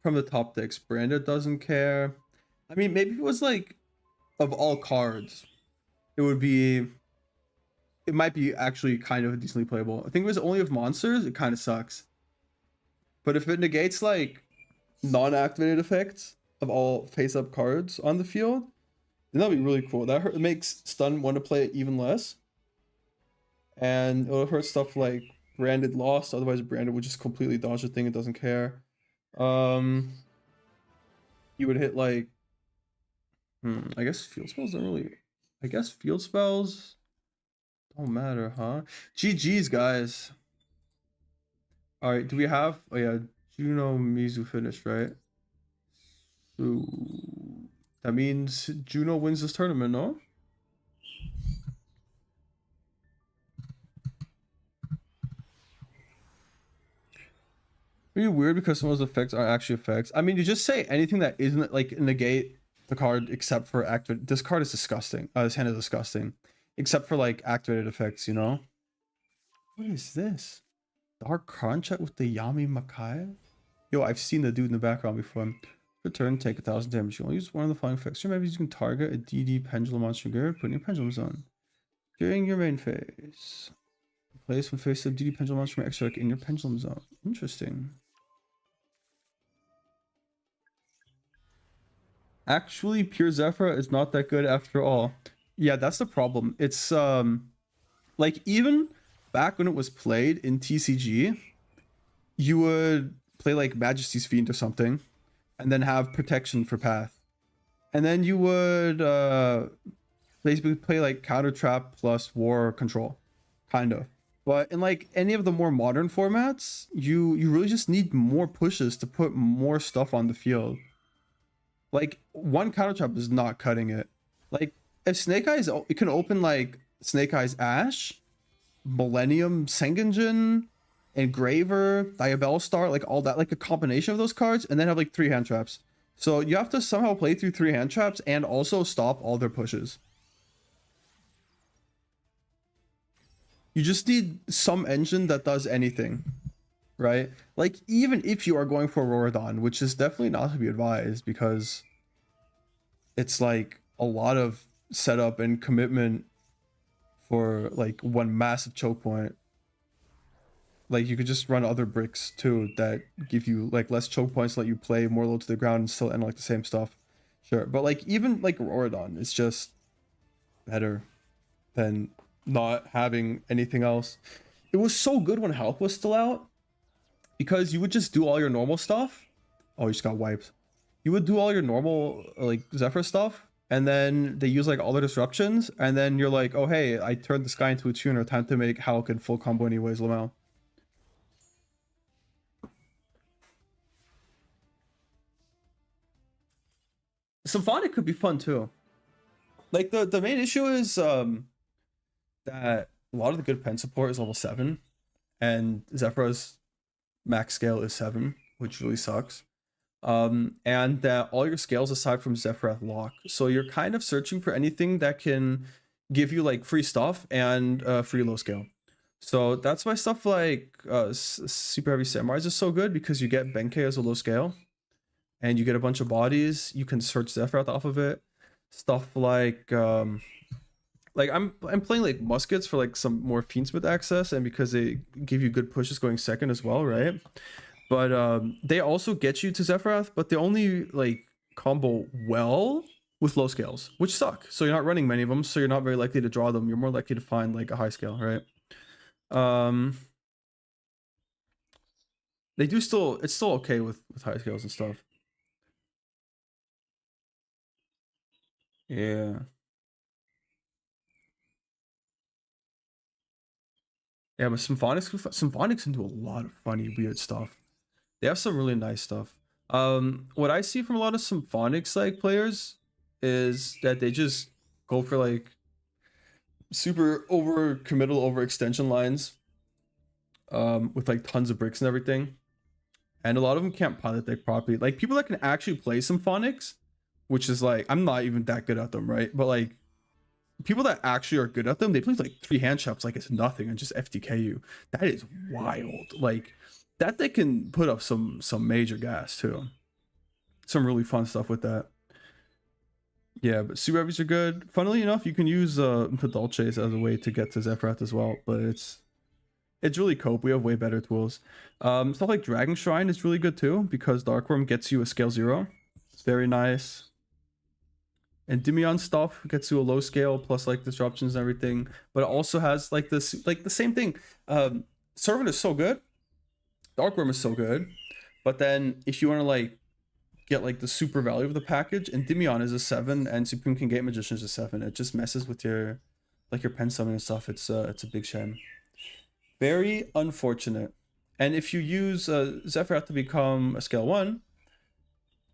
from the top decks, Branded doesn't care. I mean, maybe if it was like of all cards, it would be. It might be actually kind of decently playable. I think if it was only of monsters, it kind of sucks. But if it negates like non-activated effects of all face-up cards on the field, then that'd be really cool. That makes Stun want to play it even less. And it'll hurt stuff like Branded Lost, otherwise Branded would just completely dodge the thing, it doesn't care. You would hit like I guess field spells don't really I guess field spells don't matter, huh? GG's, guys. Alright, do we have oh yeah, Juno Mizu finished, right? So that means Juno wins this tournament, no? Pretty weird because some of those effects aren't actually effects. I mean, you just say anything that isn't like negate the card except for activate. This card is disgusting. This hand is disgusting, except for like activated effects. You know. What is this? Dark Contract with the Yami Makai? Yo, I've seen the dude in the background before. Return, take 1,000 damage. You only use one of the following effects. Maybe you can target a DD Pendulum Monster Gear, put in your Pendulum Zone. During your main phase. Place when face up DD Pendulum Monster extra in your Pendulum Zone. Interesting. Actually, pure Zephyr is not that good after all. Yeah, that's the problem. It's like even back when it was played in TCG, you would play like Majesty's Fiend or something, and then have protection for path. And then you would basically play like counter trap plus war control. Kind of. But in like any of the more modern formats, you really just need more pushes to put more stuff on the field. Like one counter trap is not cutting it. Like if Snake Eyes, it can open like Snake Eyes Ash, Millennium Sengenjin, Engraver, Diabell Star, like all that, like a combination of those cards, and then have like 3 hand traps. So you have to somehow play through 3 hand traps and also stop all their pushes. You just need some engine that does anything, right? Like even if you are going for Rorodon, which is definitely not to be advised because it's like a lot of setup and commitment for like one massive choke point. Like you could just run other bricks too that give you like less choke points, let you play more low to the ground and still end like the same stuff. Sure, but like even like Rorodon is just better than not having anything else. It was so good when Help was still out because you would just do all your normal stuff. Oh, you just got wiped. You would do all your normal like Zephyr stuff, and then they use like all the disruptions, and then you're like, oh hey, I turned this guy into a tuner. Time to make Hulk in full combo anyways, Lamau. Symphonic could be fun too. Like the main issue is that a lot of the good pen support is level 7, and Zephyr's max scale is 7, which really sucks. And that all your scales aside from Zephyrath lock. So you're kind of searching for anything that can give you like free stuff and free low scale. So that's why stuff like Super Heavy Samurais is so good because you get Benkei as a low scale and you get a bunch of bodies. You can search Zephyrath off of it. Stuff like I'm playing like muskets for like some more Fiendsmith access, and because they give you good pushes going second as well, right? But they also get you to Zephyrath, but they only like combo well with low scales, which suck. So you're not running many of them, so you're not very likely to draw them. You're more likely to find like a high scale, right? They do still, it's still okay with high scales and stuff. Yeah. Yeah, but Symphonics can do a lot of funny, weird stuff. They have some really nice stuff. What I see from a lot of Symphonics like players is that they just go for like super over committal overextension lines, with like tons of bricks and everything. And a lot of them can't pilot deck properly. Like people that can actually play Symphonics, which is like, I'm not even that good at them, right? But like people that actually are good at them, they play like 3 hand traps like it's nothing and just FTK you. That is wild. Like that they can put up some major gas too. Some really fun stuff with that. Yeah, but Super Heavies are good. Funnily enough, you can use Pedalchase as a way to get to Zephyrath as well, but it's really cope. We have way better tools. Stuff like Dragon Shrine is really good too, because Dark Worm gets you a scale 0. It's very nice. And Endymion stuff gets you a low scale plus like disruptions and everything, but it also has like this, like the same thing. Servant is so good, Dark Worm is so good, but then if you want to like get like the super value of the package, Endymion is a 7 and Supreme King Gate Magician is a 7. It just messes with your like your pen summon and stuff. It's a big shame. Very unfortunate. And if you use Zephyrath to become a scale 1,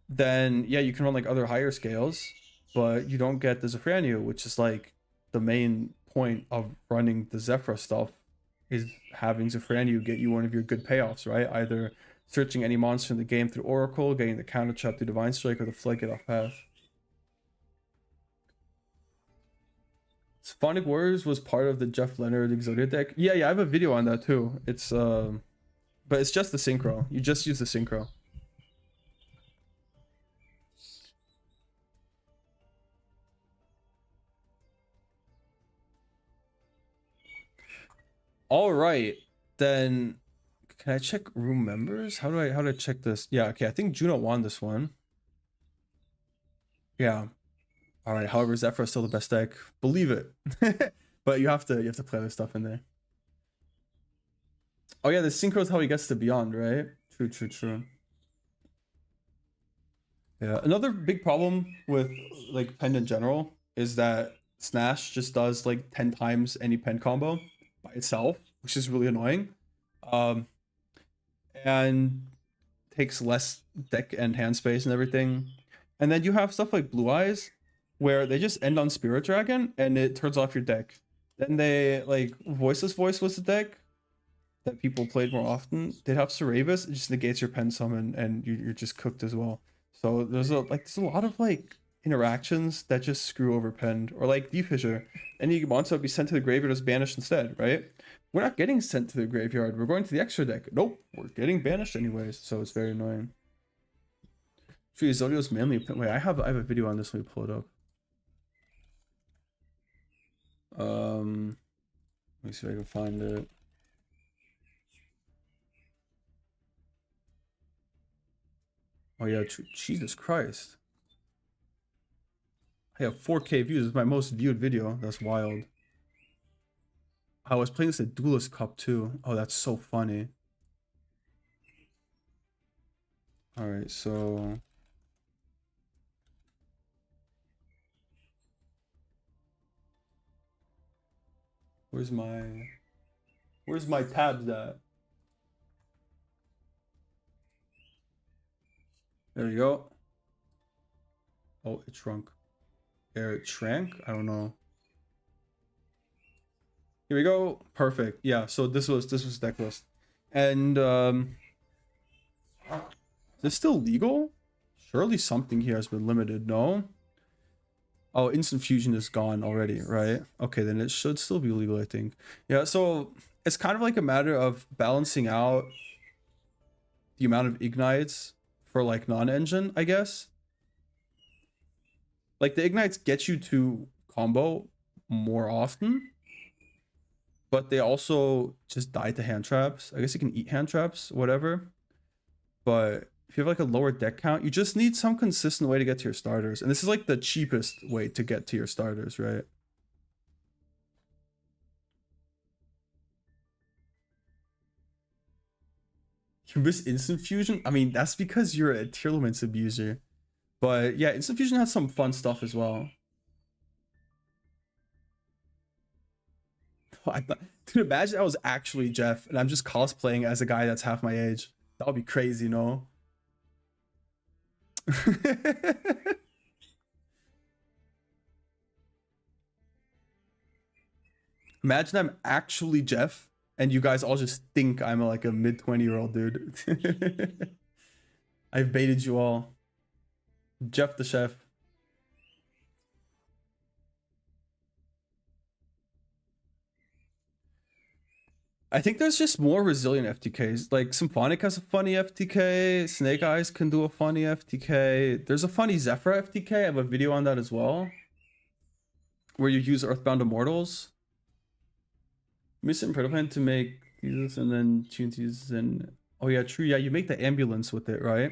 then yeah, you can run like other higher scales, but you don't get the Zephranu, which is like the main point of running the Zephyr stuff, is having Zephranu get you one of your good payoffs, right? Either searching any monster in the game through Oracle, getting the counter trap through Divine Strike, or the Floodgate off path. Symphonic Warriors was part of the Jeff Leonard Exodia deck. Yeah, I have a video on that too. It's but it's just the synchro. You just use the synchro. All right, then can I check room members? How do I check this? Yeah, okay, I think Juno won this one. Yeah. All right, however, Zephyr is still the best deck. Believe it. But you have to play this stuff in there. Oh yeah, the synchro is how he gets to Beyond, right? True. Yeah, another big problem with like Pen in general is that Snash just does like 10 times any pen combo by itself, which is really annoying. And takes less deck and hand space and everything. And then you have stuff like Blue Eyes, where they just end on Spirit Dragon and it turns off your deck. Then they like Voiceless Voice was the deck that people played more often. They'd have Ceravis, it just negates your pen summon and you're just cooked as well. So there's a lot of like interactions that just screw over Penned, or like Deep Fissure. Any monster would be sent to the graveyard as banished instead, right? We're not getting sent to the graveyard. We're going to the extra deck. Nope, we're getting banished anyways. So it's very annoying. Actually, Zodio's mainly wait. I have a video on this. Let me pull it up. Let me see if I can find it. Oh yeah, Jesus Christ. I have 4K views. It's my most viewed video. That's wild. I was playing this at Duelist Cup too. Oh, that's so funny. All right, so where's my tabs at? There you go. Oh, it shrunk. There, it shrank? I don't know. Here we go. Perfect. Yeah, so this was deck list. And is this still legal? Surely something here has been limited, no? Oh, Instant Fusion is gone already, right? Okay, then it should still be legal, I think. Yeah, so it's kind of like a matter of balancing out the amount of ignites for like non-engine, I guess. Like the ignites get you to combo more often, but they also just die to hand traps. I guess you can eat hand traps, whatever. But if you have like a lower deck count, you just need some consistent way to get to your starters. And this is like the cheapest way to get to your starters, right? You miss Instant Fusion? I mean, that's because you're a Tearlaments abuser. But yeah, Instant Fusion has some fun stuff as well. I thought, dude, imagine I was actually Jeff and I'm just cosplaying as a guy that's half my age. That would be crazy, no? Imagine I'm actually Jeff and you guys all just think I'm like a mid-20-year-old dude. I've baited you all. Jeff the chef. I think there's just more resilient FTKs. Like Symphonic has a funny FTK. Snake Eyes can do a funny FTK. There's a funny Zephyr FTK. I have a video on that as well, where you use Earthbound Immortals. Missing Predaplan to make these and then tune these and oh yeah, true. Yeah, you make the ambulance with it, right?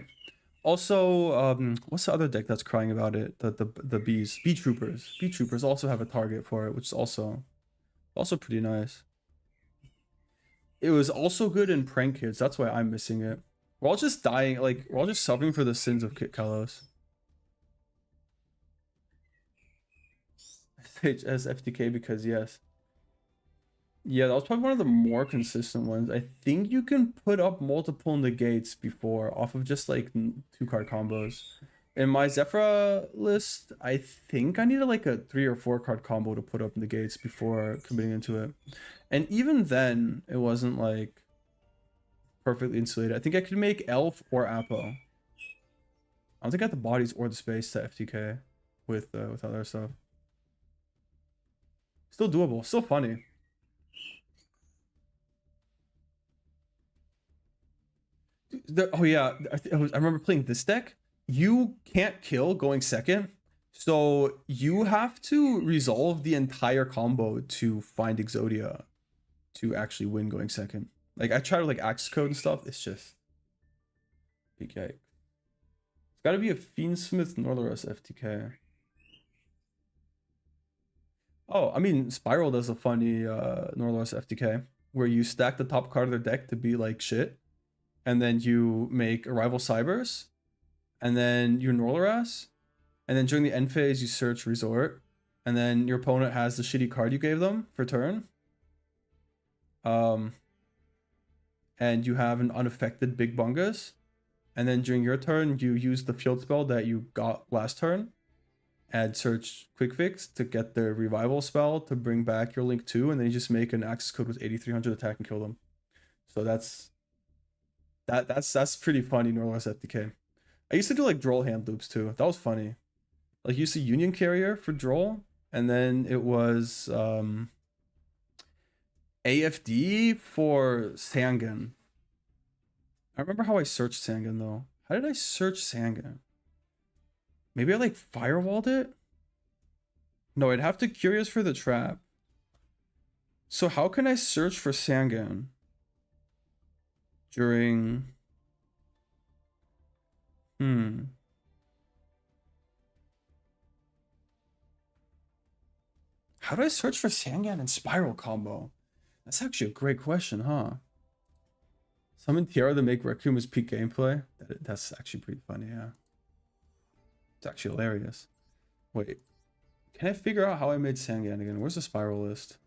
Also, what's the other deck that's crying about it? The bees, bee troopers. Bee troopers also have a target for it, which is also pretty nice. It was also good in Prank Kids. That's why I'm missing it. We're all just dying, like we're all just suffering for the sins of Kit Kalos. As FTK because yes. Yeah, that was probably one of the more consistent ones. I think you can put up multiple negates before off of just like 2-card combos. In my Zephyr list, I think I needed like a 3 or 4-card combo to put up negates before committing into it. And even then, it wasn't like perfectly insulated. I think I could make Elf or Apo. I don't think I have the bodies or the space to FTK with other stuff. Still doable, still funny. Oh yeah, I remember playing this deck. You can't kill going second, so you have to resolve the entire combo to find Exodia to actually win going second. Like I try to like access code and stuff. It's just big yikes. It's got to be a Fiendsmith Northwest FTK. Oh, I mean Spiral does a funny Northwest FTK where you stack the top card of their deck to be like shit. And then you make Arrival Cybers, and then you Norloras, and then during the end phase you search Resort, and then your opponent has the shitty card you gave them for turn. And you have an unaffected Big Bungus, and then during your turn you use the field spell that you got last turn, add Search Quick Fix to get the Revival spell to bring back your Link 2, and then you just make an access code with 8300 attack and kill them. So that's pretty funny, Northwest FTK. I used to do like Droll hand loops too. That was funny. Like you used to Union Carrier for Droll, and then it was AFD for Sangan. I remember how I searched Sangan though. How did I search Sangan? Maybe I like firewalled it? No, I'd have to Curious for the trap. So how can I search for Sangan during how do I search for Sangan and Spiral combo? That's actually a great question, huh? Summon Tiara to make Requiem as peak gameplay? That's actually pretty funny, yeah. It's actually hilarious. Wait, can I figure out how I made Sangan again? Where's the Spiral list?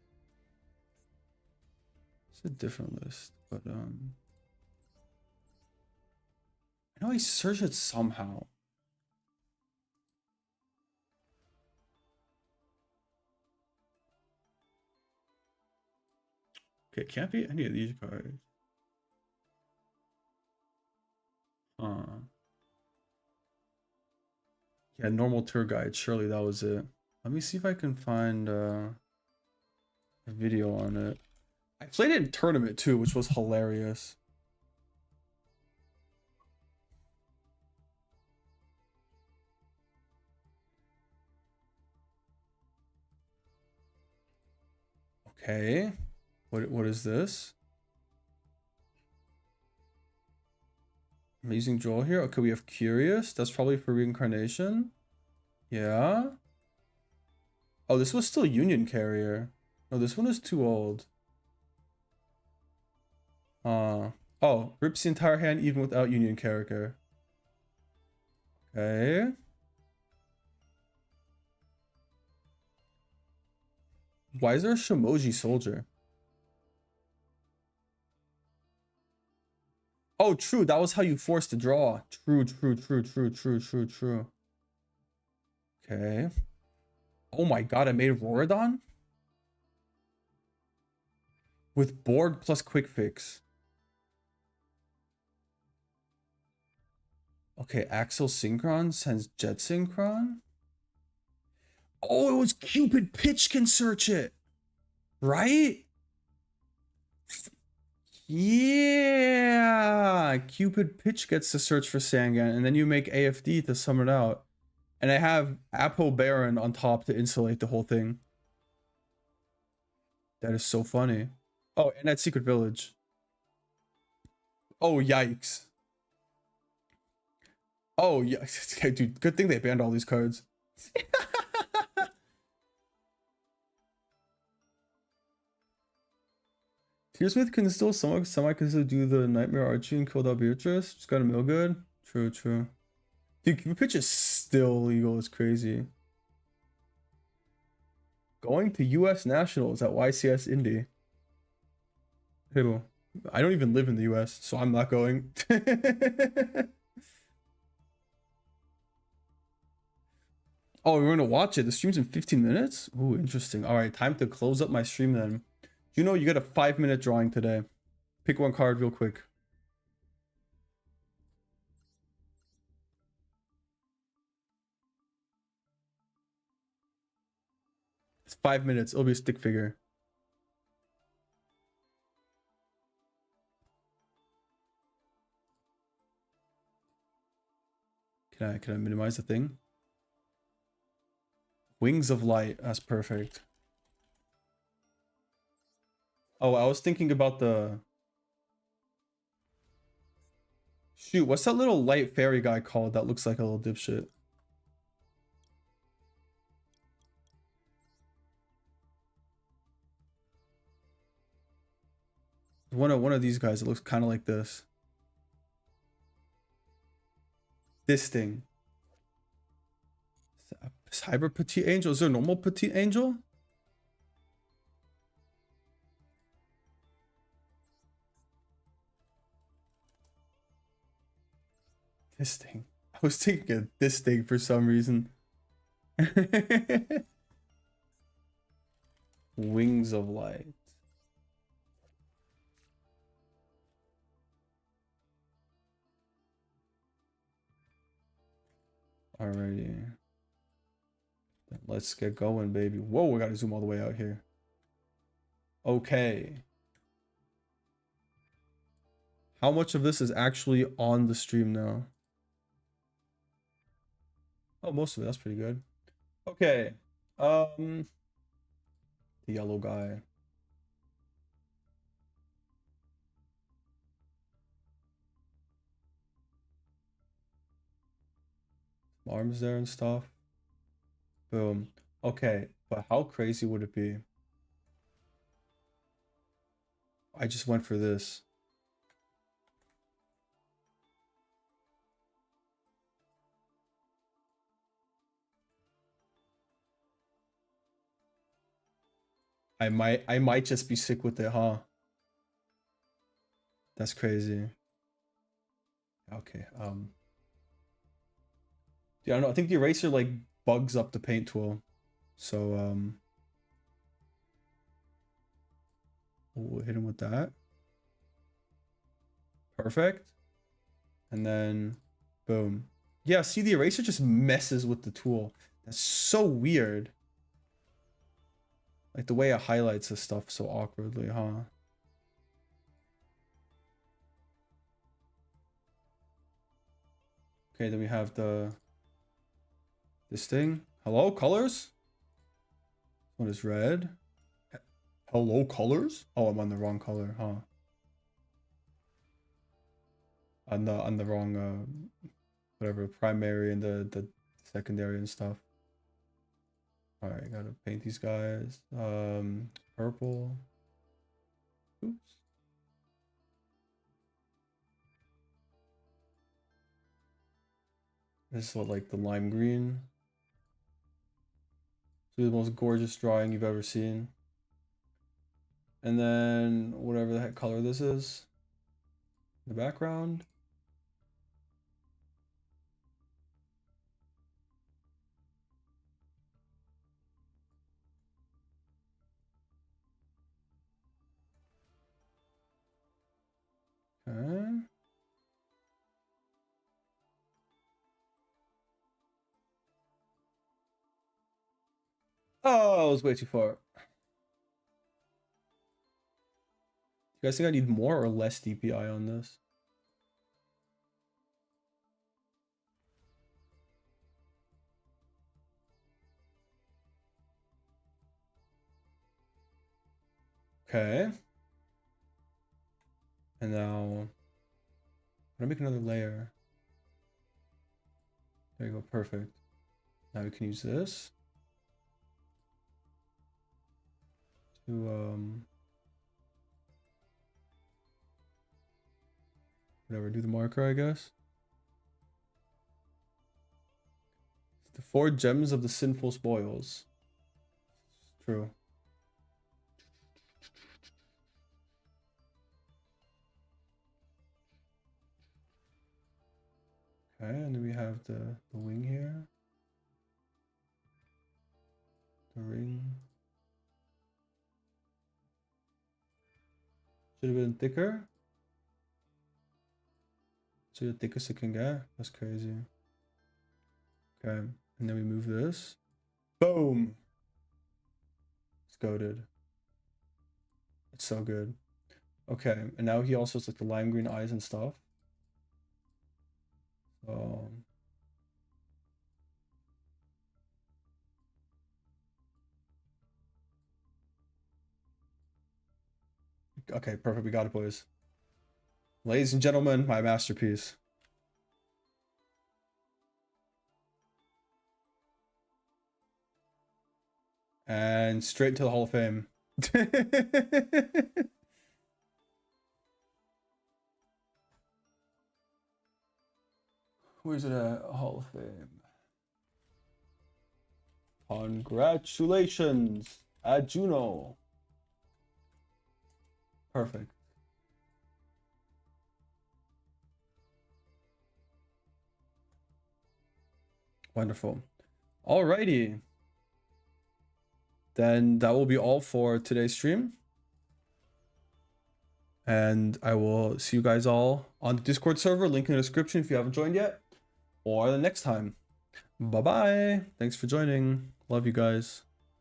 It's a different list, but I know I searched it somehow. Okay, it can't be any of these cards. Yeah, normal tour guide. Surely that was it. Let me see if I can find a video on it. I played it in tournament too, which was hilarious. Okay. What is this? Amazing Joel here. Okay, we have Curious. That's probably for reincarnation. Yeah. Oh, this was still Union Carrier. No, this one is too old. Oh, rips the entire hand even without Union Character. Okay. Why is there a Shimoji Soldier? Oh, true. That was how you forced the draw. True, true, true, true, true, true, true. Okay. Oh my god, I made Rorodon? With Borg plus Quick Fix. Okay, Axel Synchron sends Jet Synchron. Oh, it was Cupid Pitch can search it. Right? Yeah. Cupid Pitch gets to search for Sangan, and then you make AFD to summon it out. And I have Apo Baron on top to insulate the whole thing. That is so funny. Oh, and at Secret Village. Oh, yikes. Oh, yeah. Dude, good thing they banned all these cards. Tearsmith can still semi-consistently do the Nightmare Archie and kill out Beatrice. Just got a mill good. True, true. Dude, pitch is still legal. It's crazy. Going to US Nationals at YCS Indy. Hey, I don't even live in the US, so I'm not going. Oh, we're gonna watch it. The stream's in 15 minutes? Ooh, interesting. All right, time to close up my stream then. You know, you get a 5-minute drawing today. Pick one card real quick. It's 5 minutes. It'll be a stick figure. Can I minimize the thing? Wings of Light. That's perfect. Oh, I was thinking about the... Shoot, what's that little light fairy guy called that looks like a little dipshit? One of these guys that looks kind of like this. This thing. Is Hyper Petite Angel? Is there a normal Petite Angel? This thing. I was thinking of this thing for some reason. Wings of Light. Alrighty. Let's get going, baby. Whoa, we gotta zoom all the way out here. Okay. How much of this is actually on the stream now? Oh, most of it. That's pretty good. Okay. The yellow guy. Arms there and stuff. Boom. Okay, but how crazy would it be? I just went for this. I might just be sick with it, huh? That's crazy. Okay, yeah, I don't know. I think the eraser like bugs up the paint tool. So we'll hit him with that. Perfect. And then boom. Yeah, see, the eraser just messes with the tool. That's so weird. Like the way it highlights this stuff so awkwardly, huh? Okay, then we have this thing. Hello, colors? What is red? Hello, colors? Oh, I'm on the wrong color, huh? On the wrong whatever, primary and the secondary and stuff. All right, gotta paint these guys. Purple. Oops. This is what, like the lime green. So the most gorgeous drawing you've ever seen. And then whatever the heck color this is. in the background. Okay. Oh, it was way too far. You guys think I need more or less DPI on this? Okay. And now I'm gonna make another layer. There you go, perfect. Now we can use this to whatever, do the marker, I guess. The 4 gems of the sinful spoils. True. Okay, and then we have the wing here. The ring. Should have been thicker. So the thickest it can get. That's crazy. Okay, and then we move this. Boom! It's goated. It's so good. Okay, and now he also has like the lime green eyes and stuff. Okay, perfect. We got it, boys. Ladies and gentlemen, my masterpiece. And straight to the Hall of Fame. Where's it at? Hall of Fame. Congratulations at Juno. Perfect. Wonderful. Alrighty. Then that will be all for today's stream. And I will see you guys all on the Discord server, link in the description if you haven't joined yet, or the next time. Bye-bye. Thanks for joining. Love you guys.